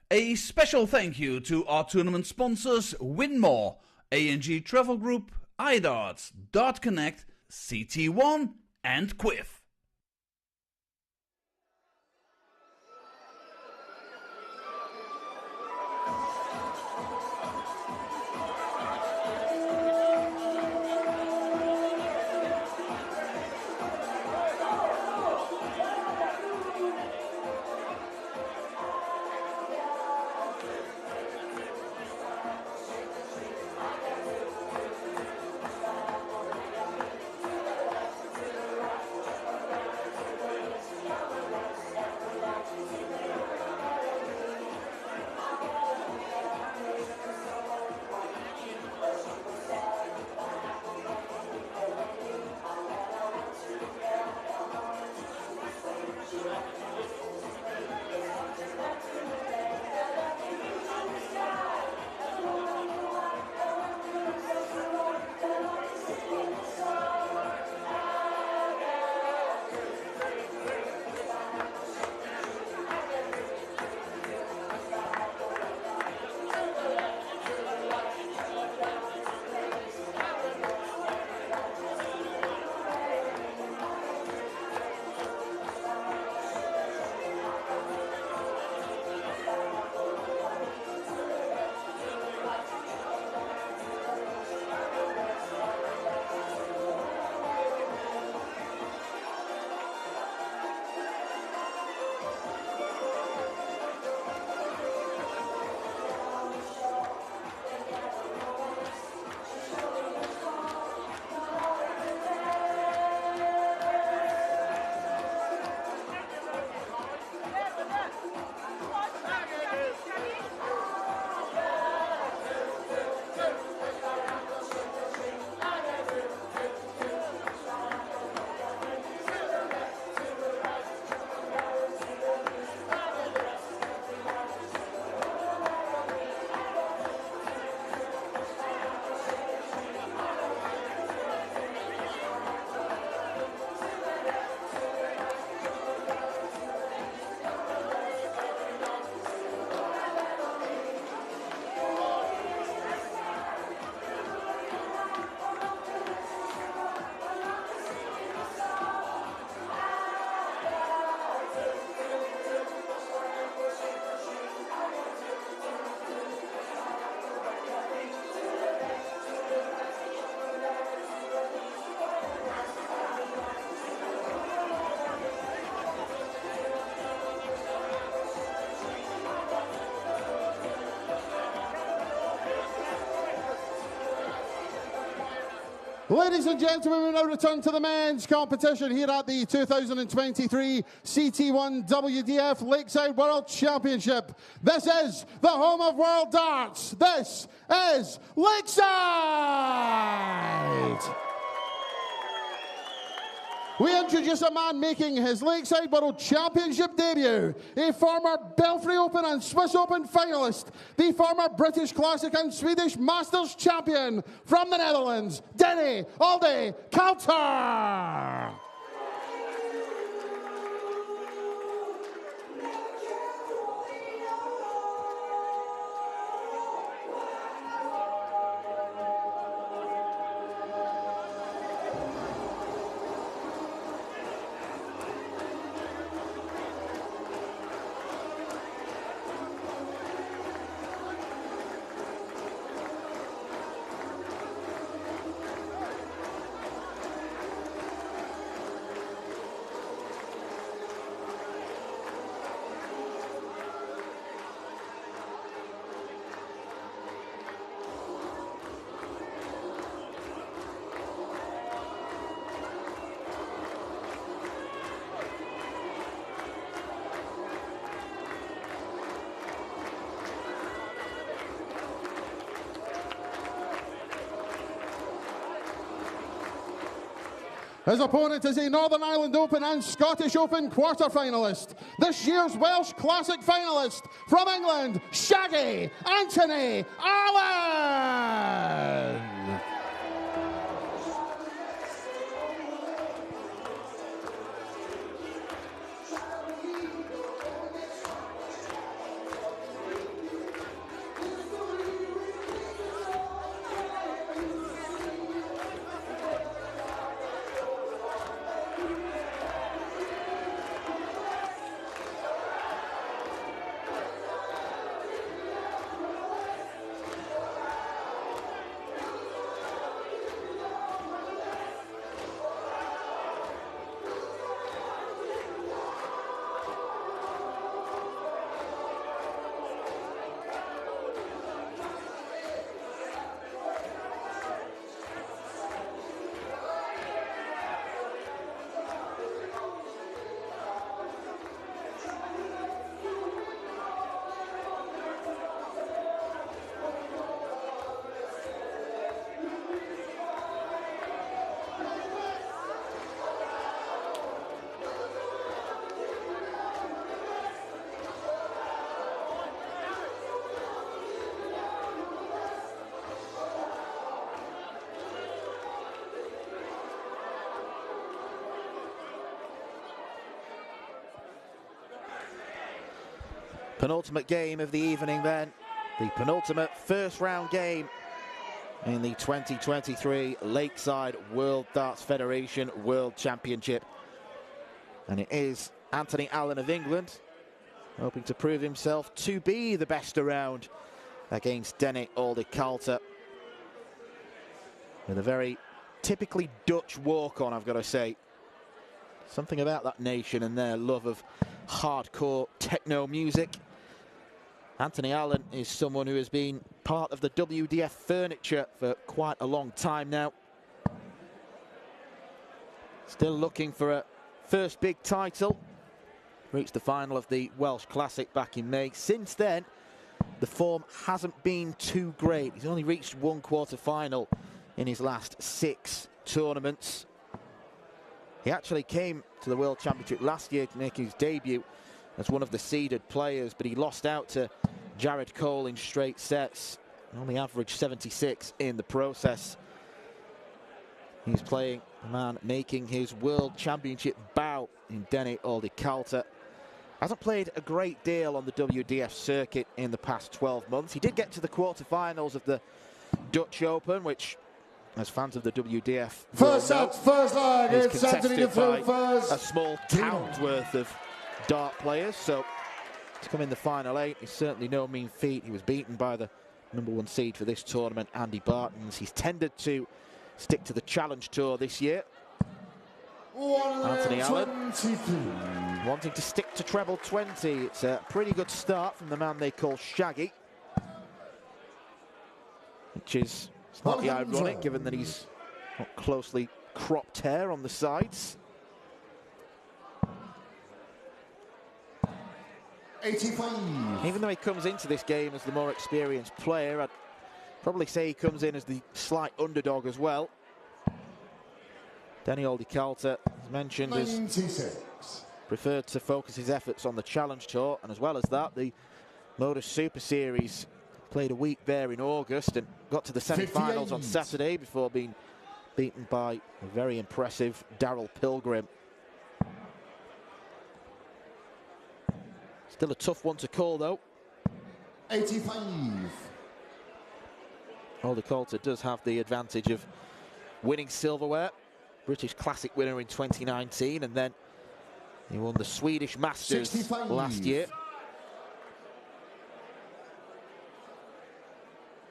A special thank you to our tournament sponsors Winmore, A&G Travel Group, iDarts, Dart Connect, CT1 and Quiff. Ladies and gentlemen, we now return to the men's competition here at the 2023 CT1 WDF Lakeside World Championship. This is the home of World Darts. This is Lakeside. We introduce a man making his Lakeside World Championship debut, a former Belfry Open and Swiss Open finalist, the former British Classic and Swedish Masters champion from the Netherlands, Denny Alde Coulter. His opponent is a Northern Ireland Open and Scottish Open quarter-finalist. This year's Welsh Classic finalist from England, Shaggy Anthony Allen. Penultimate game of the evening then. The penultimate first round game in the 2023 Lakeside World Darts Federation World Championship. And it is Anthony Allen of England hoping to prove himself to be the best around against Denny Alde Coulter. With a very typically Dutch walk-on, I've got to say. Something about that nation and their love of hardcore techno music. Anthony Allen is someone who has been part of the WDF furniture for quite a long time now. Still looking for a first big title. Reached the final of the Welsh Classic back in May. Since then, the form hasn't been too great. He's only reached one quarter-final in his last 6 tournaments. He actually came to the World Championship last year to make his debut as one of the seeded players, but he lost out to Jared Cole in straight sets. Only averaged 76 in the process. He's playing a man making his World Championship bow in Denny Alde Coulter. Hasn't played a great deal on the WDF circuit in the past 12 months. He did get to the quarterfinals of the Dutch Open, which, as fans of the WDF, first leg, is it's Anthony by first. a small town's worth of dart players. So to come in the final 8 is certainly no mean feat. He was beaten by the #1 seed for this tournament, Andy Bartons. He's tended to stick to the Challenge Tour this year. Anthony Allen wanting to stick to treble 20. It's a pretty good start from the man they call Shaggy, which is slightly ironic given that he's Not closely cropped hair on the sides. 85. Even though he comes into this game as the more experienced player, I'd probably say he comes in as the slight underdog as well. Danny Calter, as mentioned, 96. has preferred to focus his efforts on the Challenge Tour, and as well as that, the Modus Super Series. Played a week there in August and got to the semi-finals on Saturday before being beaten by a very impressive Daryl Pilgrim. Still a tough one to call, though. 85. Calter does have the advantage of winning silverware. British Classic winner in 2019, and then he won the Swedish Masters 65. last year.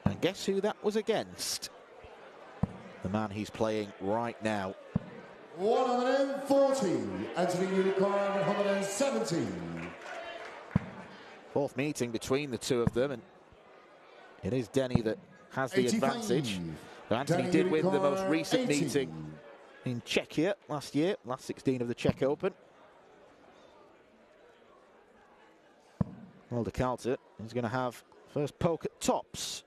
And guess who that was against? The man he's playing right now. 140. Anthony Unicorn, 170. Fourth meeting between the two of them, and it is Denny that has the 85. advantage. But Anthony Denny did win the most Unicorn, recent 80. meeting in Czechia last year, last 16 of the Czech Open. Calter is going to have first poke at tops.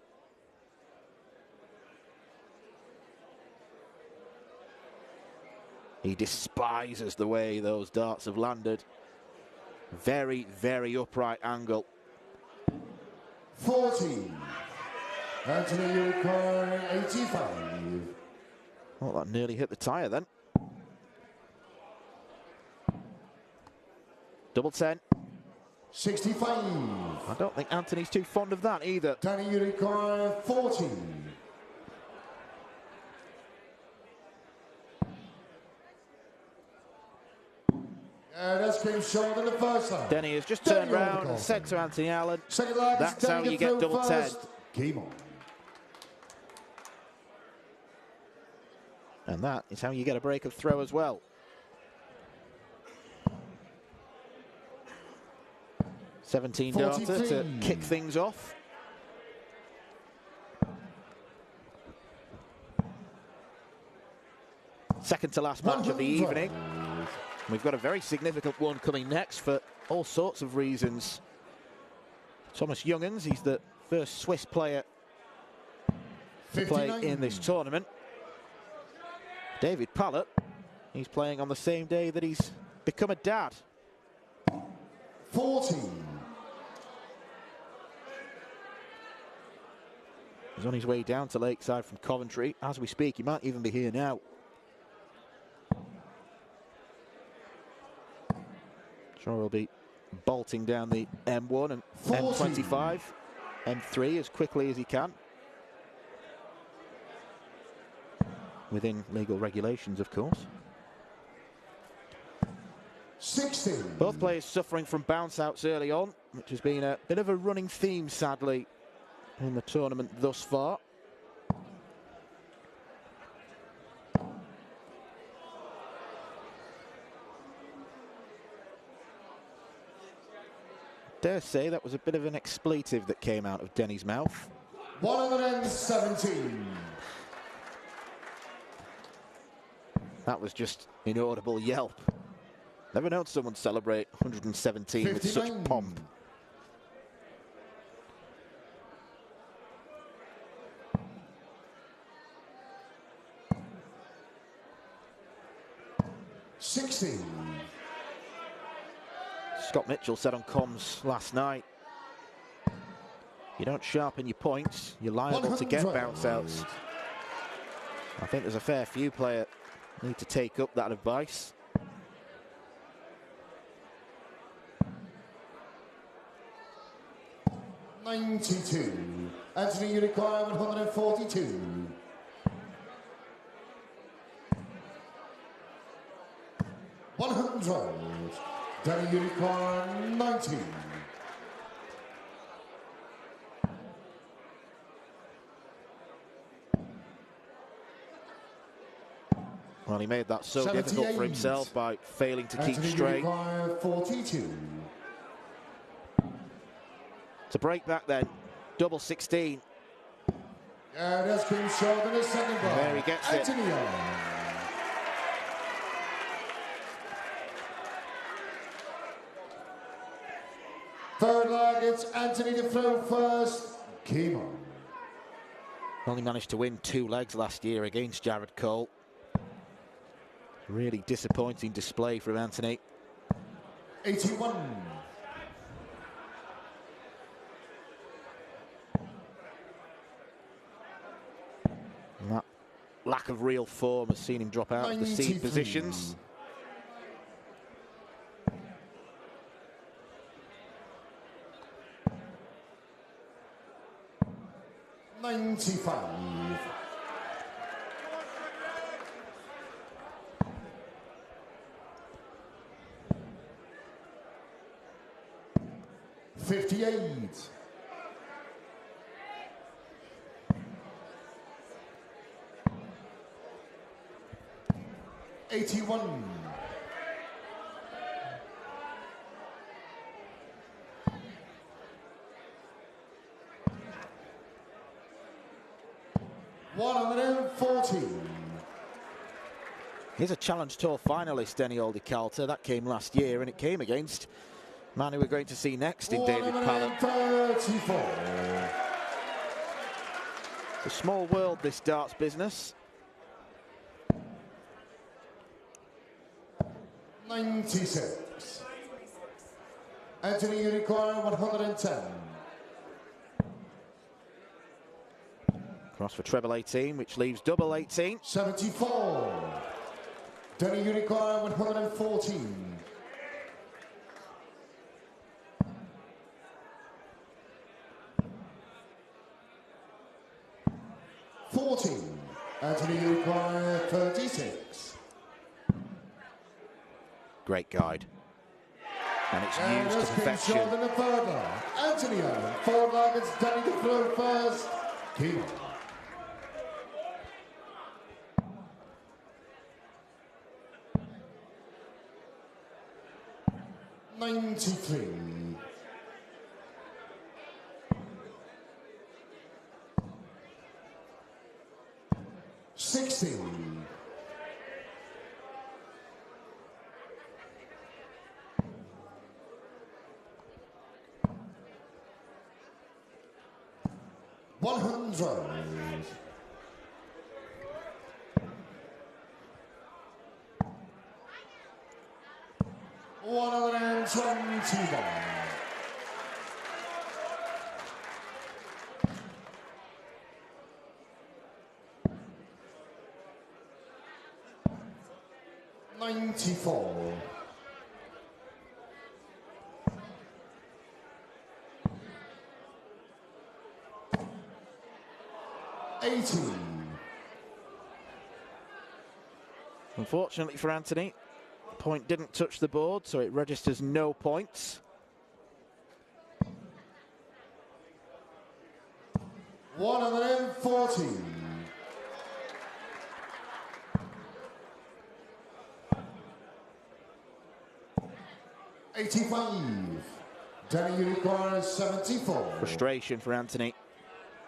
He despises the way those darts have landed. Very, very upright angle. 40. Anthony Unicorn, 85. Oh, that nearly hit the tyre then. Double 10. 65. I don't think Anthony's too fond of that either. Danny Unicorn, 40. That's came short in the first line. Denny has just Danny turned round Calter. and said to Anthony Allen, Second leg, that's how you get double 10. Game on. And that is how you get a break of throw as well. 17 darter to 43. kick things off. Second to last match of the evening. We've got a very significant one coming next for all sorts of reasons. Thomas Junghans, he's the first Swiss player to play 59. in this tournament. David Parlett, he's playing on the same day that he's become a dad. 40. He's on his way down to Lakeside from Coventry. As we speak, he might even be here now. Sure, he'll be bolting down the M1 and 40. M25, M3 as quickly as he can. Within legal regulations, of course. 60. Both players suffering from bounce-outs early on, which has been a bit of a running theme, sadly, in the tournament thus far. Dare say that was a bit of an expletive that came out of Denny's mouth. 117. That was just inaudible yelp. Never known someone celebrate 117 with such 59. pomp. Scott Mitchell said on comms last night, you don't sharpen your points, you're liable to get bounce outs. I think there's a fair few players need to take up that advice. .92. Anthony Unicorn, 142. .100. Danny Unicorn, 90. Well, he made that so difficult for himself by failing to keep Anthony straight. Unicorn, 42. To break that then, double 16. That's been short in the second bar. There he gets it. Third leg, it's Anthony to throw first. Game on. Only managed to win 2 legs last year against Jared Cole. Really disappointing display from Anthony. 81. And that lack of real form has seen him drop out of the seed positions. 95. $58. 81. 140. He's a Challenge Tour finalist, Denny Aldicarter. That came last year, and it came against man who we're going to see next in David Parlett. 134. It's a small world, this darts business. 96. Anthony, you require 110. Cross for treble 18, which leaves double 18. 74. Danny, you require 114. Anthony, you require 36. Great guide. And it's used to perfection. In the third line. Anthony Allen, forward line, it's Danny to throw first. Keep on. 93. 16. 100. 121. 94. 18. Unfortunately for Anthony, the point didn't touch the board, so it registers no points. 114. 85. Danny, you require 74. Frustration for Anthony.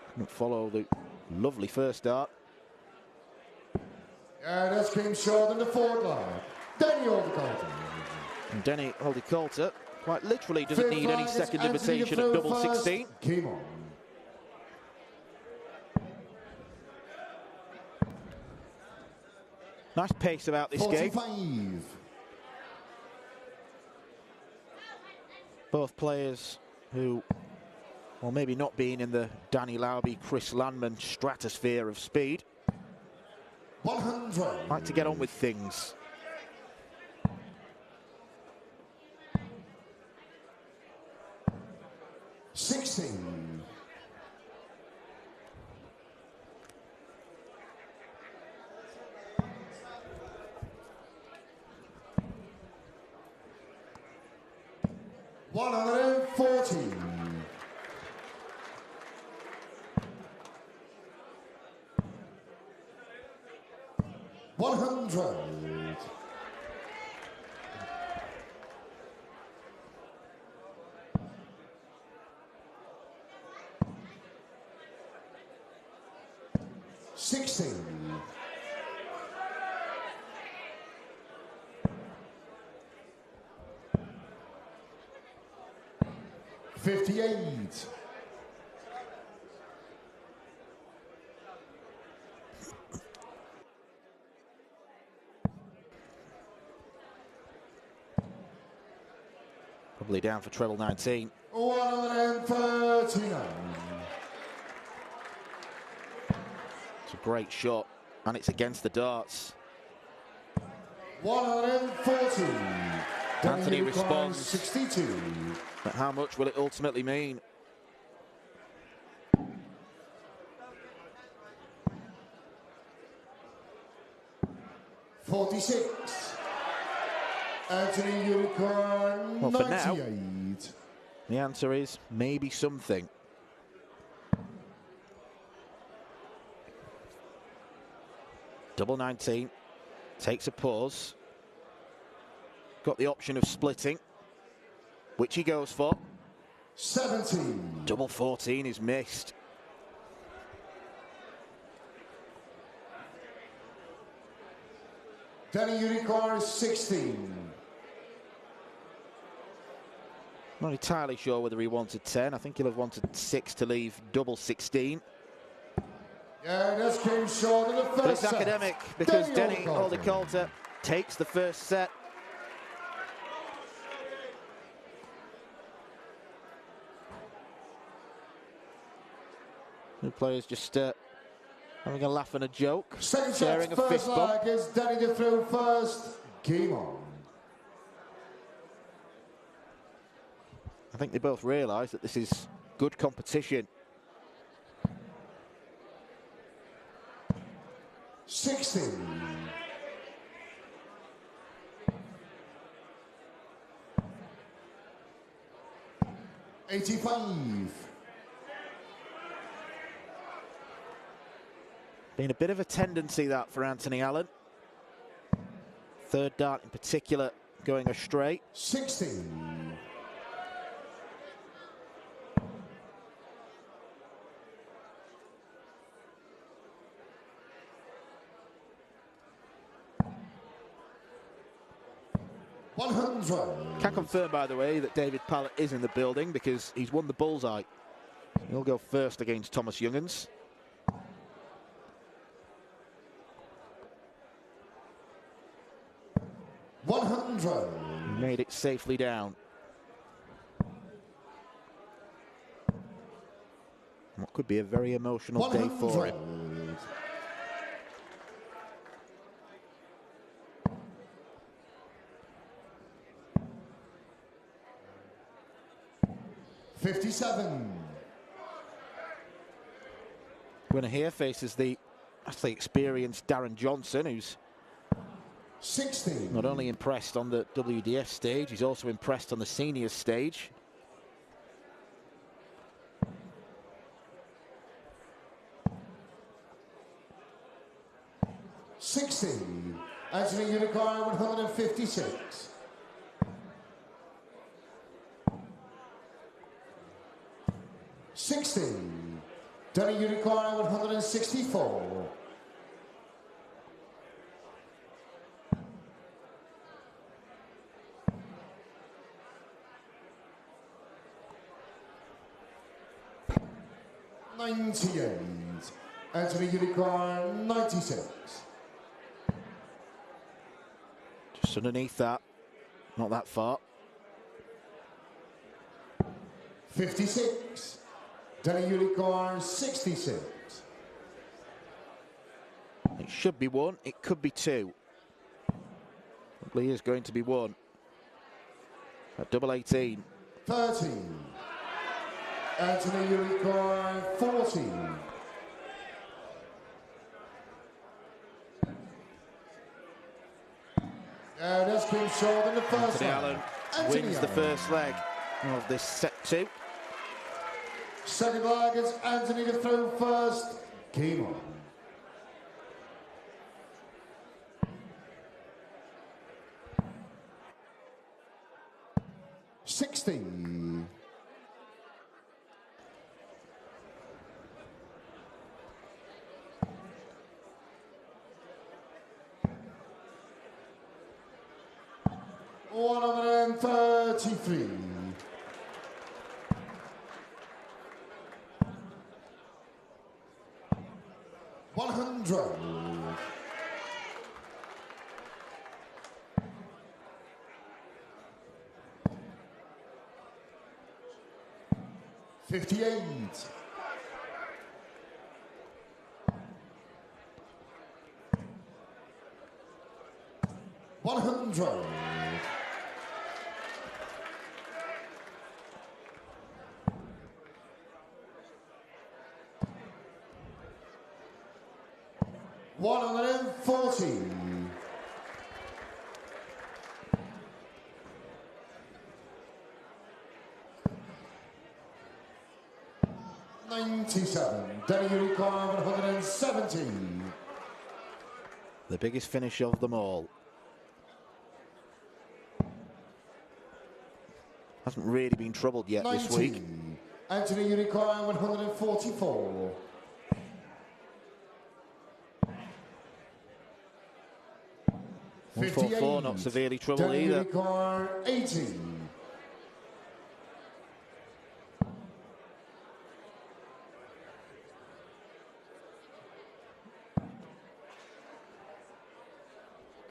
Couldn't follow the lovely first dart. That's came short in the forward line. Danny Aldicarter. And Denny Aldicarter quite literally doesn't need any second invitation at double 16. Came on. Nice pace about this 45. game. Both players who, well, maybe not being in the Danny Lauby, Chris Landman stratosphere of speed, 100. like to get on with things. 16. 114. 100. 114. 16. 58. Probably down for treble 19. 139. It's a great shot, and it's against the darts. 140. Anthony responds. 62. But how much will it ultimately mean? $46. Anthony Unicorn, Well, for now, 98. the answer is maybe something. Double 19, takes a pause. Got the option of splitting, which he goes for. 17. Double 14 is missed. Danny Unicorn, 16. Not entirely sure whether he wanted 10. I think he'll have wanted 6 to leave double 16. Yeah, this came short in the first But it's set. academic because Denny Alink Alink takes the first set. The players just having a laugh and a joke, Second sharing set, a first fist bump. leg is Danny to throw first. Game on. I think they both realise that this is good competition. 16. 85. Been a bit of a tendency that for Anthony Allen. Third dart in particular going astray. 16. 100. Can confirm, by the way, that David Parlett is in the building because he's won the bullseye. He'll go first against Thomas Junghans. Made it safely down. What could be a very emotional day for him. 57. Winner here faces the vastly experienced Darren Johnson, who's 16. not only impressed on the WDF stage, he's also impressed on the seniors stage. Anthony Unicorn, 156. 16. Danny Unicorn, 164. 98. Anthony Unicorn, 96. Just underneath that, not that far. 56. Danny Unicorn, 66. It should be one, it could be two. Probably is going to be one. At double 18. 13. Anthony Unicorn, 14. That's been short in the first Anthony leg. Allen wins the first leg of this set two. Second leg is Anthony to throw first. Game on. 133. 100. 58. 100. 140. 97. Danny Unicorn 170. The biggest finish of them all. Hasn't really been troubled yet 90. this week. Anthony Unicorn 144. 144, not severely troubled Danny either. Unicorn 80.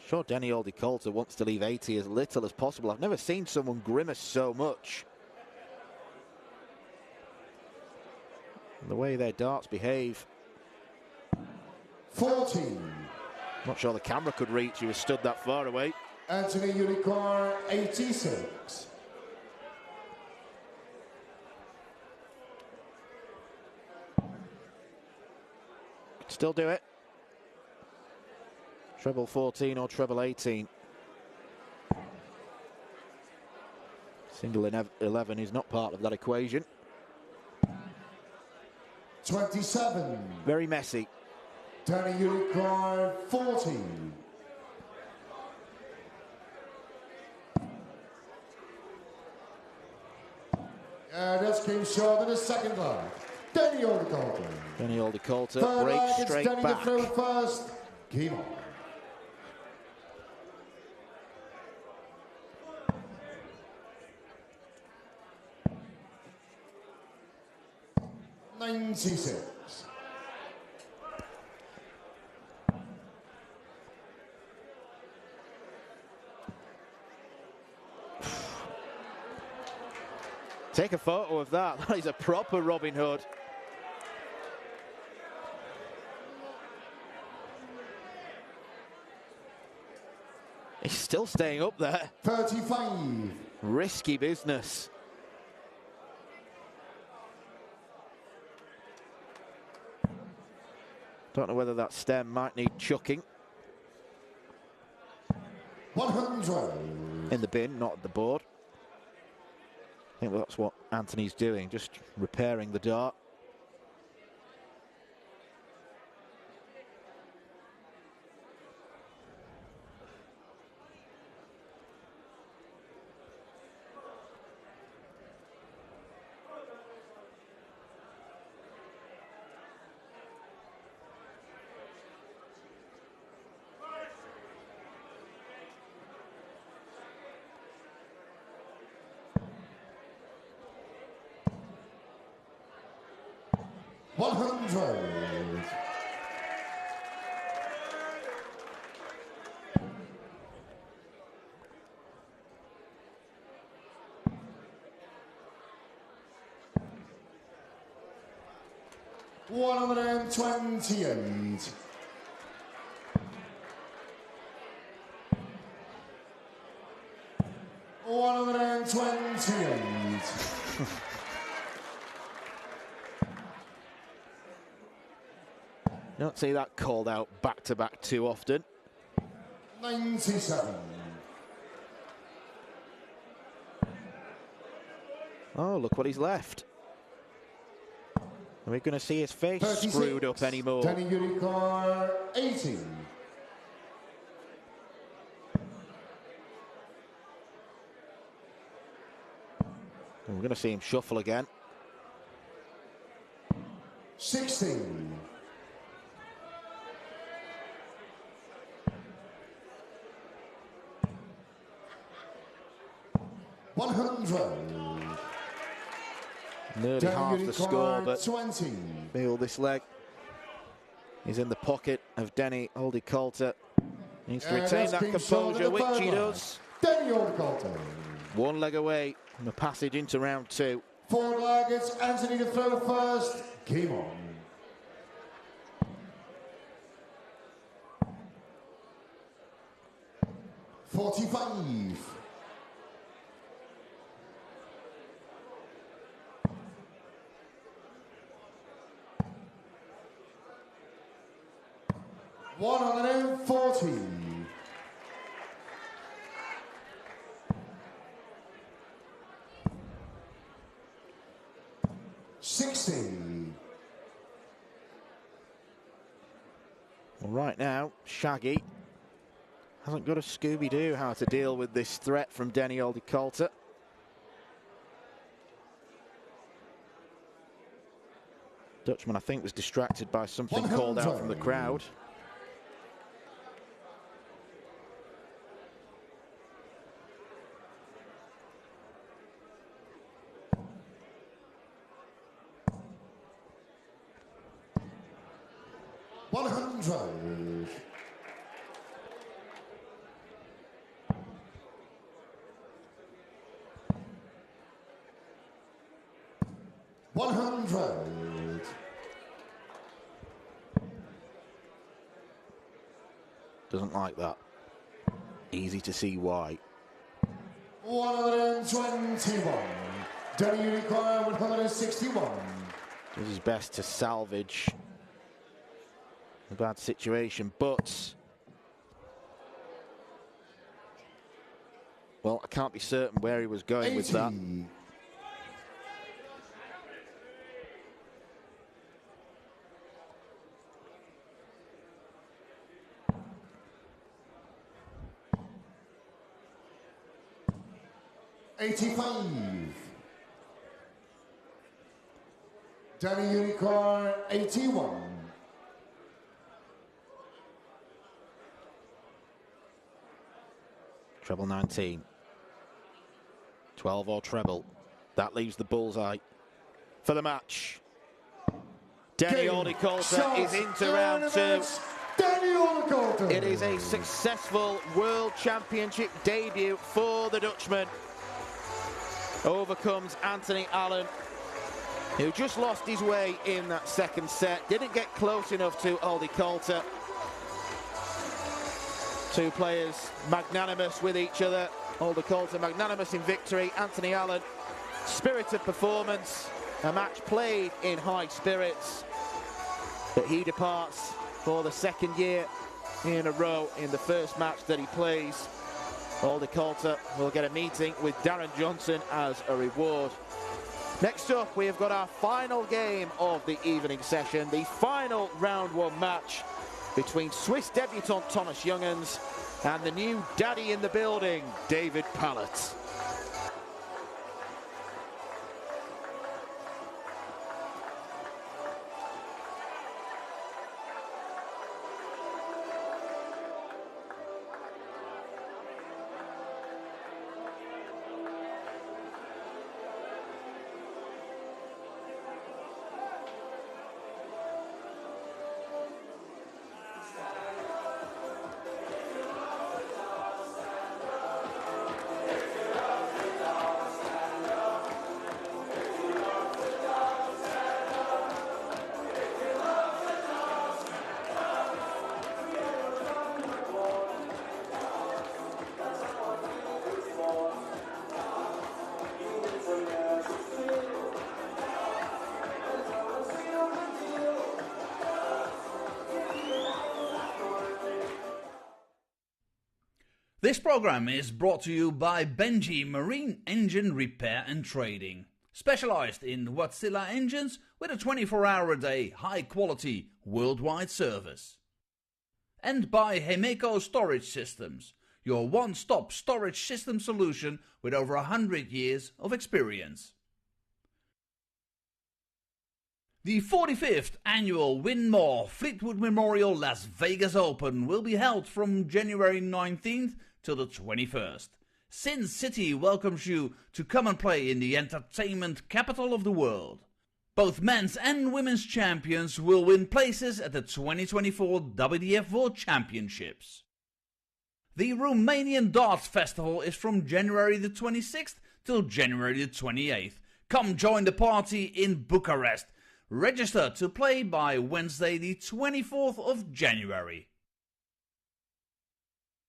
Sure, Denny Aldi-Coulter wants to leave 80 as little as possible. I've never seen someone grimace so much. The way their darts behave. 14. Not sure the camera could reach. He was stood that far away. Anthony Unicorn 86. Could still do it. Treble 14 or treble 18. Single 11 is not part of that equation. 27. Very messy. Danny Unicorn 40. This came short in the second leg. Danny Aldi-Coulter. Danny Aldi-Coulter Third breaks leg, it's straight Danny back. to throw first. Game on. $96. Take a photo of that. That is a proper Robin Hood. He's still staying up there. 35. Risky business. Don't know whether that stem might need chucking. 100. In the bin, not at the board. I think that's what Anthony's doing, just repairing the dart. $128. Don't see that called out back-to-back too often. 97. Oh, look what he's left. Are we going to see his face 36. screwed up anymore? Danny Unicorn 80. We're going to see him shuffle again. 16. 100. Nearly half the score, but 20. feel this leg is in the pocket of Denny Aldik-Coulter. Needs to retain that composure, which he does. Denny Aldik-Coulter. One leg away from the passage into round 2. Forward leg, it's Anthony to throw first. Game on. $45. $140. $60. Well, right now, Shaggy hasn't got a Scooby-Doo how to deal with this threat from Denny Aldik-Coulter. Dutchman, I think, was distracted by something called out from the crowd. $100. $100. Doesn't like that. Easy to see why. 121. Denny Unicorn 161. Does his best to salvage a bad situation, but well, I can't be certain where he was going 80. with that. $85. Denny Unicorn 81. Treble 19. 12 or treble. That leaves the bullseye for the match. Denny Aldik-Coulter is into round 2. Denny Aldik-Coulter. It is a successful World Championship debut for the Dutchman. Overcomes Anthony Allen, who just lost his way in that second set. Didn't get close enough to Aldik-Coulter. Two players magnanimous with each other. Aldik-Coulter magnanimous in victory. Anthony Allen, spirited performance. A match played in high spirits. But he departs for the second year in a row in the first match that he plays. Aldik-Coulter will get a meeting with Darren Johnson as a reward. Next up, we have got our final game of the evening session, the final round 1 match between Swiss debutant Thomas Junghans and the new daddy in the building, David Parlett. This program is brought to you by Benji Marine Engine Repair and Trading, specialized in Wärtsilä engines with a 24-hour-a-day, high-quality, worldwide service. And by Hemeco Storage Systems, your one-stop storage system solution with over 100 years of experience. The 45th annual Win More Fleetwood Memorial Las Vegas Open will be held from January 19th till the 21st. Sin City welcomes you to come and play in the entertainment capital of the world. Both men's and women's champions will win places at the 2024 WDF World Championships. The Romanian Darts Festival is from January the 26th till January the 28th. Come join the party in Bucharest. Register to play by Wednesday the 24th of January.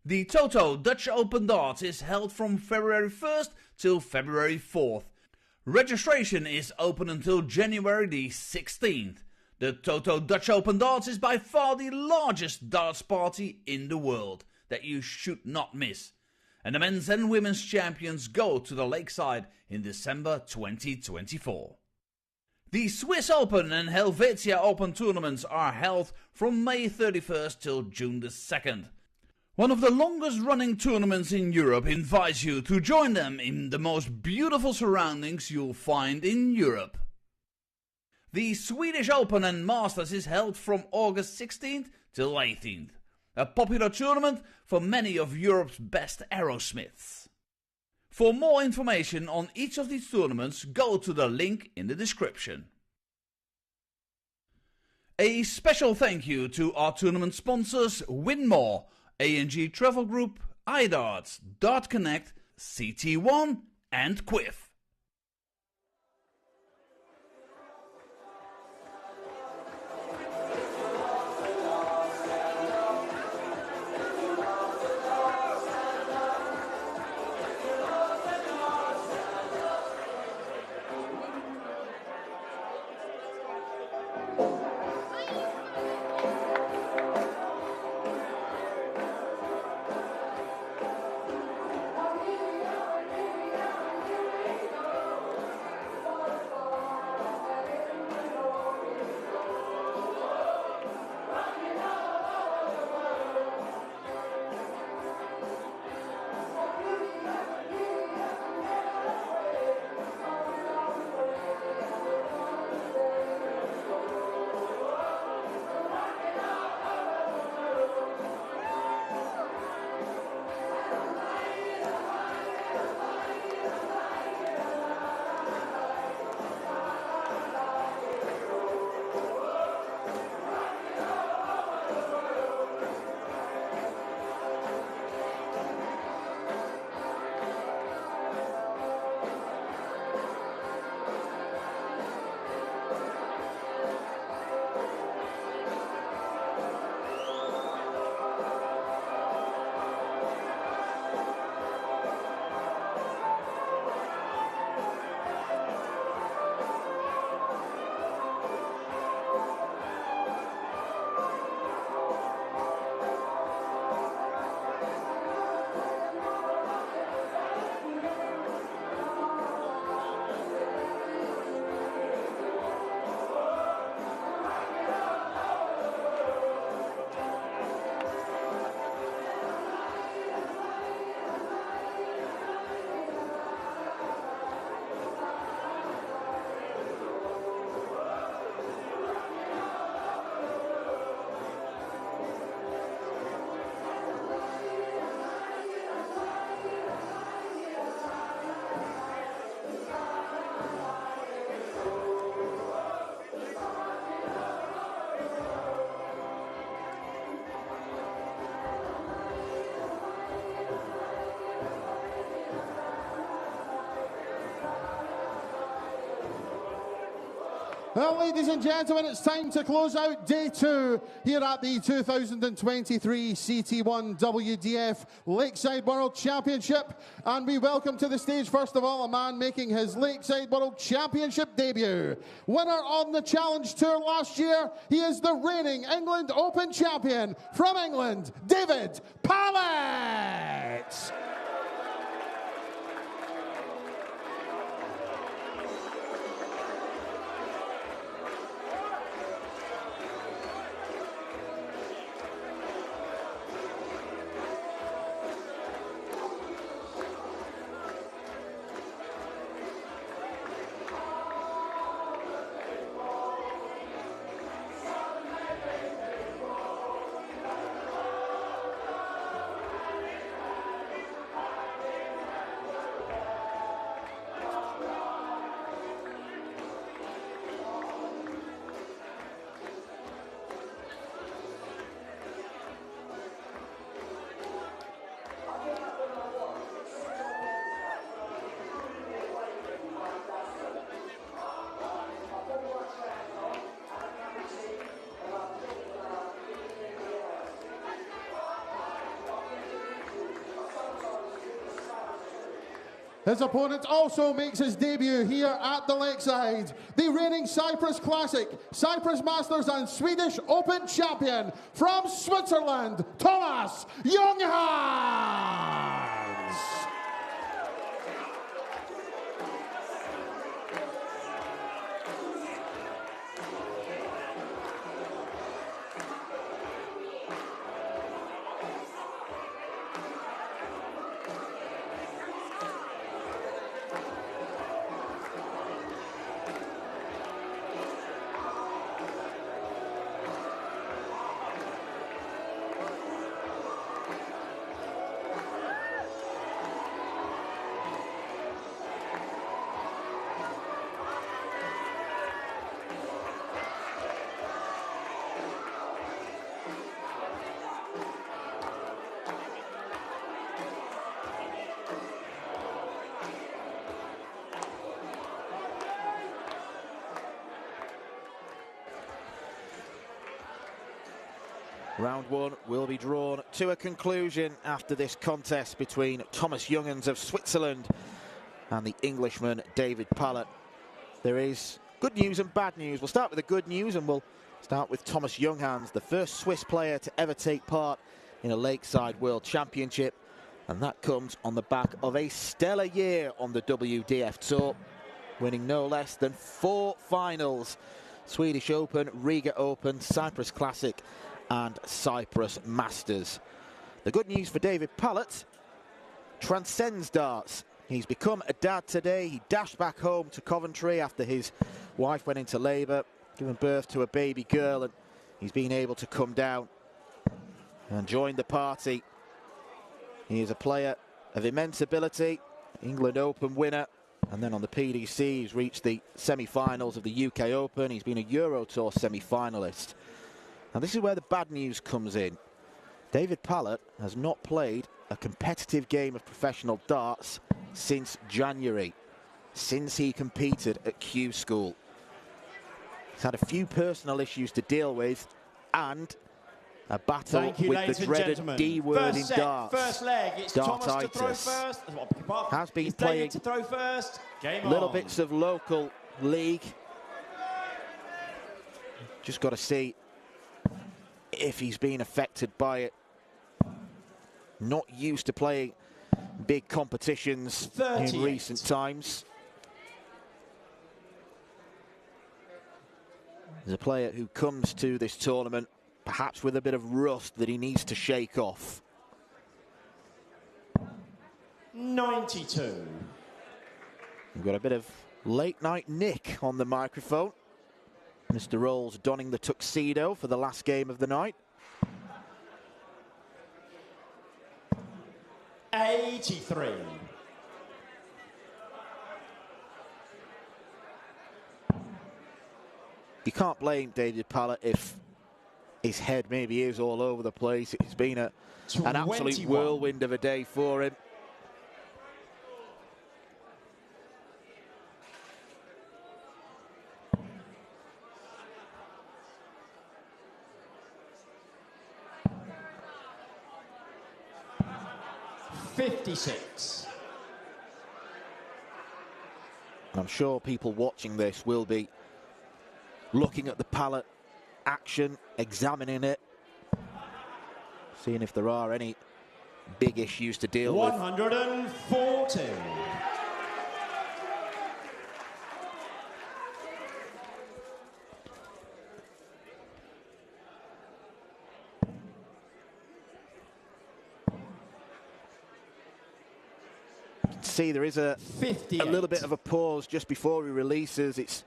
The Toto Dutch Open Darts is held from February 1st till February 4th. Registration is open until January the 16th. The Toto Dutch Open Darts is by far the largest darts party in the world that you should not miss. And the men's and women's champions go to the Lakeside in December 2024. The Swiss Open and Helvetia Open tournaments are held from May 31st till June the 2nd. One of the longest running tournaments in Europe invites you to join them in the most beautiful surroundings you'll find in Europe. The Swedish Open and Masters is held from August 16th till 18th. A popular tournament for many of Europe's best aerosmiths. For more information on each of these tournaments, go to the link in the description. A special thank you to our tournament sponsors Winmore, A&G Travel Group, iDarts, Dart Connect, CT1 and Quiff. Well, ladies and gentlemen, it's time to close out day 2 here at the 2023 CT1 WDF Lakeside World Championship. And we welcome to the stage, first of all, a man making his Lakeside World Championship debut. Winner on the Challenge Tour last year, he is the reigning England Open champion from England, David Parlett. His opponent also makes his debut here at the Lakeside. The reigning Cyprus Classic, Cyprus Masters and Swedish Open champion from Switzerland, Thomas Junghans. Round one will be drawn to a conclusion after this contest between Thomas Junghans of Switzerland and the Englishman David Parlett. There is good news and bad news. We'll start with the good news, and we'll start with Thomas Junghans, the first Swiss player to ever take part in a Lakeside World Championship, and that comes on the back of a stellar year on the WDF Tour, winning no less than 4 finals: Swedish Open, Riga Open, Cyprus Classic and Cyprus Masters. The good news for David Parlett transcends darts. He's become a dad today. He dashed back home to Coventry after his wife went into labour, giving birth to a baby girl, and he's been able to come down and join the party. He is a player of immense ability, England Open winner, and then on the PDC he's reached the semi-finals of the UK Open. He's been a Euro Tour semi-finalist. Now this is where the bad news comes in. David Parlett has not played a competitive game of professional darts since January, since he competed at Q School. He's had a few personal issues to deal with and a battle with the dreaded D word in darts. First leg, it's Thomas to throw first. Has been playing to throw first. Game little on. bits of local league. Just got to see if he's been affected by it. Not used to playing big competitions in recent times. There's a player who comes to this tournament perhaps with a bit of rust that he needs to shake off. 92. We've got a bit of late night Nick on the microphone. Mr. Rolls donning the tuxedo for the last game of the night. 83. You can't blame David Parlett if his head maybe is all over the place. It's been an absolute whirlwind of a day for him. I'm sure people watching this will be looking at the Parlett action, examining it, seeing if there are any big issues to deal with. 140. See, there is a little bit of a pause just before he releases. It's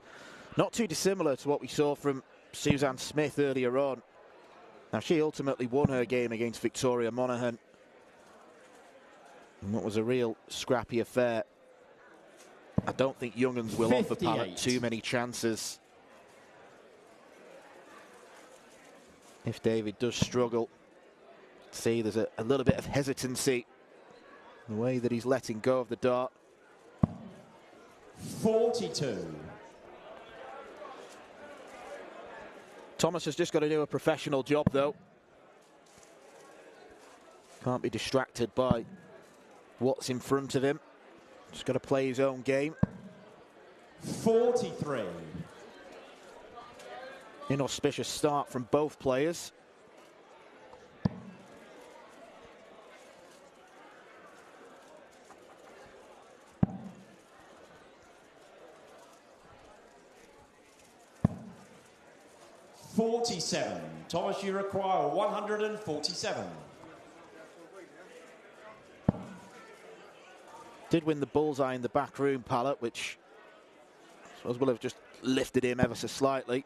not too dissimilar to what we saw from Suzanne Smith earlier on. Now, she ultimately won her game against Victoria Monahan in what was a real scrappy affair. I don't think Junghans will offer Parlett too many chances. If David does struggle, see, there's a little bit of hesitancy the way that he's letting go of the dart. 42. Thomas has just got to do a professional job, though. Can't be distracted by what's in front of him. Just got to play his own game. 43. Inauspicious start from both players. $47. Thomas, you require 147. Did win the bullseye in the back room, Parlett, which I suppose will have just lifted him ever so slightly.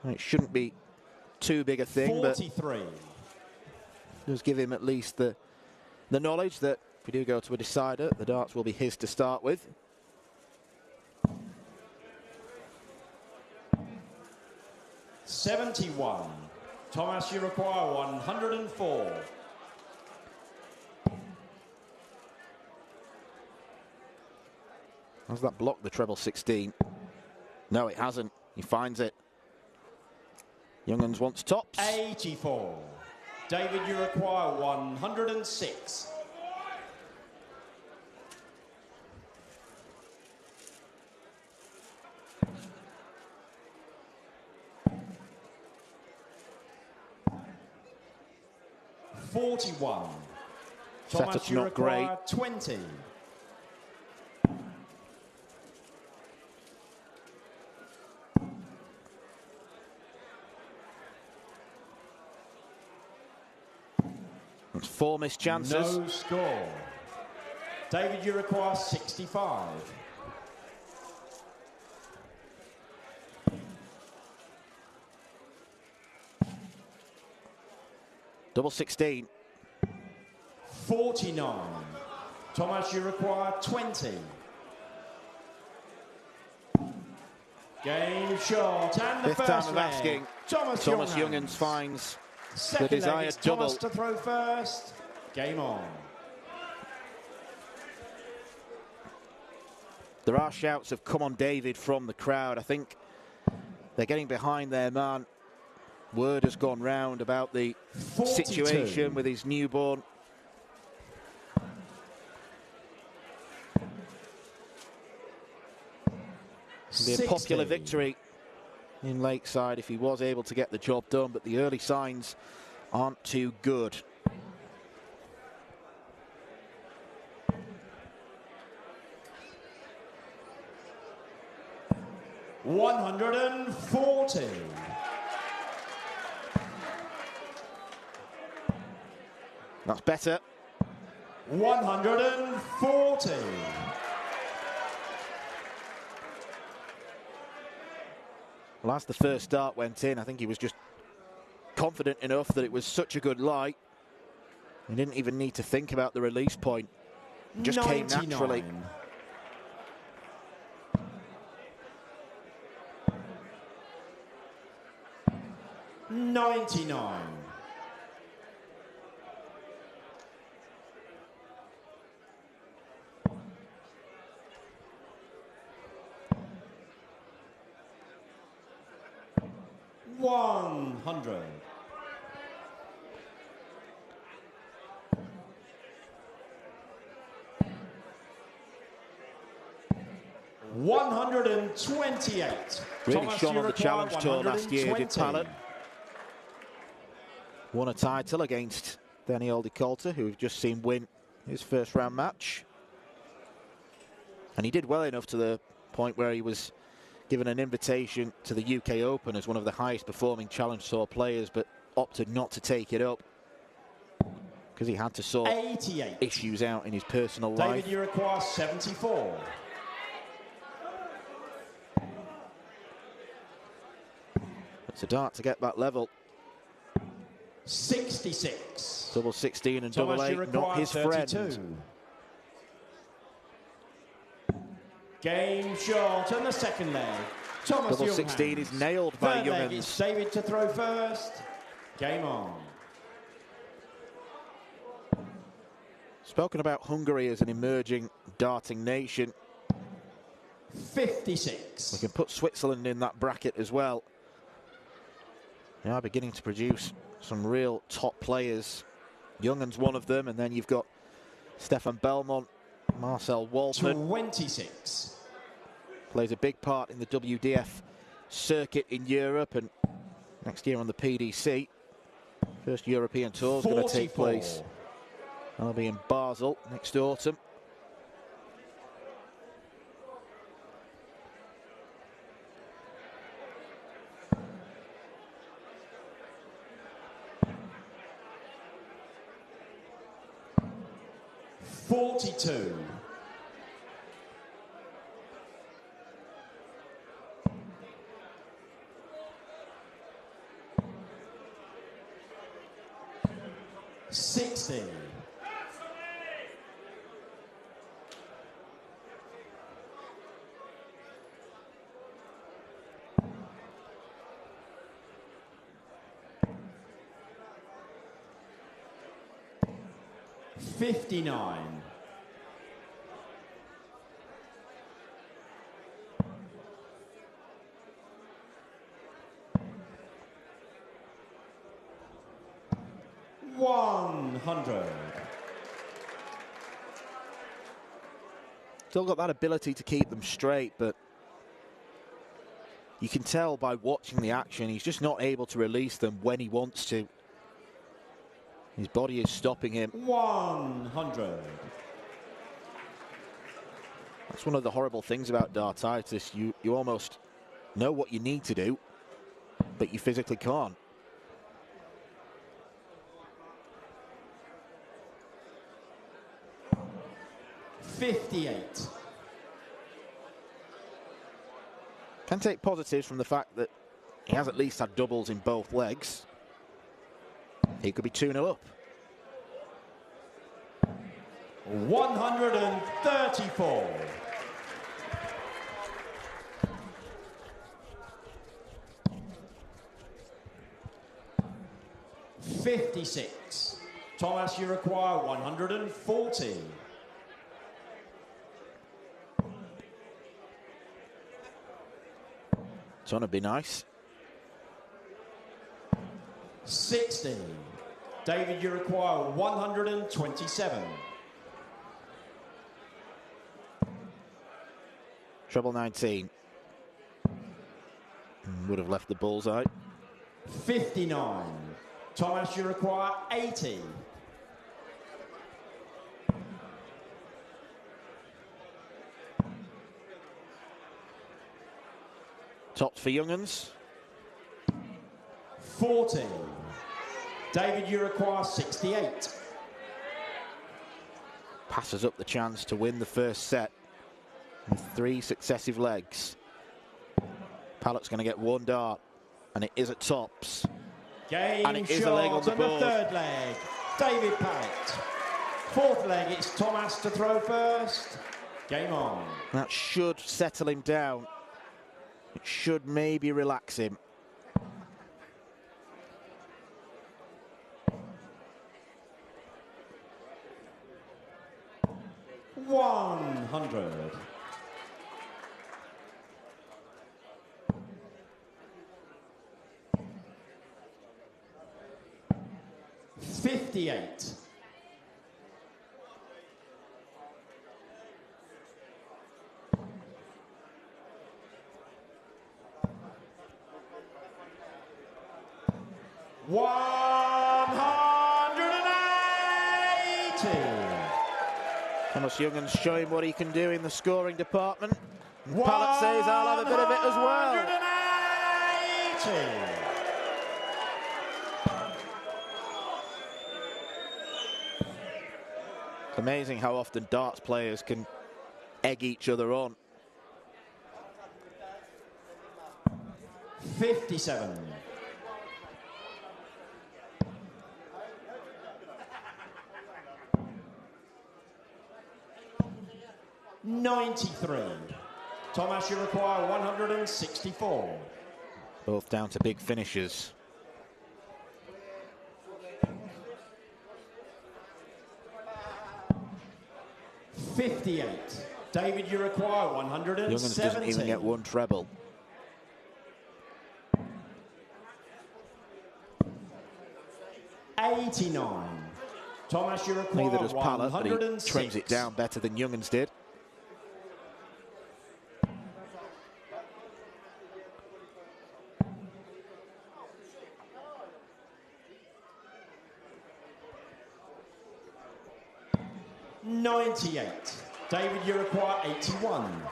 It shouldn't be too big a thing, 43. But does give him at least the knowledge that if we do go to a decider, the darts will be his to start with. $71. Thomas, you require 104. Has that blocked the treble 16? No, it hasn't. He finds it. Junghans wants tops. 84. David, you require 106. $41. Setup's Thomas, you not require great. 20. That's 4 missed chances. No score. David, you require 65. Double 16. 49. Thomas, you require 20. Game short and the Fifth first time of leg. asking. Thomas Junghans finds Second the leg, desired it's double. Thomas to throw first. Game on. There are shouts of "Come on, David" from the crowd. I think they're getting behind their man. Word has gone round about the 42. situation with his newborn. It'd be a 60. popular victory in Lakeside if he was able to get the job done, but the early signs aren't too good. $140. That's better. 140. Well, as the first dart went in, I think he was just confident enough that it was such a good lie. He didn't even need to think about the release point. It just came naturally. 99. $100. $128. Really Thomas, shone you on the require challenge tour last year, did 120. Parlett. Won a title against Daniel de Colter, who we've just seen win his first round match. And he did well enough to the point where he was given an invitation to the UK Open as one of the highest performing Challenge Tour players, but opted not to take it up because he had to sort 88. issues out in his personal David, life. you require 74. It's a dart to get that level. 66. Double 16 and Thomas, double you 8, require not his 32. friend. Game short and the second leg. Thomas Double Junghans. 16 is nailed by Third leg is Junghans. David to throw first. Game on. Spoken about Hungary as an emerging darting nation. 56. We can put Switzerland in that bracket as well. They are beginning to produce some real top players. Junghans one of them, and then you've got Stefan Belmont, Marcel Waldman 26. plays a big part in the WDF circuit in Europe, and next year on the PDC. First European tour is going to take place. That'll be in Basel next autumn. $42. $60. $59. $100. Still got that ability to keep them straight, but you can tell by watching the action, he's just not able to release them when he wants to. His body is stopping him. 100. That's one of the horrible things about dartitis. You almost know what you need to do, but you physically can't. $58. Can take positives from the fact that he has at least had doubles in both legs. He could be 2-0 up. 134. $56. Thomas, you require 140. It's gonna be nice. 60. David, you require 127. Treble 19. Would have left the bullseye. 59. Thomas, you require 80. Tops for Junghans. 40. David, you require 68. Passes up the chance to win the first set with 3 successive legs. Pallett's going to get one dart, and it is at tops. Game and it is shot a leg on the board. third leg. David Parlett. Fourth leg, it's Thomas to throw first. Game on. That should settle him down. It should maybe relax him. $100. $58. $180. Thomas Junghans showing what he can do in the scoring department. And Parlett says, I'll have a bit of it as well. 180. It's amazing how often darts players can egg each other on. 57. $93. Thomas, you require 164. Both down to big finishes. $58. David, you require Junghans doesn't even get 170. one treble. $89. Thomas, you require Neither does Parlett, but he 106. trims it down better than Junghans did. $98. David, you require 81.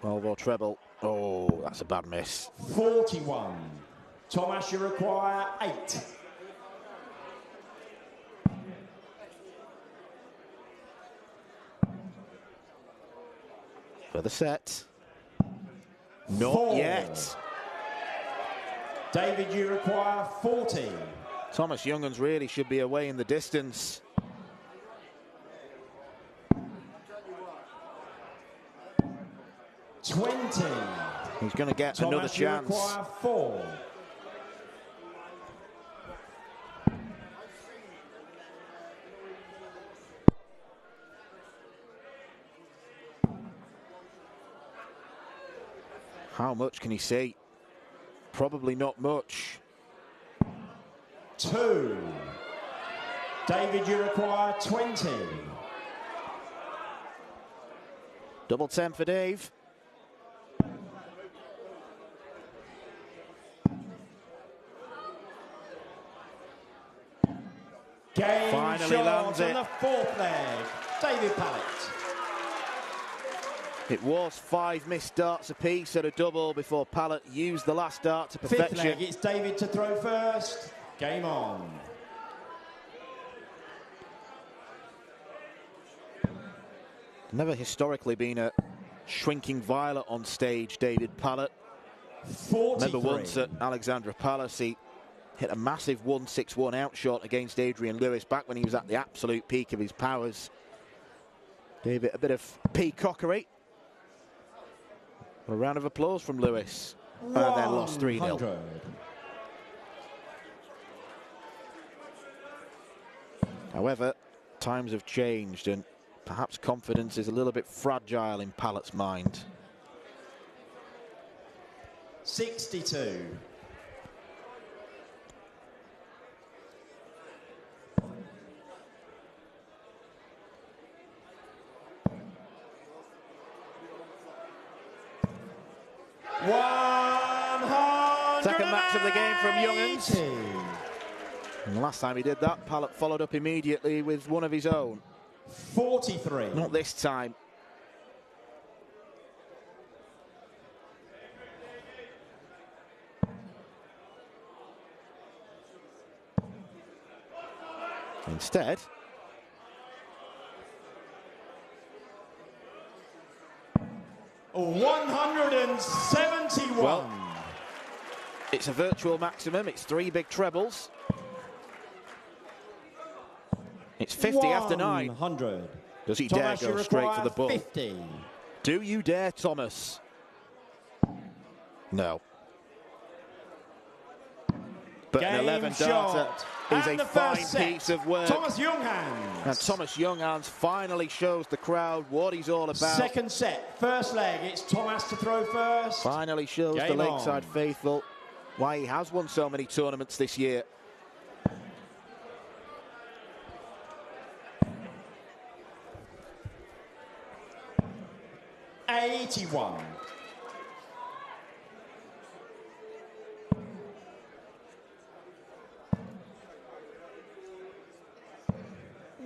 12 or treble. Oh, that's a bad miss. 41. Thomas, you require 8. For the set. Not 4. yet. David, you require 14. Thomas Junghans really should be away in the distance. $20. He's going to get Thomas, another you chance. require 4. How much can he see? Probably not much. 2. David, you require 20. Double 10 for Dave. Game Finally shot lands on it. the 4th leg. David Parlett. It was 5 missed darts apiece at a double before Parlett used the last dart to 5th perfection. leg, it's David to throw first. Game on. Never historically been a shrinking violet on stage, David Parlett. 43. Remember once at Alexandra Palace, he hit a massive 1-6-1 outshot against Adrian Lewis back when he was at the absolute peak of his powers. Gave it a bit of peacockery. A round of applause from Lewis. And then lost 3-0. 100. However, times have changed and perhaps confidence is a little bit fragile in Pallett's mind. 62. Second max of the game from Junghans. And the last time he did that, Parlett followed up immediately with one of his own. 43. Not this time. Instead, $171. well, it's a virtual maximum. It's 3 big trebles. It's 50 after 9. 100. Does he Thomas, dare you go straight for require the bull? 50. Do you dare, Thomas? No. But Game an 11 shot. darter is And a the fine first set. piece of work. Thomas Junghans. And Thomas Junghans finally shows the crowd what he's all about. Second set, first leg, it's Thomas to throw first. Finally shows the Game Lakeside on. faithful why he has won so many tournaments this year. $81.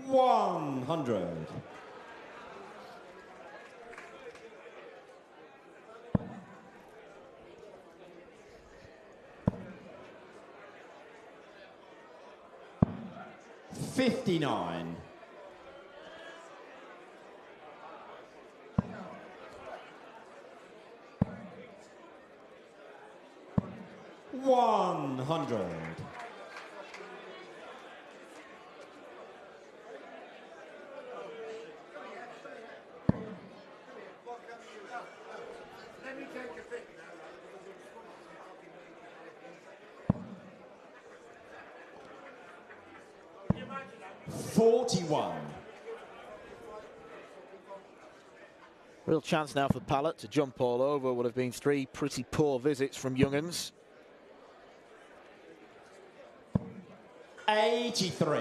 $100. $59. $100. $41. Real chance now for Parlett to jump all over. Would have been 3 pretty poor visits from Junghans. 83.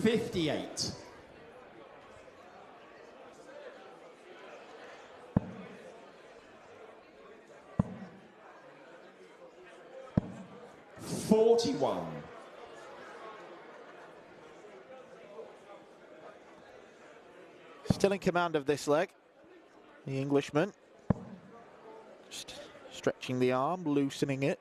$58. $41. Still in command of this leg, the Englishman. Just stretching the arm, loosening it.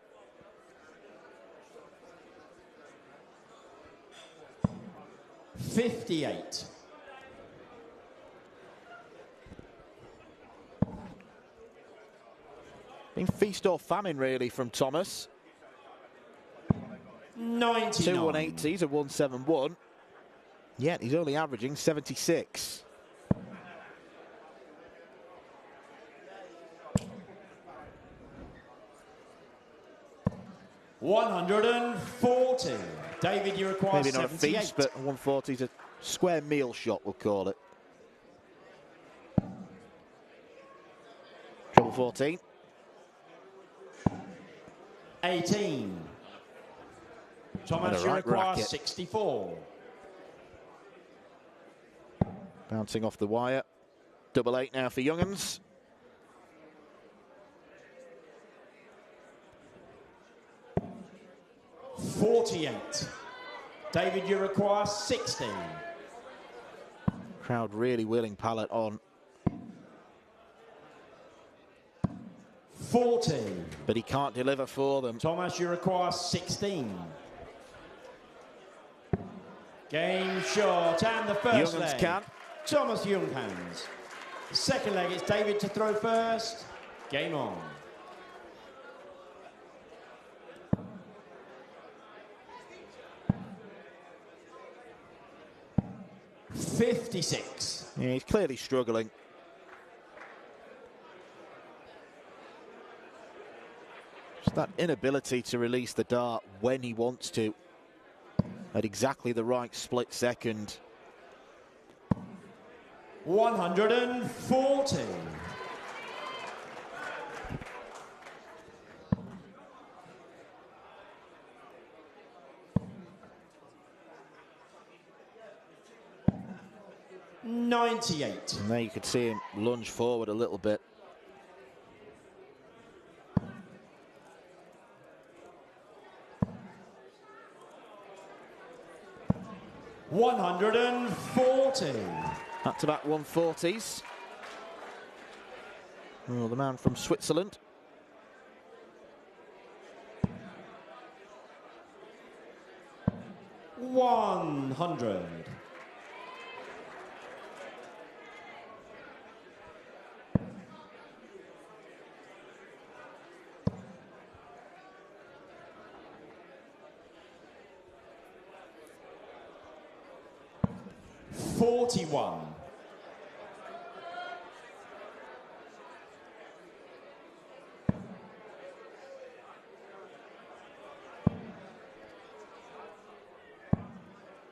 $58. Been feast or famine, really, from Thomas. 99. 2 180s, a 171. Yet he's only averaging 76. $140. David, you require Maybe not 78. a feast, but 140 is a square meal shot, we'll call it. Treble 14. 18. Thomas, And a you right require racket. 64. Bouncing off the wire. Double 8 now for Junghans. $48. David, you require 60. Crowd really willing Parlett on. 40. But he can't deliver for them. Thomas, you require 16. Game short, and the first Junghans leg. can. Thomas Junghans. Second leg, it's David to throw first. Game on. $56. Yeah, he's clearly struggling. Just that inability to release the dart when he wants to at exactly the right split second. 140. $98. And there you could see him lunge forward a little bit. $140. Back-to-back 140s. Oh, the man from Switzerland. $100. $41.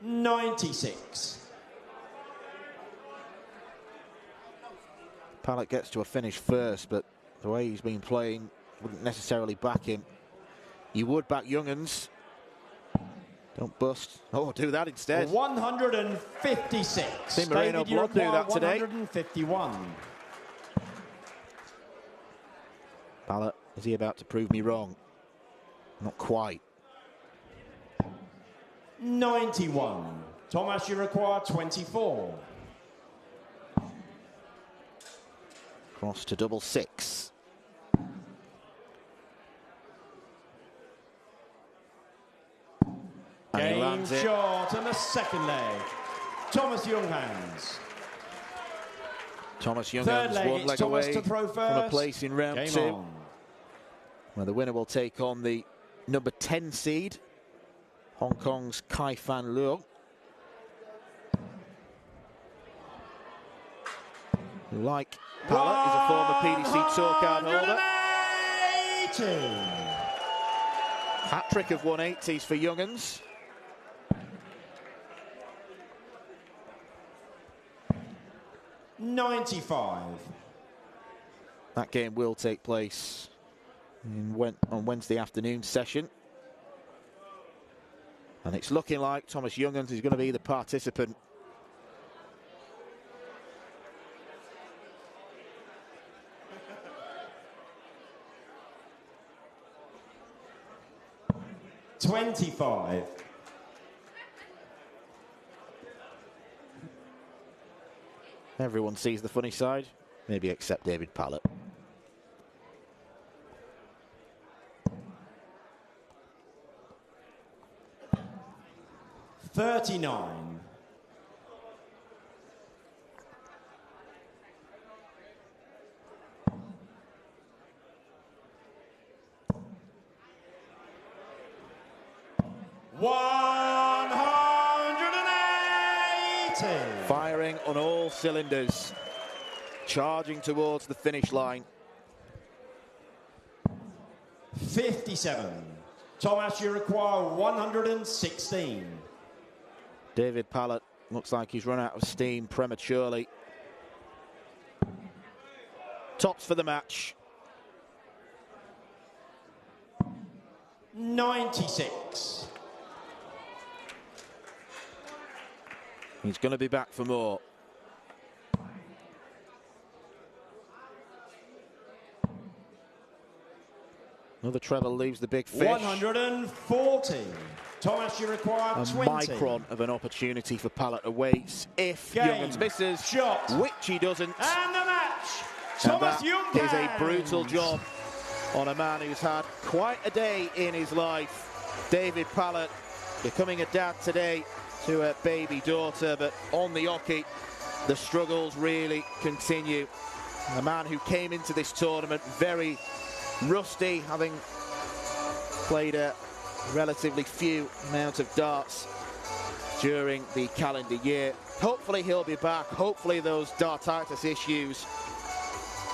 $96. Parlett gets to a finish first, but the way he's been playing wouldn't necessarily back him. You would back Junghans. Don't bust. Oh, do that instead. 156. See Moreno David, you Blonde do require that today. 151. Parlett, is he about to prove me wrong? Not quite. 91. Thomas, you require 24. Cross to double 6. And he Game lands it. short and the second leg. Thomas Junghans. Thomas Third Junghans leg, one it's leg Thomas away to throw from a first. place in round Game 2. on. Where the winner will take on the number 10 seed, Hong Kong's Kai Fan Luo. Who, like Parlett, is a former PDC tour card holder. 180. Hat-trick of 180s for Junghans. $95. That game will take place on Wednesday afternoon session. And it's looking like Thomas Junghans is going to be the participant. $25. Everyone sees the funny side, maybe except David Parlett. $39. $180. Firing on all cylinders, charging towards the finish line. 57. Thomas, you require 116. David Parlett looks like he's run out of steam prematurely. Tops for the match. 96. He's going to be back for more. Another treble leaves the big fish. 140. Thomas, you require a 20. micron of an opportunity for Parlett awaits if Junghans misses, shot, which he doesn't. And the match. And Thomas that Junghans is a brutal job on a man who's had quite a day in his life. David Parlett becoming a dad today to a baby daughter, but on the hockey, the struggles really continue. A man who came into this tournament very rusty, having played a relatively few amount of darts during the calendar year. Hopefully he'll be back. Hopefully those dartitis issues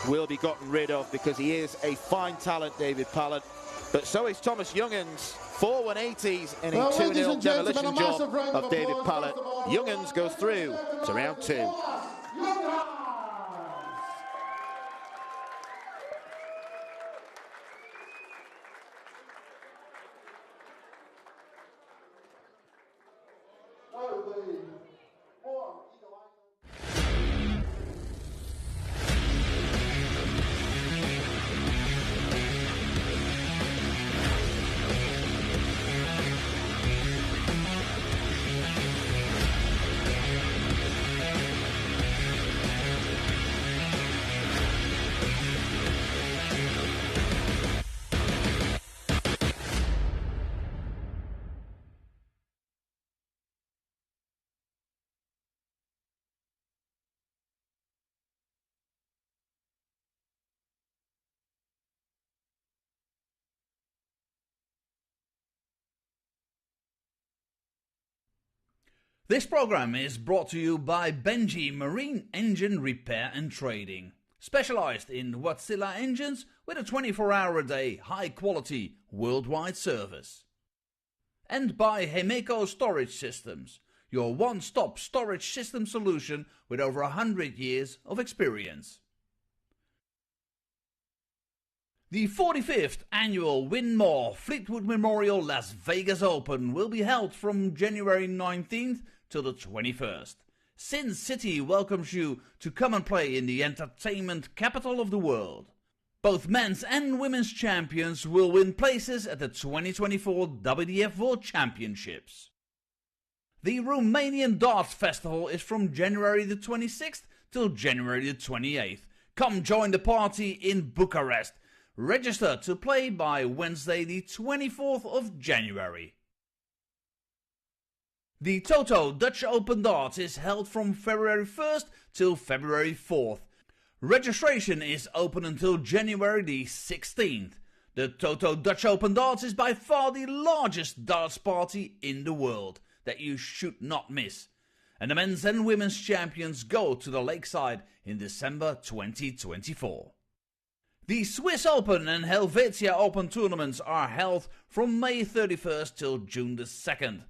will be gotten rid of, because he is a fine talent, David Parlett. But so is Thomas Junghans. 4 180s in a 2-0 demolition job of David Parlett. Junghans goes through to round 2. This program is brought to you by Benji Marine Engine Repair and Trading, specialized in Wärtsilä engines with a 24-hour-a-day, high-quality, worldwide service. And by Hemeco Storage Systems, your one-stop storage system solution with over 100 years of experience. The 45th annual Win More Fleetwood Memorial Las Vegas Open will be held from January 19th till the 21st. Sin City welcomes you to come and play in the entertainment capital of the world. Both men's and women's champions will win places at the 2024 WDF World Championships. The Romanian Darts Festival is from January the 26th till January the 28th. Come join the party in Bucharest. Register to play by Wednesday the 24th of January. The Toto Dutch Open Darts is held from February 1st till February 4th. Registration is open until January the 16th. The Toto Dutch Open Darts is by far the largest darts party in the world that you should not miss. And the men's and women's champions go to the lakeside in December 2024. The Swiss Open and Helvetia Open tournaments are held from May 31st till June the 2nd.